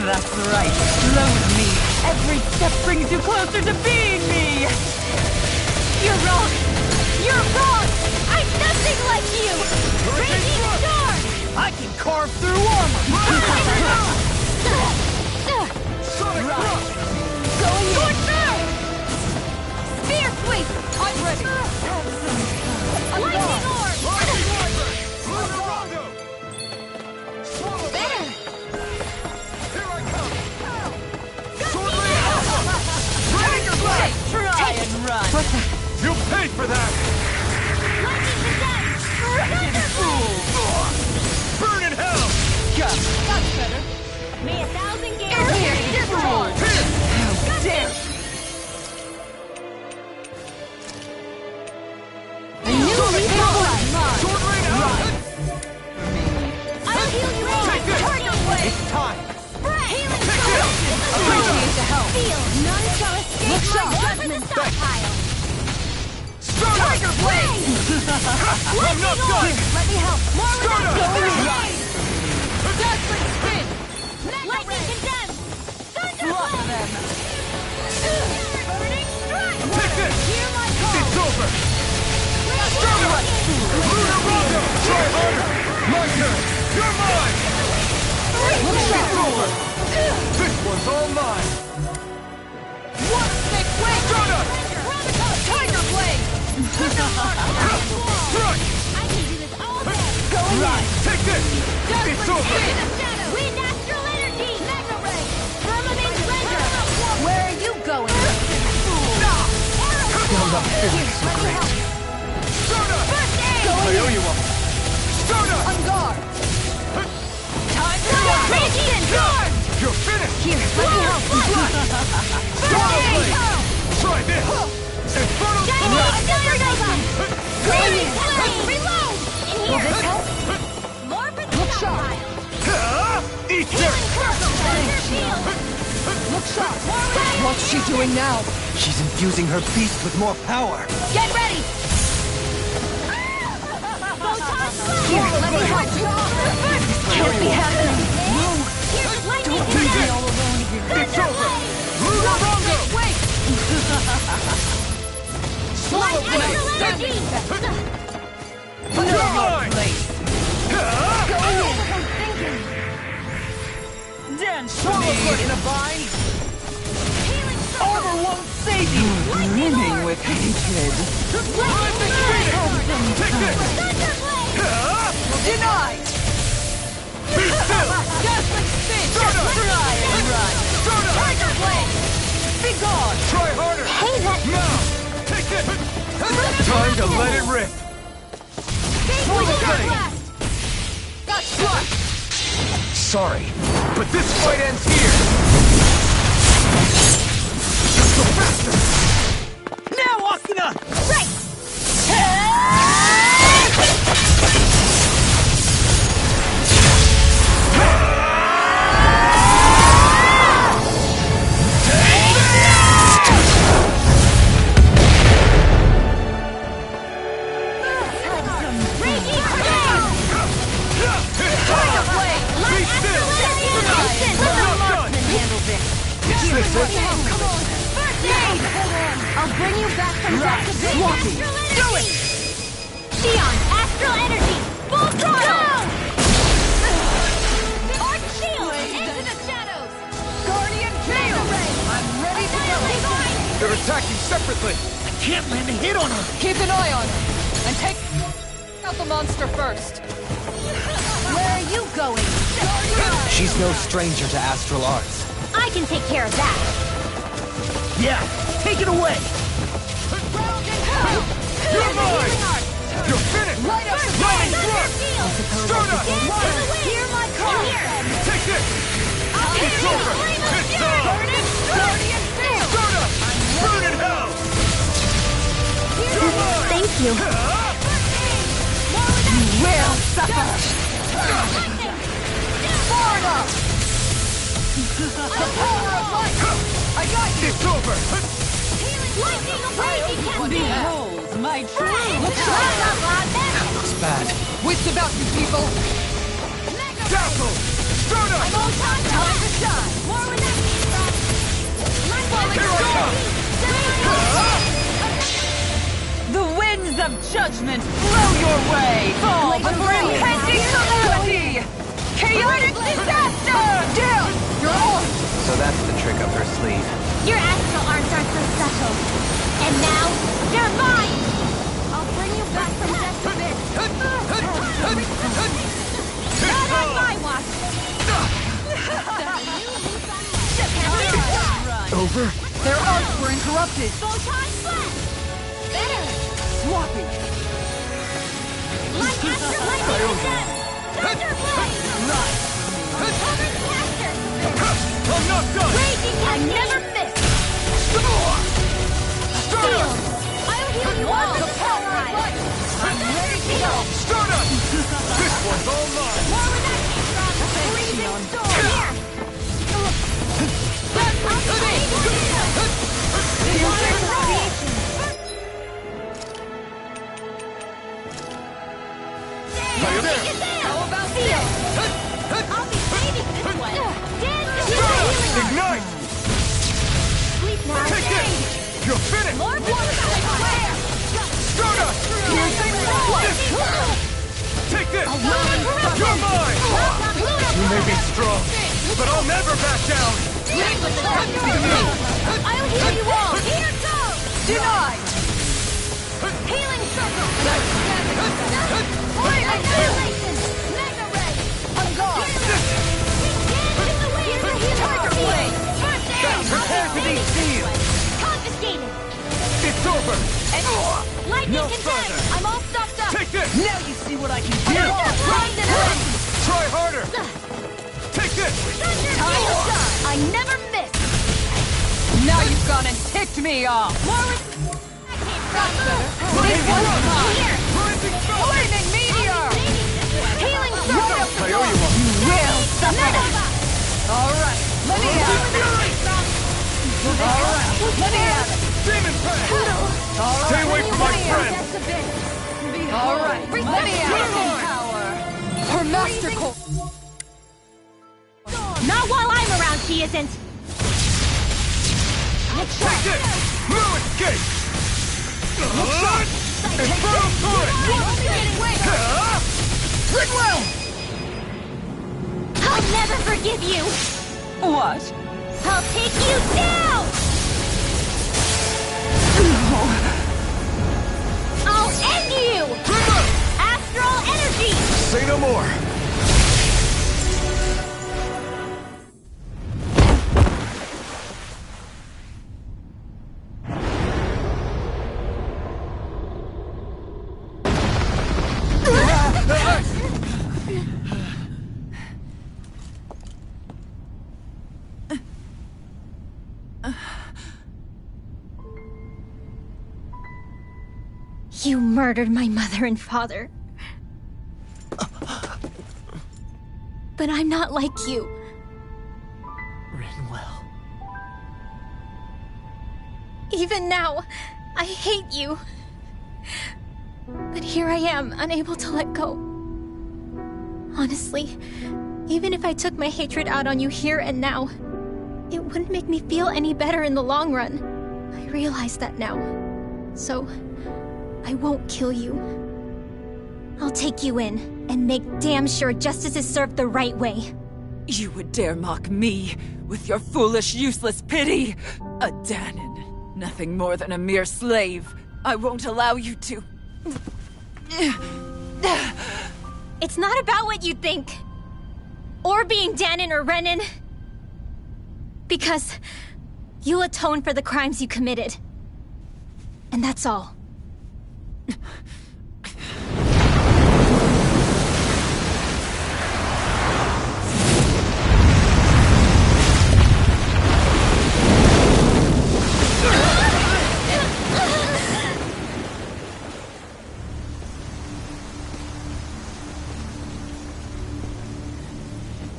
That's right. Flow with me. Every step brings you closer to being me. You're wrong! You're wrong! I'm nothing like you! Raging Storm! I can carve through armor! Going in! Spear sweep! I'm ready! Lightning orb! There! Try and run. You paid for that! Lightning condensed! Burn in hell! I'm not done! Let me help! More with that! Dazzling spin! Lightning condemned! Thunderbolt! Them! Burning strike! Take this! Hear my call! It's over! Lunar Rondo! Try harder! My turn! You're mine! It's over! This one's all mine! One stick wing! Donut! Tiger blade! Strike! I can do this all day! Going Right! Take this! It's over! Wind astral energy! Mega ray! Firmament render! Where are you going? Build up feeling so great. Donut! First aid! I owe you one! Donut! On guard! Time to go! Raging guard! You're finished! Here, let me help! Wild blade! Try this! Infernal thrust! Going in! Reload! In here! Will this help? More for the Look sharp! Eat dirt! Look sharp! What's she doing now? She's infusing her beast with more power. Get ready! Here, let me help you! Can't be happening! Here's lightning! Don't leave me all alone here. It's over! Lunar Rondo! Wait! Light blade! energy! You're mine! Going in! Dance for me in a vine. Healing Armor won't save you. Brimming with hatred. Take this! Denied. Be still! Dazzling spin. Donut! Try and run. Donut! Tiger blade. Be gone. Try harder! Hey, that... Now! Take this! Time to let it rip! Full blade! Got struck! Sorry, but this fight ends here! Let's go faster! Now, Asuna! Right! Raging Blade! Tiger Blade! Be still! Handle this. Is this it? Come on! First aid! I'll bring you back from death to Swappy! Do it! Xion, astral energy! Full throttle! Arc shield! Into the shadows! Guardian Mega Ray! I'm ready to go! They're attacking separately! I can't land a hit on her! Keep an eye on her. And take out the monster first. Where are you going? She's no stranger to astral arts. I can take care of that. Yeah, take it away! You're mine! You're finished! Light up the Lightning flame! thrust! Donut! Hear my call! Take this! It's over! It's done! Guardian Field! Donut! Burn in hell! You're mine! Thank you. You will suffer. Far enough! The power of light! I got you! It's over! Lightning raging can be! Behold my true. Look That looks bad. Wits about you, people. Dazzle! Donut! I'm on time! Time to shine! More with that! Here I come! The winds of judgment blow your way. Fall before impending calamity. Chaotic disaster. Down. You're on. So that's the trick up her sleeve. Your astral arts aren't so subtle. And now, they're mine! I'll bring you back from death to this! Not on my watch! Over? Their arts were interrupted. Photon blast! Better! Swappy. Light astral lightning condemned! Thunder blade! Covered caster! I'm not done! Raging I never miss! Shield! I'll heal you all! The power of light! I'm ready to go! Donut! This one's all mine! More with that strong freezing storm! Here! That's How about this? I'll be saving this one. Ignite! Sleep now. Take this! You're finished! More water. Stardust! Take this! You're mine! You may be strong, but I'll never back down! I'll heal you all. Here goes. Denied! Healing circle. Annihilation. Mega ray. On guard! Tiger blade. First aid. Prepare to be sealed! Confiscated. It's over! Lightning No contained. further. I'm all stopped up. Take this! Now you see what I can do! Here! Blind and red. Try harder! Take this! Time to shine. I never miss. Now you've gone and ticked me off! This one's mine. Here. Rising sun! Flaming meteor! Healing circle. I owe you one. You will suffer! Alright, let me have it! Fury! Alright, let me have it! Demon Pass! Alright, Stay away from my friend! Alright, let me have it! Power! Her master core! Not while I'm around, she isn't. Take this! No escape! Infernal Torrent! Goodwill! I'll never forgive you. What? I'll take you down. I'll end you. Astral energy. Say no more! You murdered my mother and father. But I'm not like you. Rinwell. Even now, I hate you. But here I am, unable to let go. Honestly, even if I took my hatred out on you here and now, it wouldn't make me feel any better in the long run. I realize that now. So, I won't kill you. I'll take you in and make damn sure justice is served the right way. You would dare mock me with your foolish, useless pity? A Danon, nothing more than a mere slave. I won't allow you to. It's not about what you think. Or being Danon or Renan. Because you'll atone for the crimes you committed. And that's all.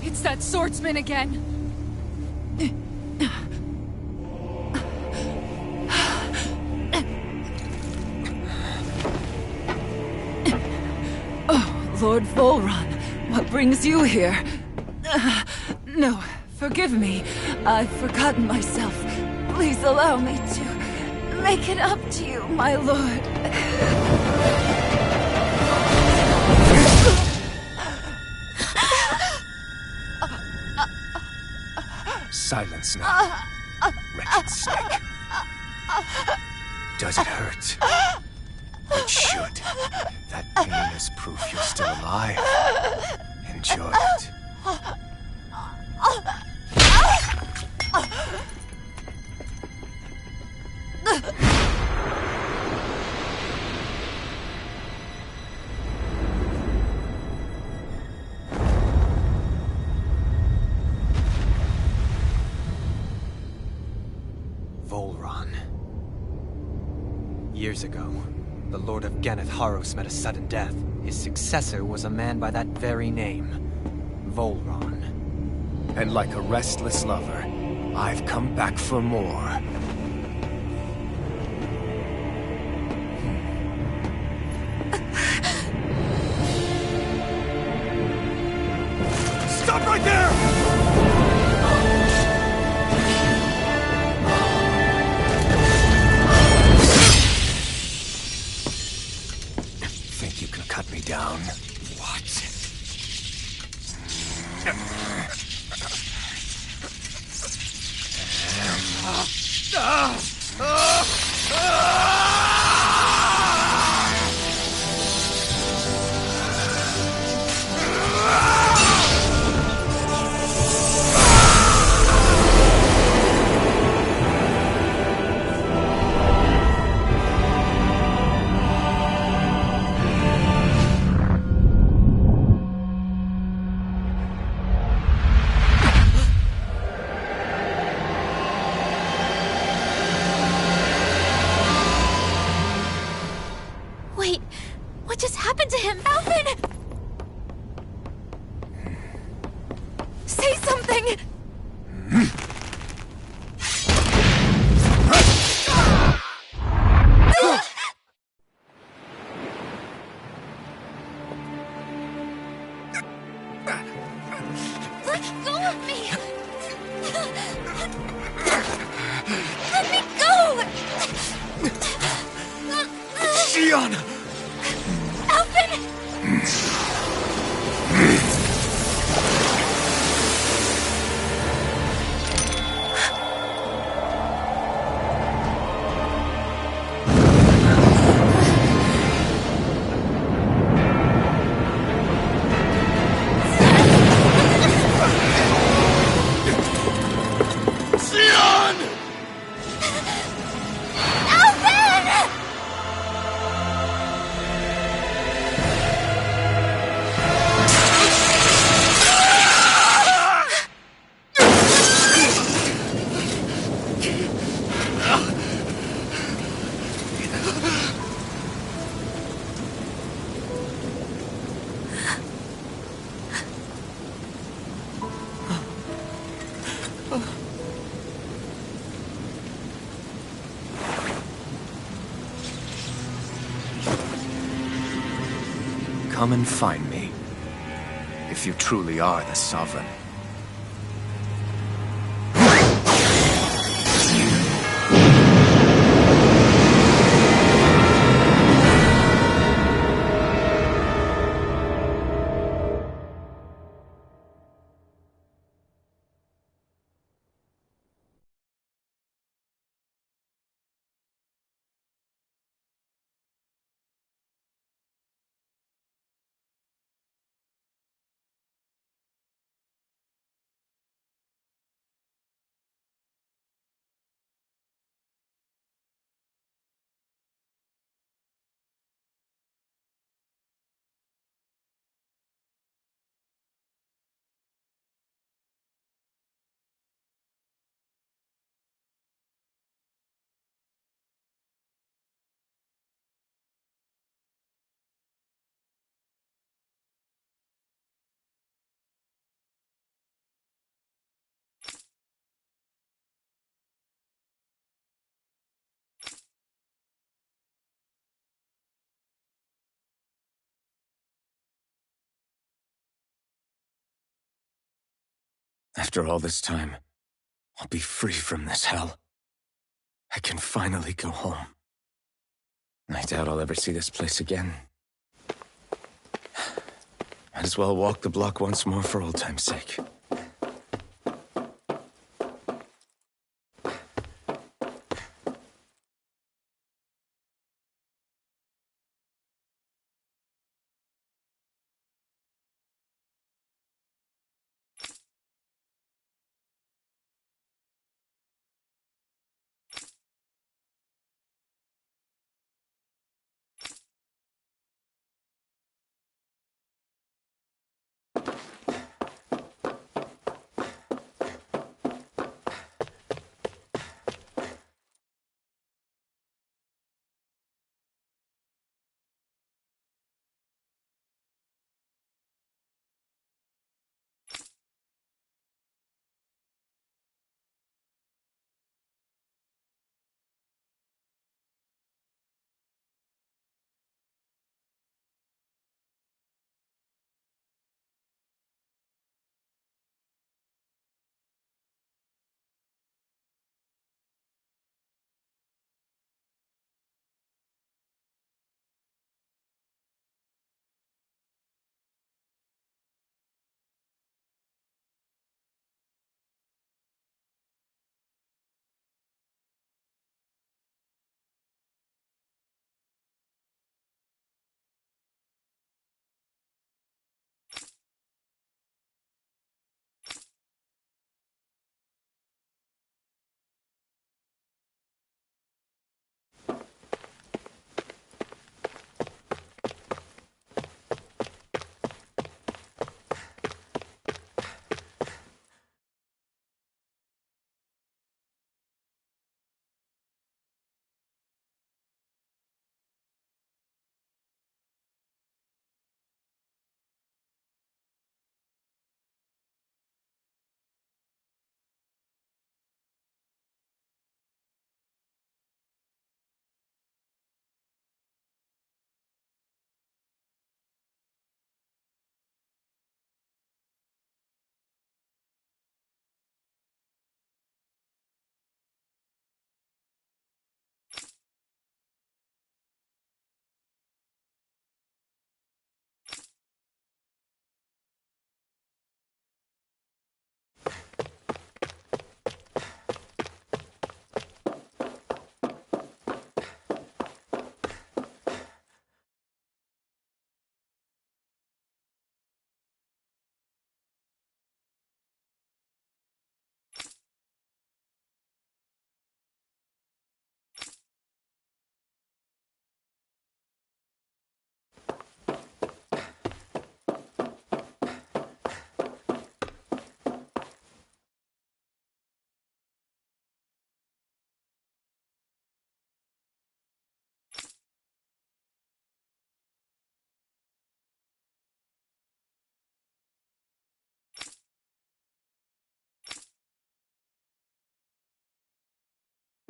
It's that swordsman again. Oh, Lord Volron, what brings you here? No, forgive me. I've forgotten myself. Please allow me to make it up to you, my lord. Silence now, wretched snake. Does it hurt? It should. That pain is proof you're still alive. Enjoy it. Volron. Years ago, the Lord of Ganeth Haros met a sudden death. His successor was a man by that very name, Volron. And like a restless lover, I've come back for more. Stop right there! Think you can cut me down? What? Wait, what just happened to him? Alvin! Say something! Let go of me! Let me go! Xion! Alvin! Xion! Alvin! Come and find me, if you truly are the Sovereign. After all this time, I'll be free from this hell. I can finally go home. I doubt I'll ever see this place again. Might as well walk the block once more for old time's sake.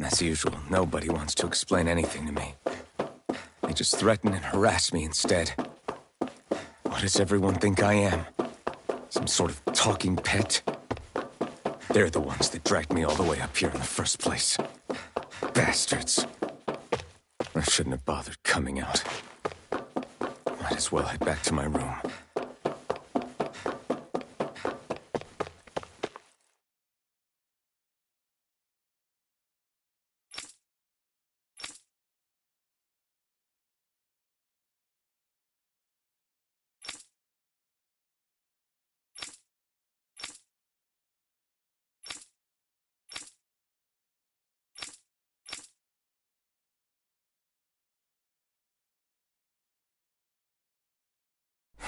As usual, nobody wants to explain anything to me. They just threaten and harass me instead. What does everyone think I am? Some sort of talking pet? They're the ones that dragged me all the way up here in the first place. Bastards. I shouldn't have bothered coming out. Might as well head back to my room.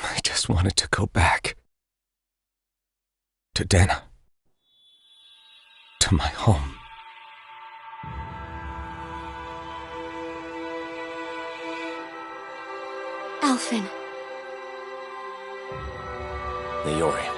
I just wanted to go back. To Dana. To my home. Alphen. Leori.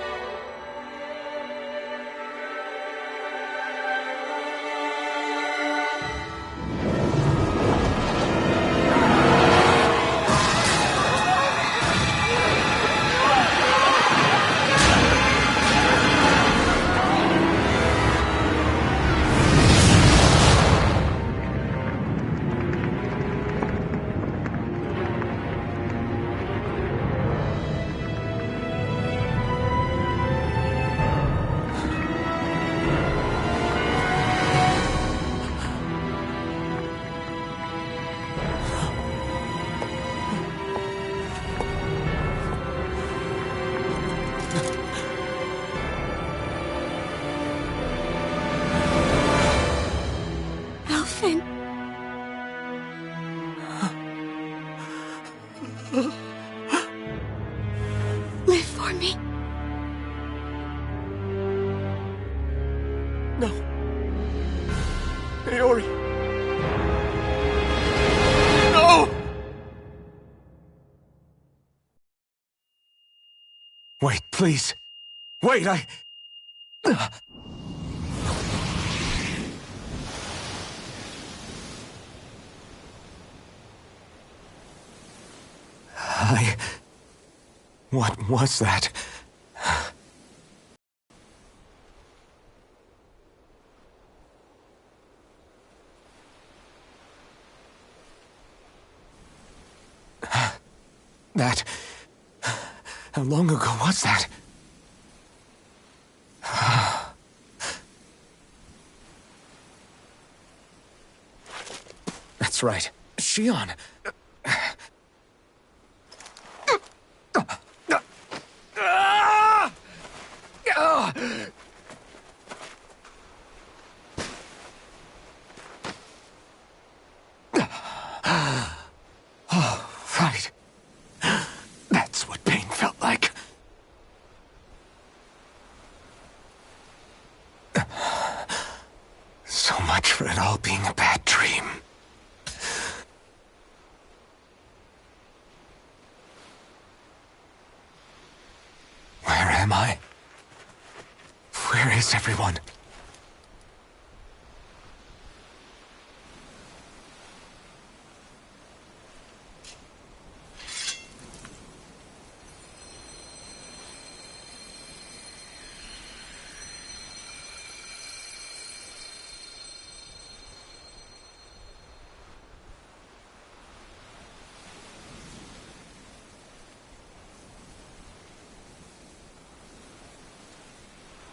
Alphen. Live for me. No. Leori. No! Wait, please. Wait, What was that? That... How long ago was that? That's right. Shion. Oh, right. That's what pain felt like. So much for it all being a bad dream. Where am I? Where is everyone?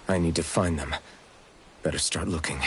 I need to find them. Better start looking.